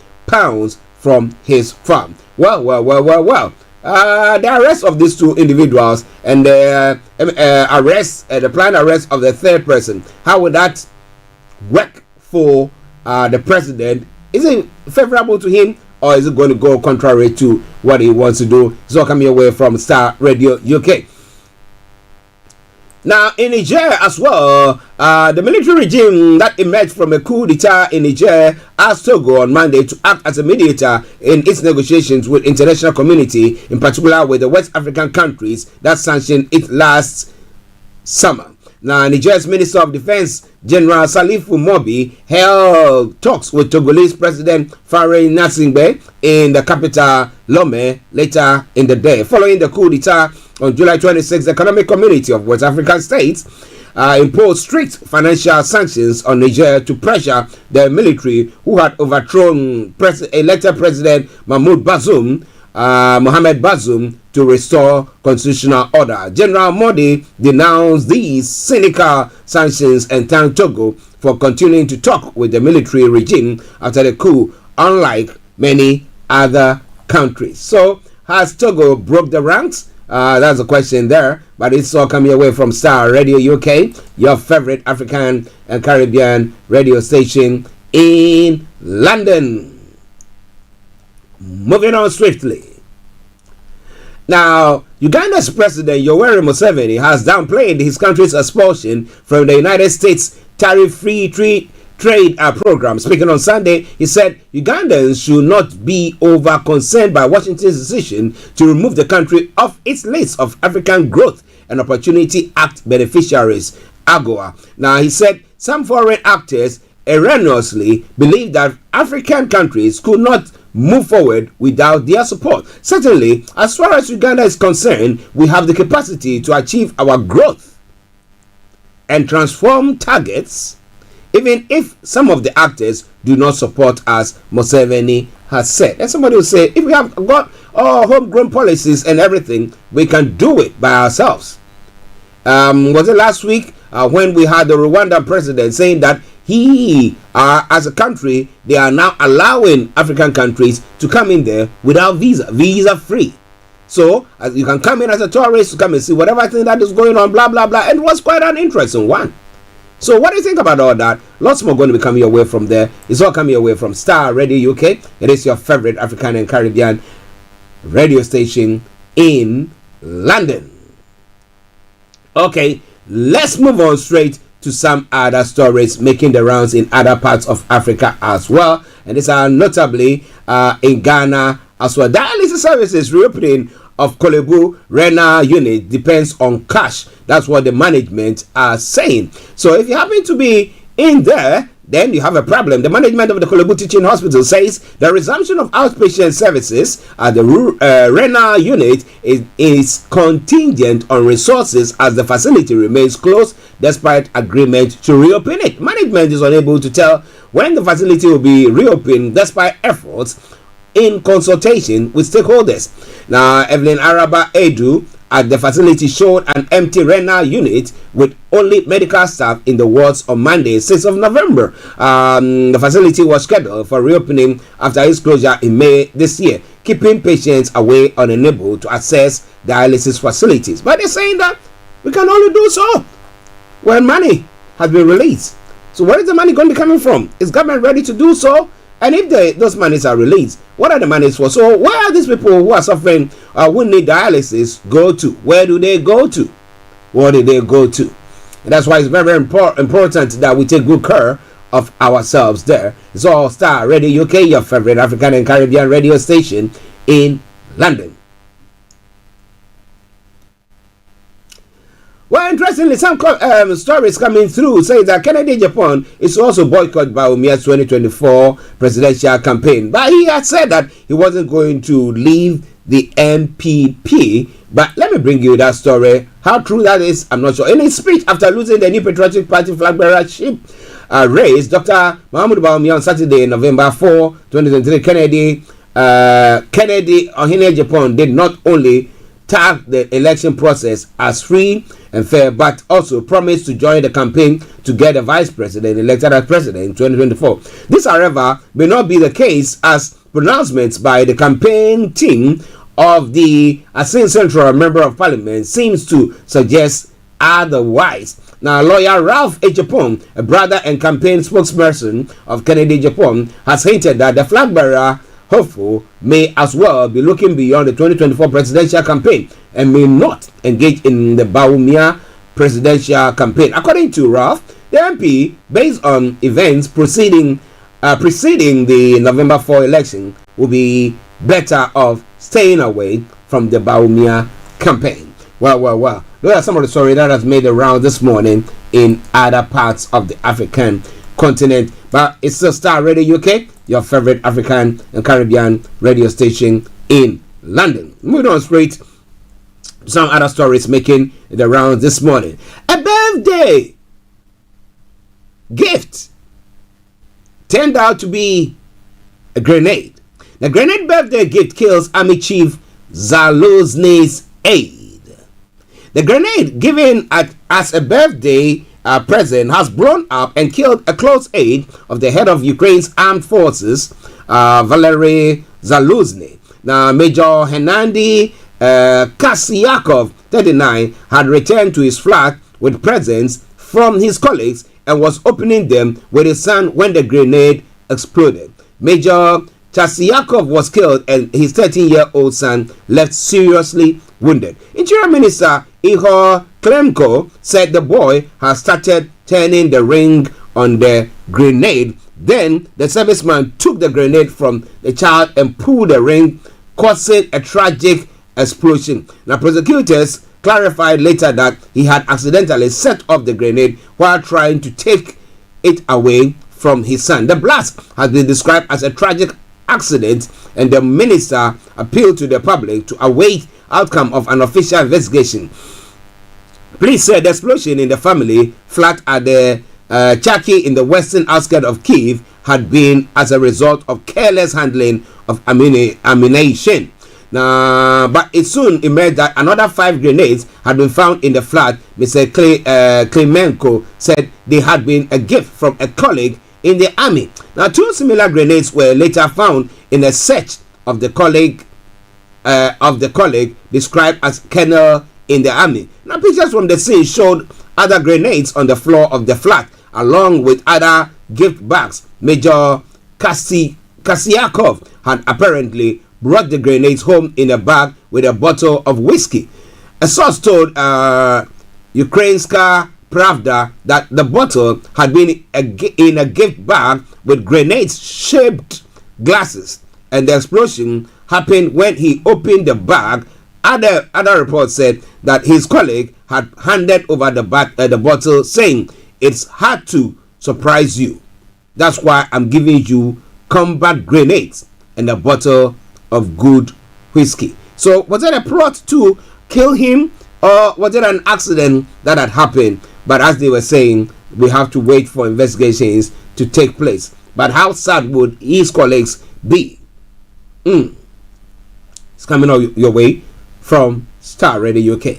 Q: from his farm. Well. The arrest of these 2 individuals and the planned arrest of the third person, how would that work for the president? Is it favorable to him, or is it going to go contrary to what he wants to do? It's all coming away from Star Radio UK. Now, in Niger as well, the military regime that emerged from a coup d'etat in Niger asked Togo on Monday to act as a mediator in its negotiations with international community, in particular with the West African countries that sanctioned it last summer. Now, Niger's Minister of Defense, General Salifu Mobi, held talks with Togolese President Faure Gnassingbé in the capital Lomé later in the day. Following the coup d'etat on July 26, the Economic Community of West African States imposed strict financial sanctions on Niger to pressure the military, who had overthrown elected President Mohamed Bazoum, to restore constitutional order. General Modi denounced these cynical sanctions and thanked Togo for continuing to talk with the military regime after the coup, unlike many other countries. So, has Togo broke the ranks? That's a question there, but it's all coming away from Star Radio UK, your favorite African and Caribbean radio station in London. Moving on swiftly. Now, Uganda's President Yoweri Museveni has downplayed his country's expulsion from the United States tariff-free trade program. Speaking on Sunday, he said Ugandans should not be over concerned by Washington's decision to remove the country off its list of African Growth and Opportunity Act beneficiaries, AGOA. Now, he said some foreign actors erroneously believe that African countries could not move forward without their support. Certainly, as far as Uganda is concerned, we have the capacity to achieve our growth and transform targets, even if some of the actors do not support us, Museveni has said. And somebody will say, if we have got our homegrown policies and everything, we can do it by ourselves. Was it last week when we had the Rwandan president saying that as a country, they are now allowing African countries to come in there without visa free. So you can come in as a tourist to come and see whatever thing that is going on, blah blah blah. And it was quite an interesting one. So what do you think about all that? Lots more going to be coming your way from there. It's all coming your way from Star Radio UK. It is your favorite African and Caribbean radio station in London. Okay, let's move on straight to some other stories making the rounds in other parts of Africa as well. And these are notably in Ghana as well. Dialysis services reopening of Kolebu renal unit depends on cash. That's what the management are saying. So if you happen to be in there, then you have a problem. The management of the Kolebu Teaching Hospital says the resumption of outpatient services at the renal unit is contingent on resources, as the facility remains closed despite agreement to reopen it. Management is unable to tell when the facility will be reopened despite efforts in consultation with stakeholders. Now, Evelyn Araba Edu at the facility showed an empty renal unit with only medical staff in the wards on Monday, 6th of November. The facility was scheduled for reopening after its closure in May this year, keeping patients away, unable to access dialysis facilities. But they're saying that We can only do so when money has been released. So where is the money going to be coming from? Is government ready to do so? And if those monies are released, what are the monies for? So where are these people who are suffering, who need dialysis, go to? Where do they go to? What do they go to? And that's why it's very, very important that we take good care of ourselves there. It's all Star Radio UK, your favorite African and Caribbean radio station in London. Well, interestingly, some stories coming through say that Kennedy Japan is also boycott Bawumia's 2024 presidential campaign. But he had said that he wasn't going to leave the MPP. But let me bring you that story. How true that is, I'm not sure. In his speech after losing the New Patriotic Party flag bearership race, Dr. Mahmoud Bawumia on Saturday, November 4, 2023, Kennedy Ohene Japan did not only tag the election process as free and fair, but also promised to join the campaign to get the vice president elected as president in 2024. This, however, may not be the case, as pronouncements by the campaign team of the Asin Central Member of Parliament seems to suggest otherwise. Now, lawyer Ralph Ejapong, a brother and campaign spokesperson of Kennedy Japan, has hinted that the flag bearer hopeful may as well be looking beyond the 2024 presidential campaign and may not engage in the Bawumia presidential campaign. According to Ralph, the MP, based on events preceding the November 4 election, will be better off staying away from the Bawumia campaign. Well. Those are some of the stories that has made the round this morning in other parts of the African continent. But it's still Star Radio UK, your favorite African and Caribbean radio station in London. Moving on straight to some other stories making the rounds this morning. A birthday gift turned out to be a grenade. The grenade birthday gift kills Army Chief Zaluzny's aide. The grenade given as a birthday present has blown up and killed a close aide of the head of Ukraine's armed forces, Valery Zaluzny. Now, Major Hennady Kasyakov, 39, had returned to his flat with presents from his colleagues and was opening them with his son when the grenade exploded. Major Kasyakov was killed and his 13-year-old son left seriously wounded. Interior Minister Ihor Klemko said the boy has started turning the ring on the grenade. Then the serviceman took the grenade from the child and pulled the ring, causing a tragic explosion. Now, prosecutors clarified later that he had accidentally set off the grenade while trying to take it away from his son. The blast has been described as a tragic accident, and the minister appealed to the public to await outcome of an official investigation. Police said the explosion in the family flat at the Chaki in the western outskirts of Kyiv had been as a result of careless handling of ammunition. Now, but it soon emerged that another 5 grenades had been found in the flat. Mr. Klimenko said they had been a gift from a colleague in the army. Now, 2 similar grenades were later found in a search of the colleague described as colonel in the army. Now, pictures from the scene showed other grenades on the floor of the flat, along with other gift bags. Major Kasyakov had apparently brought the grenades home in a bag with a bottle of whiskey. A source told Ukrainska Pravda that the bottle had been in a gift bag with grenade-shaped glasses, and the explosion happened when he opened the bag. Other reports said that his colleague had handed over the bottle, saying, "It's hard to surprise you. That's why I'm giving you combat grenades and a bottle of good whiskey." So was it a plot to kill him, or was it an accident that had happened? But as they were saying, we have to wait for investigations to take place. But how sad would his colleagues be? It's coming your way from Star Radio UK.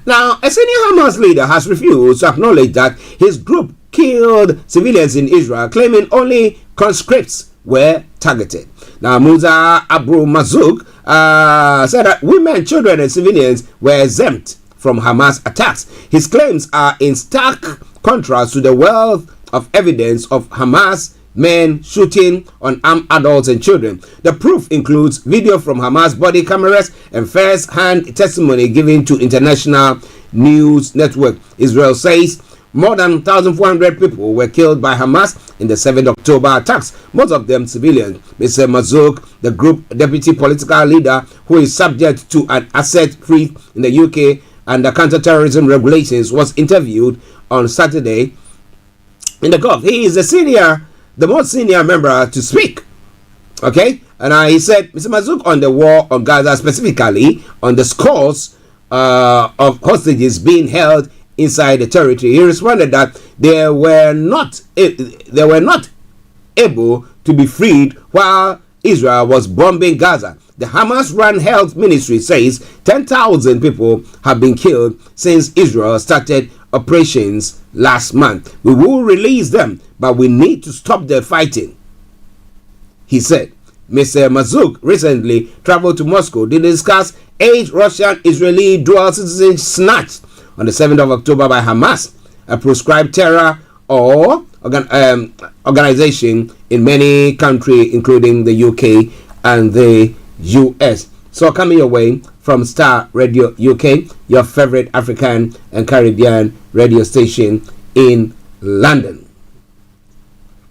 Q: Now, a senior Hamas leader has refused to acknowledge that his group killed civilians in Israel, claiming only conscripts were targeted. Now, Musa Abu Mazouk said that women, children, and civilians were exempt from Hamas attacks. His claims are in stark contrast to the wealth of evidence of Hamas men shooting on armed adults and children. The proof includes video from Hamas body cameras and first-hand testimony given to international news network. Israel says more than 1,400 people were killed by Hamas in the 7th October attacks, most of them civilians. Mr. Mazouk, the group deputy political leader who is subject to an asset freeze in the UK and the counter-terrorism regulations, was interviewed on Saturday in the Gulf. He is the most senior member to speak. Okay? And he said, Mr. Mazouk, on the war on Gaza, specifically on the scores of hostages being held inside the territory, he responded that they were not able to be freed while Israel was bombing Gaza. The Hamas-run health ministry says 10,000 people have been killed since Israel started operations last month. We will release them, but we need to stop the fighting, he said. Mr. Mazouk recently traveled to Moscow to discuss 8 Russian-Israeli dual citizens snatched on the 7th of October by Hamas, a proscribed terror or organization in many countries, including the UK and the US. So coming your way from Starr Radio UK, your favorite African and Caribbean radio station in London.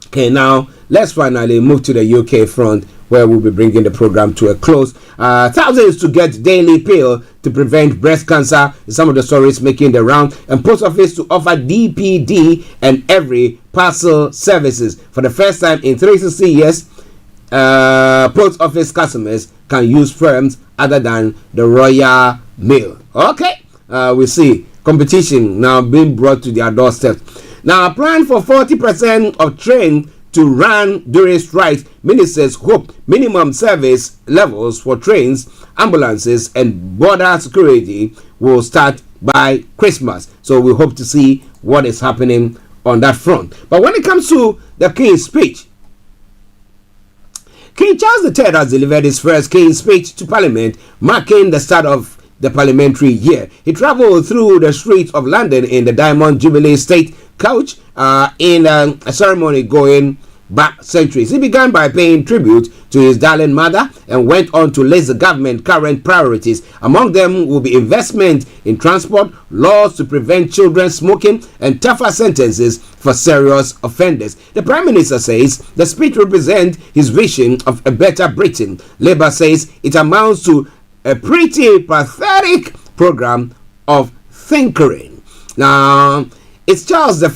Q: Okay, now let's finally move to the UK front, where we'll be bringing the program to a close. Thousands to get daily pill to prevent breast cancer is some of the stories making the round. And post office to offer DPD and every parcel services. For the first time in 360 years, post office customers can use firms other than the Royal Mail. Okay, we see competition now being brought to their doorstep. Now, a plan for 40% of trains to run during strikes. Ministers hope minimum service levels for trains, ambulances, and border security will start by Christmas. So we hope to see what is happening on that front. But when it comes to the King's speech, King Charles III has delivered his first King's speech to Parliament, marking the start of the parliamentary year. He travelled through the streets of London in the Diamond Jubilee State Coach in a ceremony going back centuries. He began by paying tribute to his darling mother and went on to list the government's current priorities. Among them will be investment in transport, laws to prevent children smoking, and tougher sentences for serious offenders. The Prime Minister says the speech represents his vision of a better Britain. Labour says it amounts to a pretty pathetic program of thinkering. Now, it's Charles the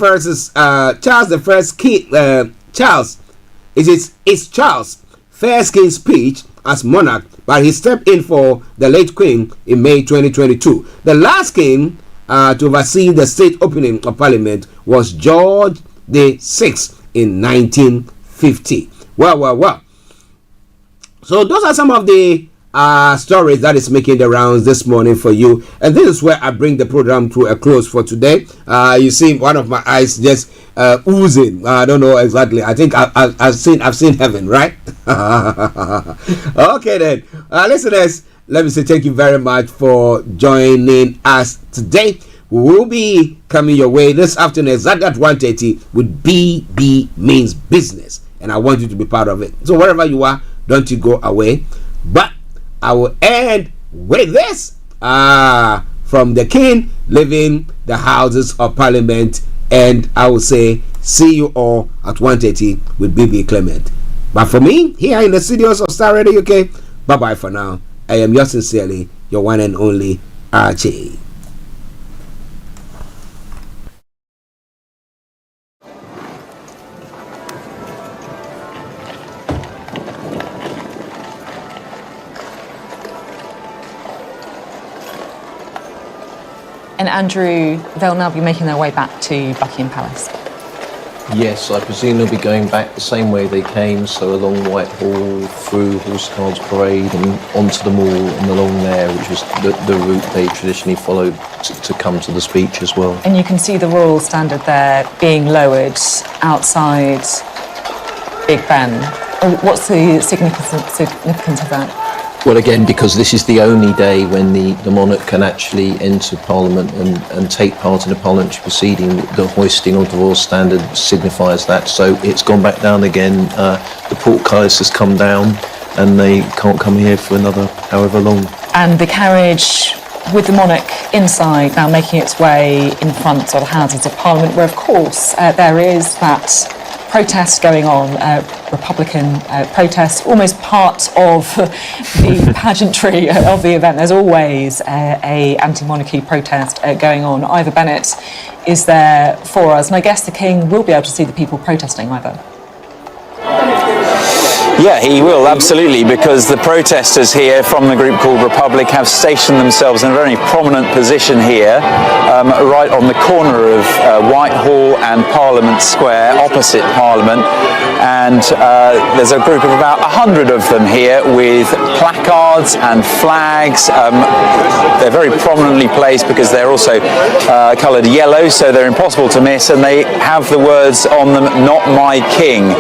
Q: Charles first King's speech as monarch, but he stepped in for the late Queen in May 2022. The last king to oversee the state opening of Parliament was George VI in 1950. Well. So those are some of the stories that is making the rounds this morning for you, and this is where I bring the program to a close for today. You see one of my eyes just oozing. I don't know exactly. I think I've seen heaven, right? Okay then, listeners, let me say thank you very much for joining us today. We will be coming your way this afternoon exactly at 1:30 with BB Means Business, and I want you to be part of it. So wherever you are, don't you go away. But I will end with this from the King leaving the Houses of Parliament, and I will say see you all at 1:30 with BB Clement. But for me, here in the studios of Starr Radio UK, bye bye for now. I am yours sincerely, your one and only Archie.
C: And Andrew, they'll now be making their way back to Buckingham Palace.
E: Yes, I presume they'll be going back the same way they came, so along Whitehall, through Horse Guards Parade and onto the Mall and along there, which was the route they traditionally followed to come to the speech as well.
C: And you can see the Royal Standard there being lowered outside Big Ben. What's the significance of that?
E: Well, again, because this is the only day when the monarch can actually enter Parliament and take part in a parliamentary proceeding. The hoisting of the Royal Standard signifies that. So it's gone back down again. The portcullis has come down and they can't come here for another however long.
C: And the carriage with the monarch inside now making its way in front of the Houses of Parliament, where of course there is that protest going on, Republican protest, almost part of the pageantry of the event. There's always a anti-monarchy protest going on. Ivor Bennett is there for us, and I guess the King will be able to see the people protesting, Ivor.
J: Yeah, he will, absolutely, because the protesters here from the group called Republic have stationed themselves in a very prominent position here, right on the corner of Whitehall and Parliament Square, opposite Parliament. And there's a group of about 100 of them here with placards and flags. They're very prominently placed because they're also coloured yellow, so they're impossible to miss, and they have the words on them, "Not my king."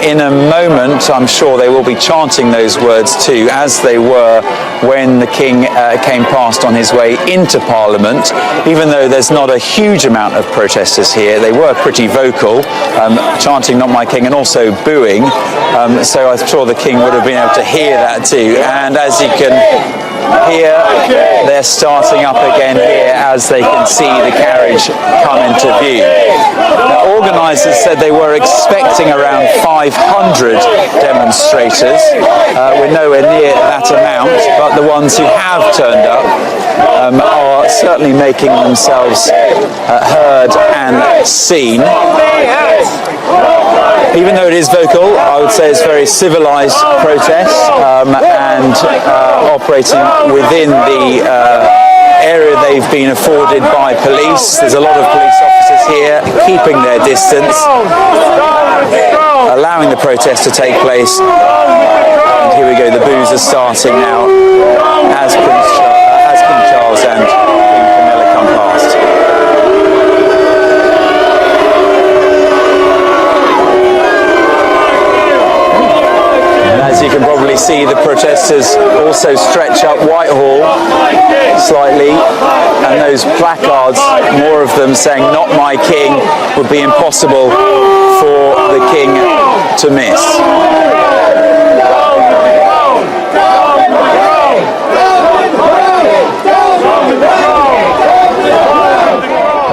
J: In a moment, I'm sure they will be chanting those words too, as they were when the King came past on his way into Parliament. Even though there's not a huge amount of protesters here, they were pretty vocal, chanting "Not my king" and also booing. So I'm sure the King would have been able to hear that too. And as you can hear, they're starting up again here as they can see the carriage come into view. The organisers said they were expecting around 500 demonstrators. We're nowhere near that amount, but the ones who have turned up are certainly making themselves heard and seen. Even though it is vocal, I would say it's very civilised protest and operating within the area they've been afforded by police. There's a lot of police officers here keeping their distance, allowing the protest to take place. And here we go, the boos are starting now as King Charles and Queen Camilla come past. As you can probably see, the protesters also stretch up Whitehall slightly, and those placards, more of them saying "Not my king," would be impossible for the King to miss.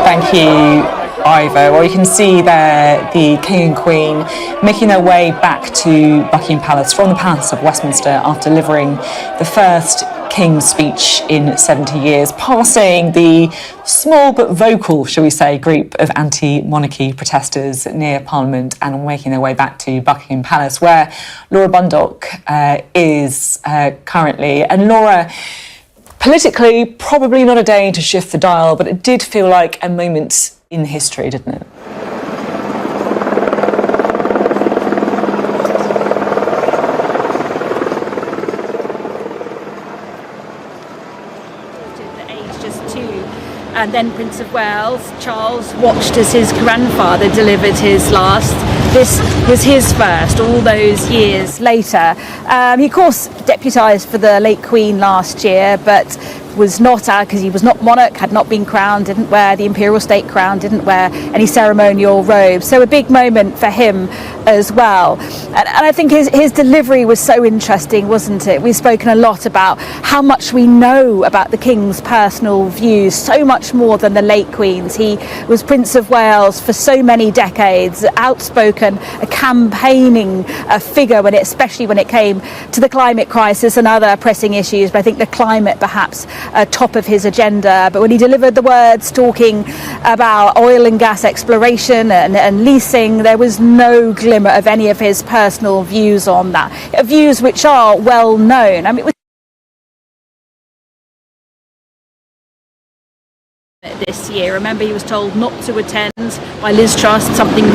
C: Thank you, Ivor. Well, you can see there the King and Queen making their way back to Buckingham Palace from the Palace of Westminster after delivering the first King's speech in 70 years, passing the small but vocal, shall we say, group of anti-monarchy protesters near Parliament and making their way back to Buckingham Palace, where Laura Bundock is currently. And Laura, politically, probably not a day to shift the dial, but it did feel like a moment in history, didn't it?
I: And then Prince of Wales, Charles, watched as his grandfather delivered his last. This was his first, all those years later. He, of course, deputised for the late Queen last year, but was not, because he was not monarch, had not been crowned, didn't wear the imperial state crown, didn't wear any ceremonial robes. So a big moment for him as well. And I think his delivery was so interesting, wasn't it? We've spoken a lot about how much we know about the King's personal views, so much more than the late Queen's. He was Prince of Wales for so many decades, outspoken, a campaigning figure, especially when it came to the climate crisis and other pressing issues. But I think the climate perhaps top of his agenda. But when he delivered the words talking about oil and gas exploration and leasing, there was no glimmer of any of his personal views on that. Views which are well known. I mean, this year, remember, he was told not to attend by Liz Truss, something